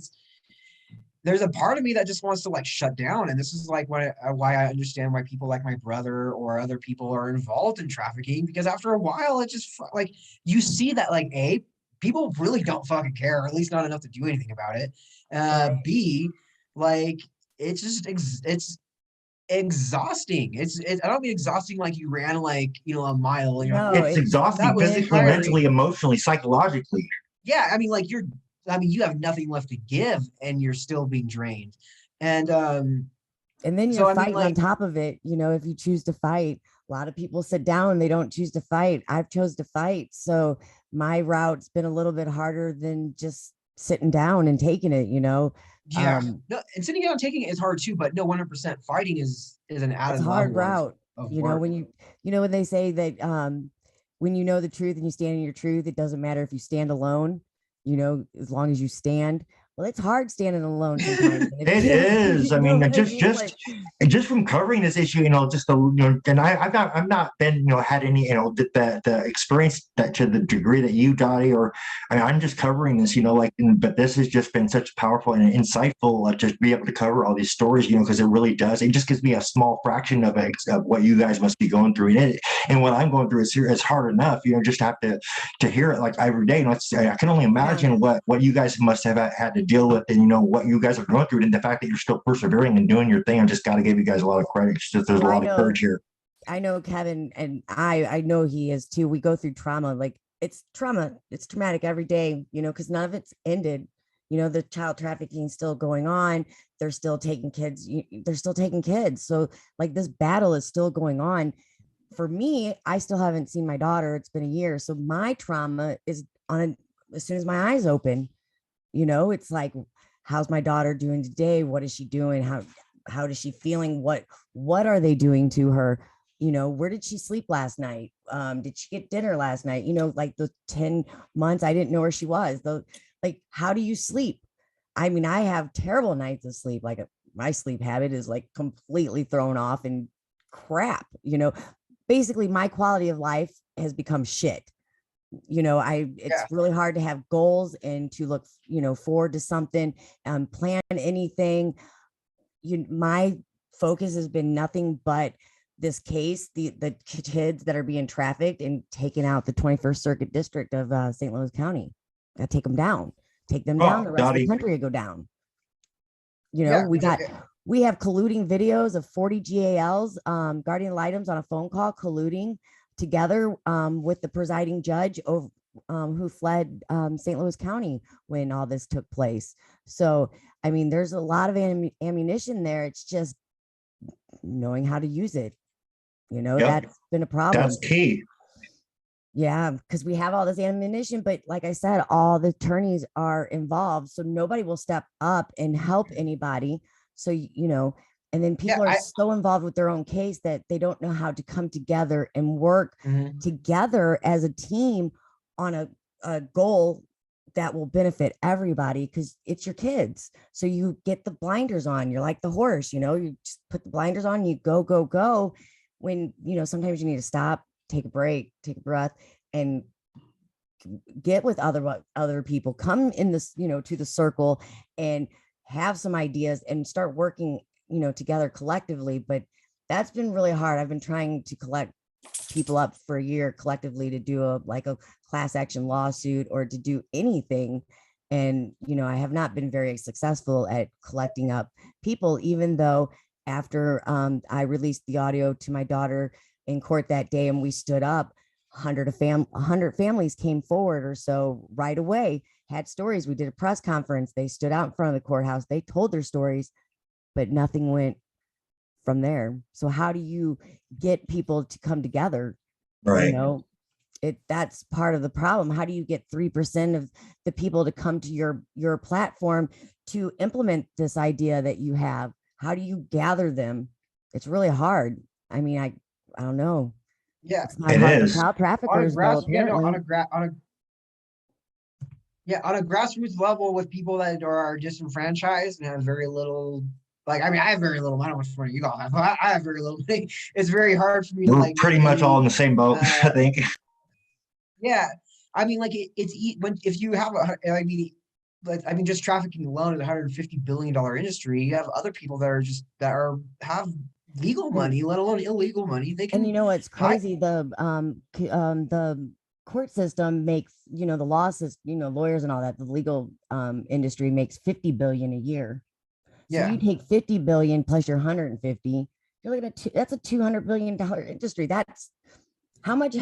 There's a part of me that just wants to like shut down. And this is like why I understand why people like my brother or other people are involved in trafficking, because after a while, it just like, you see that like, A, people really don't fucking care, or at least not enough to do anything about it. Right. B, like, it's just, it's exhausting. I don't mean exhausting like you ran like, a mile. No, it's exhausting physically, mentally, emotionally, psychologically. Yeah, I mean, like you have nothing left to give, and you're still being drained. And then you're fighting on top of it. If you choose to fight, a lot of people sit down, they don't choose to fight. I've chose to fight. So my route's been a little bit harder than just sitting down and taking it, Yeah. No, and sitting down and taking it is hard too, but no, 100% fighting is an added hard route. of When when they say that when you know the truth and you stand in your truth, it doesn't matter if you stand alone, as long as you stand. Well, it's hard standing alone sometimes. It is. I mean, just from covering this issue, and I've not been, had any, the experience that to the degree that you, Dottie, or I'm just covering this, but this has just been such powerful and insightful to be able to cover all these stories, because it really does. It just gives me a small fraction of what you guys must be going through, and what I'm going through is hard enough, just to have to hear it like every day. I can only imagine what you guys must have had to deal with, and what you guys are going through, and the fact that you're still persevering and doing your thing. I just got to give you guys a lot of credit. It's just, there's a lot of courage here. I know Kevin, and I know he is too. We go through trauma. Like, it's trauma. It's traumatic every day, because none of it's ended. The child trafficking is still going on. They're still taking kids. They're still taking kids. So like, this battle is still going on. For me, I still haven't seen my daughter. It's been a year. So my trauma is as soon as my eyes open. It's like, how's my daughter doing today? What is she doing? How is she feeling? What are they doing to her? Where did she sleep last night? Did she get dinner last night? Like the 10 months I didn't know where she was. Like, how do you sleep? I mean, I have terrible nights of sleep. Like, my sleep habit is like completely thrown off and crap. Basically my quality of life has become shit. It's really hard to have goals and to look, forward to something, plan anything. My focus has been nothing but this case, the kids that are being trafficked and taken out the 21st Circuit District of St. Louis County. Got to take them down. Take them down. The rest of the country will go down. We have colluding videos of 40 GALs, guardian ad litems on a phone call, colluding together with the presiding judge who fled St. Louis County when all this took place. So, I mean, there's a lot of ammunition there. It's just knowing how to use it. That's been a problem. That's key. Yeah, because we have all this ammunition, but like I said, all the attorneys are involved. So nobody will step up and help anybody. So, and then people are so involved with their own case that they don't know how to come together and work together as a team on a goal that will benefit everybody because it's your kids. So you get the blinders on. You're like the horse, you just put the blinders on, you go, go, go. When, sometimes you need to stop, take a break, take a breath, and get with other people, come in this, to the circle and have some ideas and start working, together collectively. But that's been really hard. I've been trying to collect people up for a year collectively to do a class action lawsuit or to do anything. And, I have not been very successful at collecting up people, even though after I released the audio to my daughter in court that day and we stood up, 100 families came forward or so right away, had stories. We did a press conference. They stood out in front of the courthouse. They told their stories, but nothing went from there. So how do you get people to come together? Right. That's part of the problem. How do you get 3% of the people to come to your platform to implement this idea that you have? How do you gather them? It's really hard. I mean, I don't know. Yeah, it's not hard for child traffickers, though, apparently. on a grassroots level with people that are disenfranchised and have very little. Like, I mean, I have very little. I don't know how much money you all have. I have very little money. It's very hard for me to We're pretty much all in the same boat, I think. Yeah, I mean, like if you have just trafficking alone is $150 billion industry. You have other people that have legal money, let alone illegal money. They can. And it's crazy. The court system makes, the law system, lawyers and all that. The legal industry makes $50 billion a year. So Yeah. you take 50 billion plus your 150. You're looking at that's a $200 billion industry. That's how much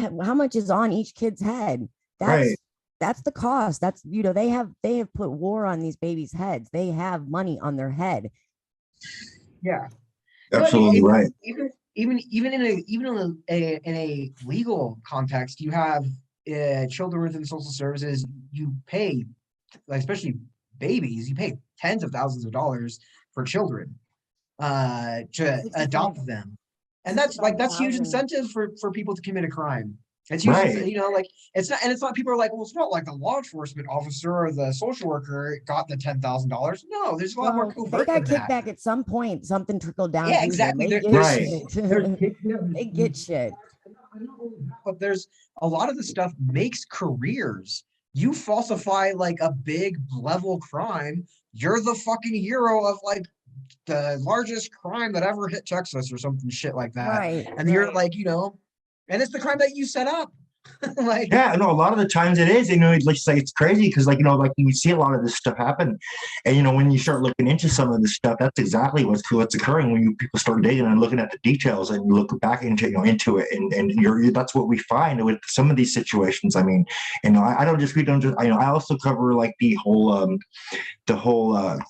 is on each kid's head. That's the cost. That's, they have put war on these babies' heads. They have money on their head. Yeah. Absolutely right. Even in a legal context, you have children within social services. You pay, especially babies, you pay tens of thousands of dollars for children to adopt them, and that's huge incentive for people to commit a crime. It's usually, it's not people are like, well, it's not like the law enforcement officer or the social worker got the $10,000. No, there's a lot more covert. They got kickback at some point. Something trickled down. Yeah, exactly. They get shit. But there's a lot of the stuff makes careers. You falsify like a big level crime, you're the fucking hero of like the largest crime that ever hit Texas or something shit like that. Right. And you're like, and it's the crime that you set up. A lot of the times it is, it's crazy because you see a lot of this stuff happen, and when you start looking into some of this stuff, that's exactly what's occurring when people start digging and looking at the details and look back into it, and that's what we find with some of these situations. I mean, I also cover like the whole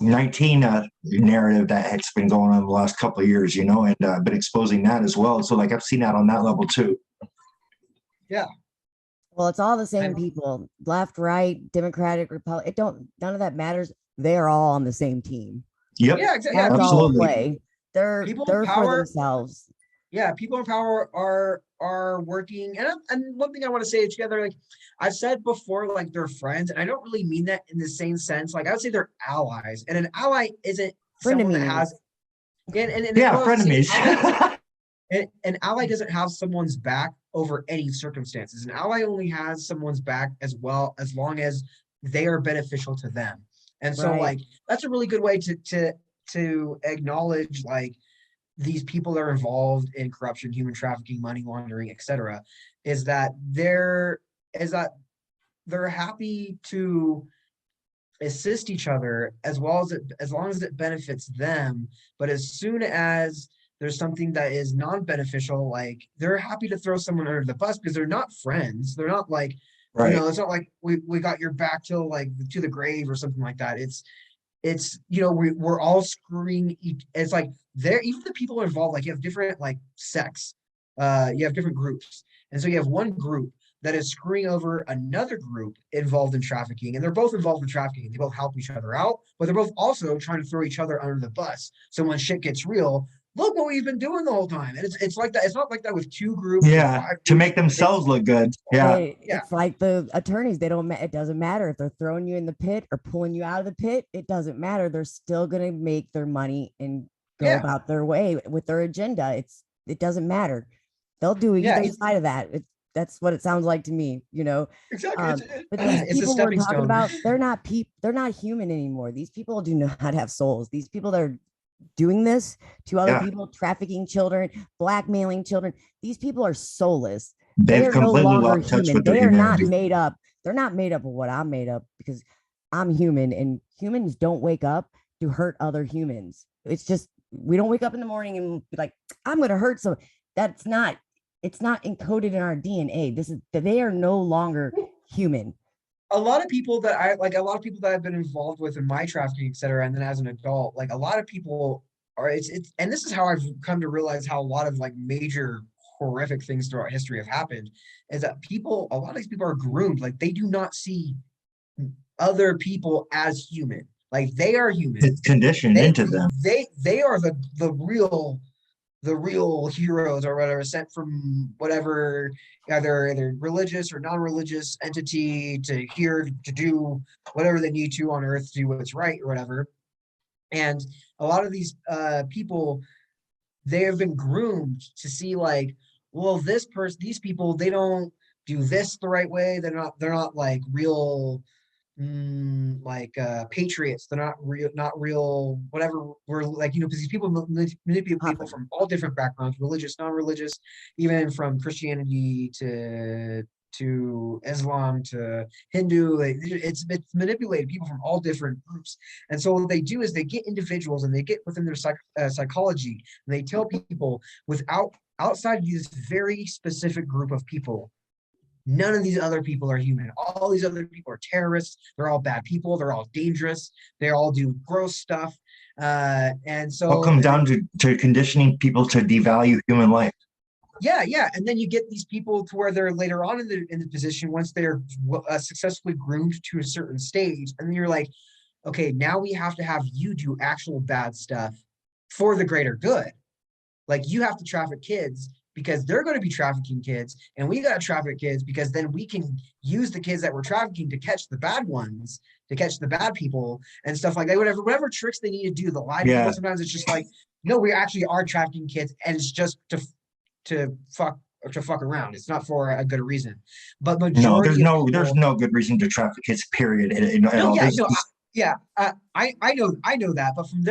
19 narrative that has been going on the last couple of years, and been exposing that as well. So I've seen that on that level too. Yeah. Well, it's all the same people, left, right, Democratic, Republican. None of that matters. They're all on the same team. Yep. Yeah, exactly. That's absolutely. all play. They're for themselves. Yeah, people in power are working. And one thing I want to say together, like I've said before, like they're friends, and I don't really mean that in the same sense. Like I would say they're allies, and an ally isn't someone that has. Frenemies. An ally doesn't have someone's back over any circumstances. An ally only has someone's back as long as they are beneficial to them. And so that's a really good way to acknowledge like these people that are involved in corruption, human trafficking, money laundering, etc., is that they're happy to assist each other as long as it benefits them. But as soon as there's something that is non-beneficial, like they're happy to throw someone under the bus because they're not friends. They're not like, it's not like we got your back till like to the grave or something like that. It's we're all screwing. It's like even the people involved, like you have different like sects, you have different groups. And so you have one group that is screwing over another group involved in trafficking, and they're both involved in trafficking. They both help each other out, but they're both also trying to throw each other under the bus. So when shit gets real, look what we've been doing the whole time. And it's like that. It's not like that with 2 groups or Yeah, 5 to groups. make themselves look good. Yeah. Yeah. It's like the attorneys, they don't it doesn't matter if they're throwing you in the pit or pulling you out of the pit. It doesn't matter. They're still going to make their money and go Yeah. about their way with their agenda. It doesn't matter. They'll do Yeah. either side of that. That's what it sounds like to me, you know. Exactly. It's, But these it's a people we're stepping talking stone. about, they're not human anymore. These people do not have souls. These people that are doing this to other Yeah. people, trafficking children, blackmailing children, these people are soulless. They They've are no completely longer lost touch human. with their They are not humanity. made up. They're not made up of what I'm made up, because I'm human and humans don't wake up to hurt other humans. It's just, we don't wake up in the morning and be like, I'm going to hurt someone. That's not, it's not encoded in our DNA. This is, they are no longer human. A lot of people that a lot of people that I've been involved with in my trafficking, et cetera, and then as an adult, like a lot of people are, and this is how I've come to realize how a lot of like major horrific things throughout history have happened, is that a lot of these people are groomed. Like they do not see other people as human. Like they are human. It's conditioned They, into them. they are the real heroes or whatever, sent from whatever either religious or non-religious entity to here to do whatever they need to on earth to do what's right or whatever. And a lot of these people, they have been groomed to see like, well, these people, they don't do this the right way. They're not like real patriots. They're not real whatever. We're like, because these people manipulate people from all different backgrounds, religious, non-religious, even from Christianity to Islam to Hindu. It's manipulated people from all different groups. And so what they do is they get individuals and they get within their psychology, and they tell people outside this very specific group of people, none of these other people are human. All these other people are terrorists. They're all bad people. They're all dangerous. They all do gross stuff. And so What comes down to conditioning people to devalue human life. Yeah. And then you get these people to where they're later on in the position, once they're successfully groomed to a certain stage, and then you're like, okay, now we have to have you do actual bad stuff for the greater good. Like you have to traffic kids because they're going to be trafficking kids, and we got to traffic kids because then we can use the kids that we're trafficking to catch the bad ones, to catch the bad people and stuff like that. Whatever tricks they need to do, the lie to people. Sometimes it's just like, no, we actually are trafficking kids, and it's just to fuck around. It's not for a good reason. But majority there's no good reason to traffic kids. Period. I know that, but from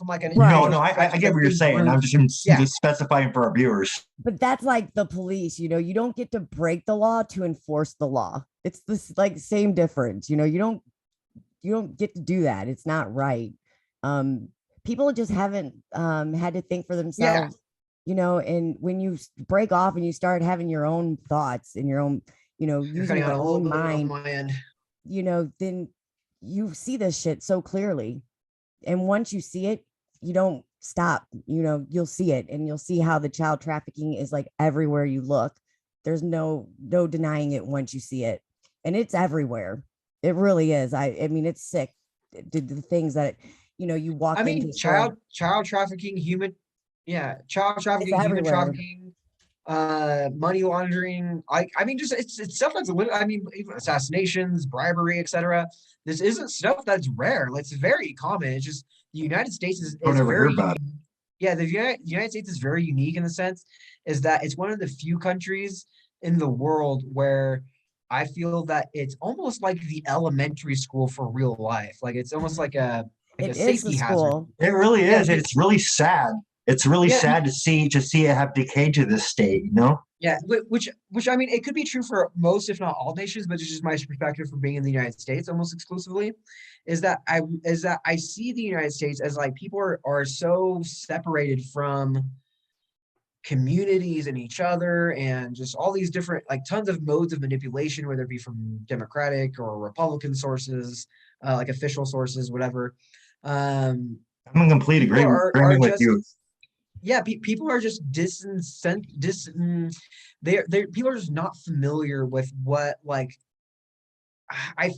like an I get what you're saying. I'm just specifying for our viewers. But that's like the police, you don't get to break the law to enforce the law. It's this like same difference, you don't get to do that. It's not right. People just haven't had to think for themselves, and when you break off and you start having your own thoughts and your own, using your own mind, then you see this shit so clearly. And once you see it, you don't stop. You'll see it, and you'll see how the child trafficking is like everywhere you look. There's no denying it once you see it, and it's everywhere. It really is. I mean, it's sick. The things that you walk into. Child trafficking, human trafficking, money laundering. I mean, just it's stuff that's even assassinations, bribery, etc. This isn't stuff that's rare. It's very common. It's just the United States is very unique. Yeah, the United States is very unique in the sense is that it's one of the few countries in the world where I feel that it's almost like the elementary school for real life. Like it's almost like a safety hazard. It really is. It's really sad. It's really sad to see it have decayed to this state, Yeah, which I mean, it could be true for most, if not all nations, but it's just my perspective from being in the United States almost exclusively, is that I see the United States as like people are so separated from communities and each other and just all these different like tons of modes of manipulation, whether it be from Democratic or Republican sources, like official sources, whatever. I'm in complete agreement with you. Yeah, people are just people are just not familiar with what I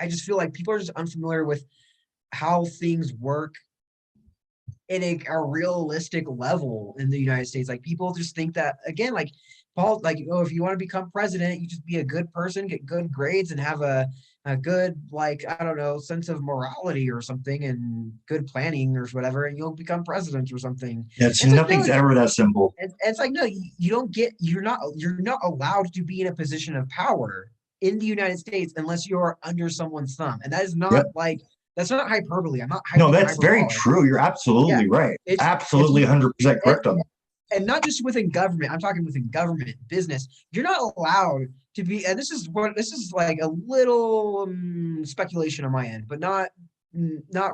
just feel like people are just unfamiliar with how things work in a realistic level in the United States. Like people just think that again, like Paul, like, oh, if you want to become president, you just be a good person, get good grades, and have a good, like, I don't know, sense of morality or something, and good planning or whatever, and you'll become president or something. It's And it's like, no, nothing's ever that simple. it's like, no, you don't get, you're not allowed to be in a position of power in the United States unless you're under someone's thumb. And that is not Yep. like, that's not hyperbole. I'm not No, being that's very hyperbolic. true. You're Yeah. absolutely right. It's Absolutely 100% and, correct on that. and not just within government. I'm talking within government, business. You're not allowed to be, and this is like a little speculation on my end, but not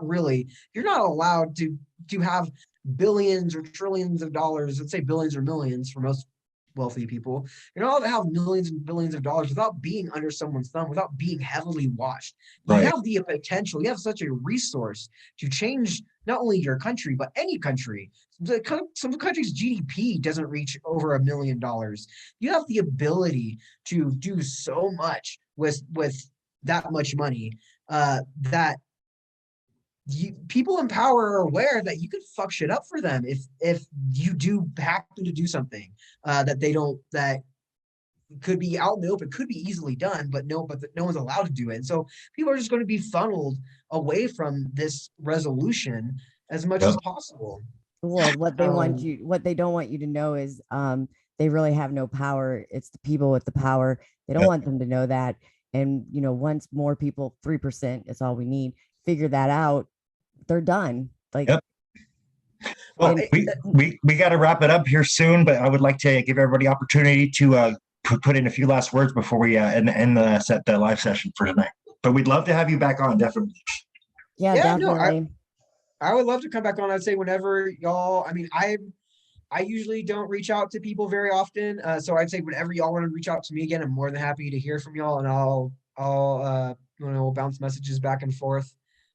really. You're not allowed to have billions or trillions of dollars. Let's say billions or millions for most wealthy people. You're not allowed to have millions and billions of dollars without being under someone's thumb, without being heavily watched. You Right. have the potential, you have such a resource to change not only your country, but any country. Some countries' GDP doesn't reach over $1 million. You have the ability to do so much with that much money, that people in power are aware that you could fuck shit up for them if you do happen to do something that they don't, that could be out in the open, could be easily done, but no one's allowed to do it. And so people are just going to be funneled away from this resolution as much as Yep. possible. Well, what they don't want you to know is they really have no power. It's the people with the power. They don't Yep. want them to know that. And once more people, 3% is all we need, figure that out, they're done. Like, Yep. Well, we got to wrap it up here soon, but I would like to give everybody opportunity to put in a few last words before we end the live session for tonight. But we'd love to have you back on, definitely. yeah, definitely. No, I would love to come back on. I'd say whenever y'all, I mean, I usually don't reach out to people very often. So I'd say whenever y'all want to reach out to me again, I'm more than happy to hear from y'all, and I'll we'll bounce messages back and forth.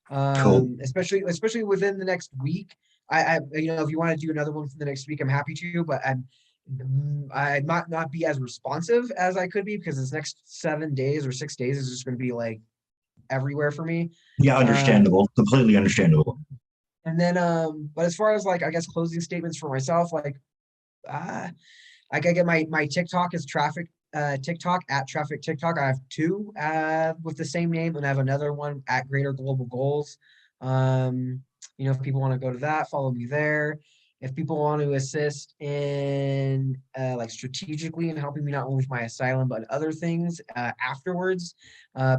Cool. Especially within the next week. I if you want to do another one for the next week, I'm happy to, but I might not be as responsive as I could be because this next 7 days or 6 days is just going to be like everywhere for me. Yeah, understandable. Completely understandable. And then, but as far as like, I guess closing statements for myself, like I get my TikTok is traffic TikTok at traffic TikTok. I have two with the same name, and I have another one at Greater Global Goals. If people want to go to that, follow me there. If people want to assist in like strategically in helping me not only with my asylum but other things afterwards,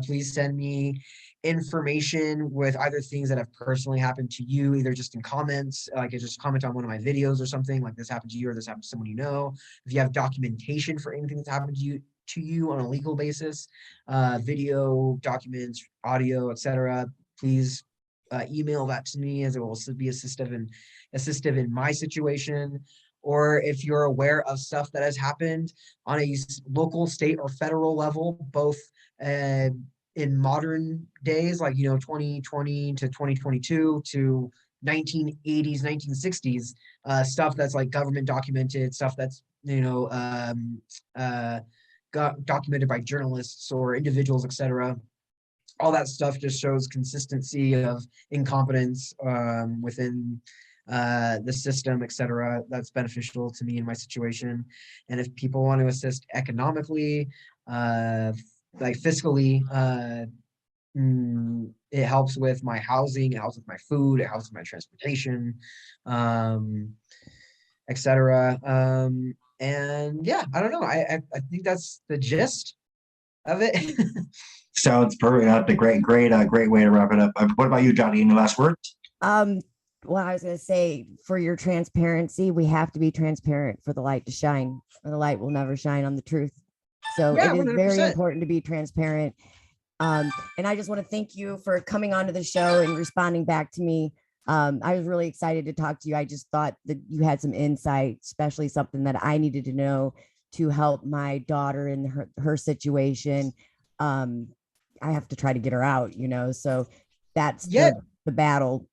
please send me information with either things that have personally happened to you, either just in comments, like just comment on one of my videos or something, like this happened to you or this happened to someone you know. If you have documentation for anything that's happened to you on a legal basis, video, documents, audio, etc., please email that to me, as it will be assistive in my situation. Or if you're aware of stuff that has happened on a local, state, or federal level, both in modern days, like 2020 to 2022 to 1980s, 1960s, stuff that's like government documented, stuff that's got documented by journalists or individuals, etc. All that stuff just shows consistency of incompetence within the system, etc. That's beneficial to me in my situation. And if people want to assist economically, like fiscally, it helps with my housing, it helps with my food, it helps with my transportation, etc. And yeah, I don't know. I think that's the gist of it. Sounds perfect. That's a great way to wrap it up. What about you, Johnny? Any last words? Well, I was going to say, for your transparency, we have to be transparent for the light to shine, or the light will never shine on the truth. So yeah, it is 100%. Very important to be transparent. And I just want to thank you for coming onto the show and responding back to me. I was really excited to talk to you. I just thought that you had some insight, especially something that I needed to know to help my daughter in her situation. I have to try to get her out, so that's the battle.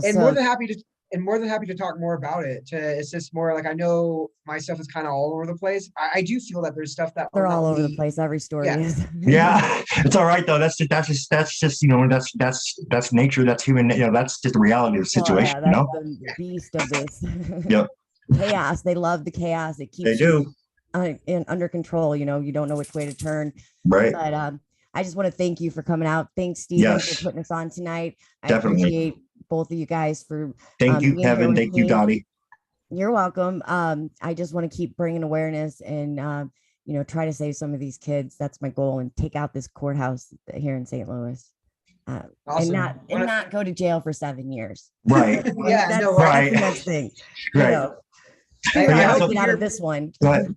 And more than happy to and more than happy to talk more about it. It's just more like I know my stuff is kind of all over the place. I do feel that there's stuff that They're all over the place. Every story is. Yeah, it's all right though. That's just that's nature. That's human. That's just the reality of the situation. That's the beast of this. Yep. Chaos. They love the chaos. It keeps They do. Under control. You don't know which way to turn. Right. But I just want to thank you for coming out. Thanks, Steven, for putting us on tonight. I appreciate both of you guys for thank you, Kevin. Thank you, Dottie. You're welcome. I just want to keep bringing awareness and try to save some of these kids. That's my goal, and take out this courthouse here in St. Louis. Awesome. and not go to jail for 7 years. Right. Yeah. That's, right. That's the next thing. Right. I hope get out of this one. Go ahead.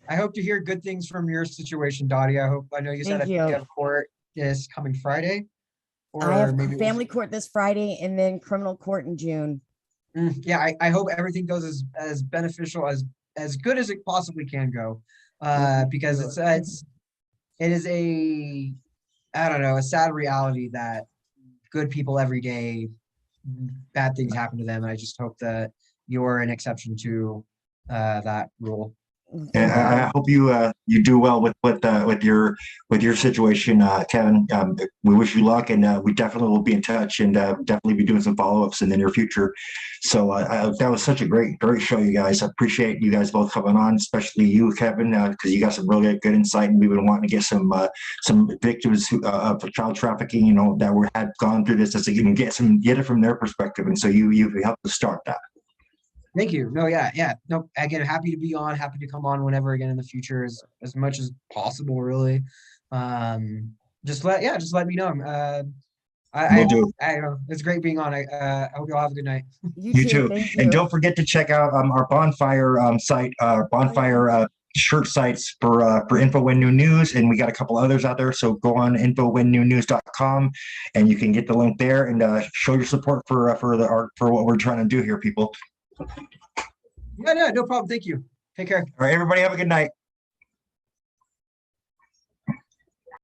I hope to hear good things from your situation, Dottie. I know you said you have court this coming Friday. Or I have maybe family court this Friday and then criminal court in June. Yeah, I hope everything goes as beneficial as good as it possibly can go. Because it is a sad reality that good people every day, bad things happen to them. And I just hope that you're an exception to that rule. And I hope you do well with your situation, Kevin. We wish you luck, and we definitely will be in touch, and definitely be doing some follow-ups in the near future. So that was such a great show, you guys. I appreciate you guys both coming on, especially you, Kevin, because you got some really good insight, and we've been wanting to get some victims of child trafficking, that had gone through this, as they can get it from their perspective, and so you helped to start that. Thank you. No, yeah. No, again, happy to be on, happy to come on whenever again in the future, as much as possible, really. Just let me know. I know it's great being on. I hope you all have a good night. You too. And don't forget to check out our bonfire site, bonfire shirt sites for info when new news, and we got a couple others out there. So go on infowhennewnews.com, and you can get the link there and show your support for what we're trying to do here, people. Yeah, no problem. Thank you. Take care. All right, everybody, have a good night.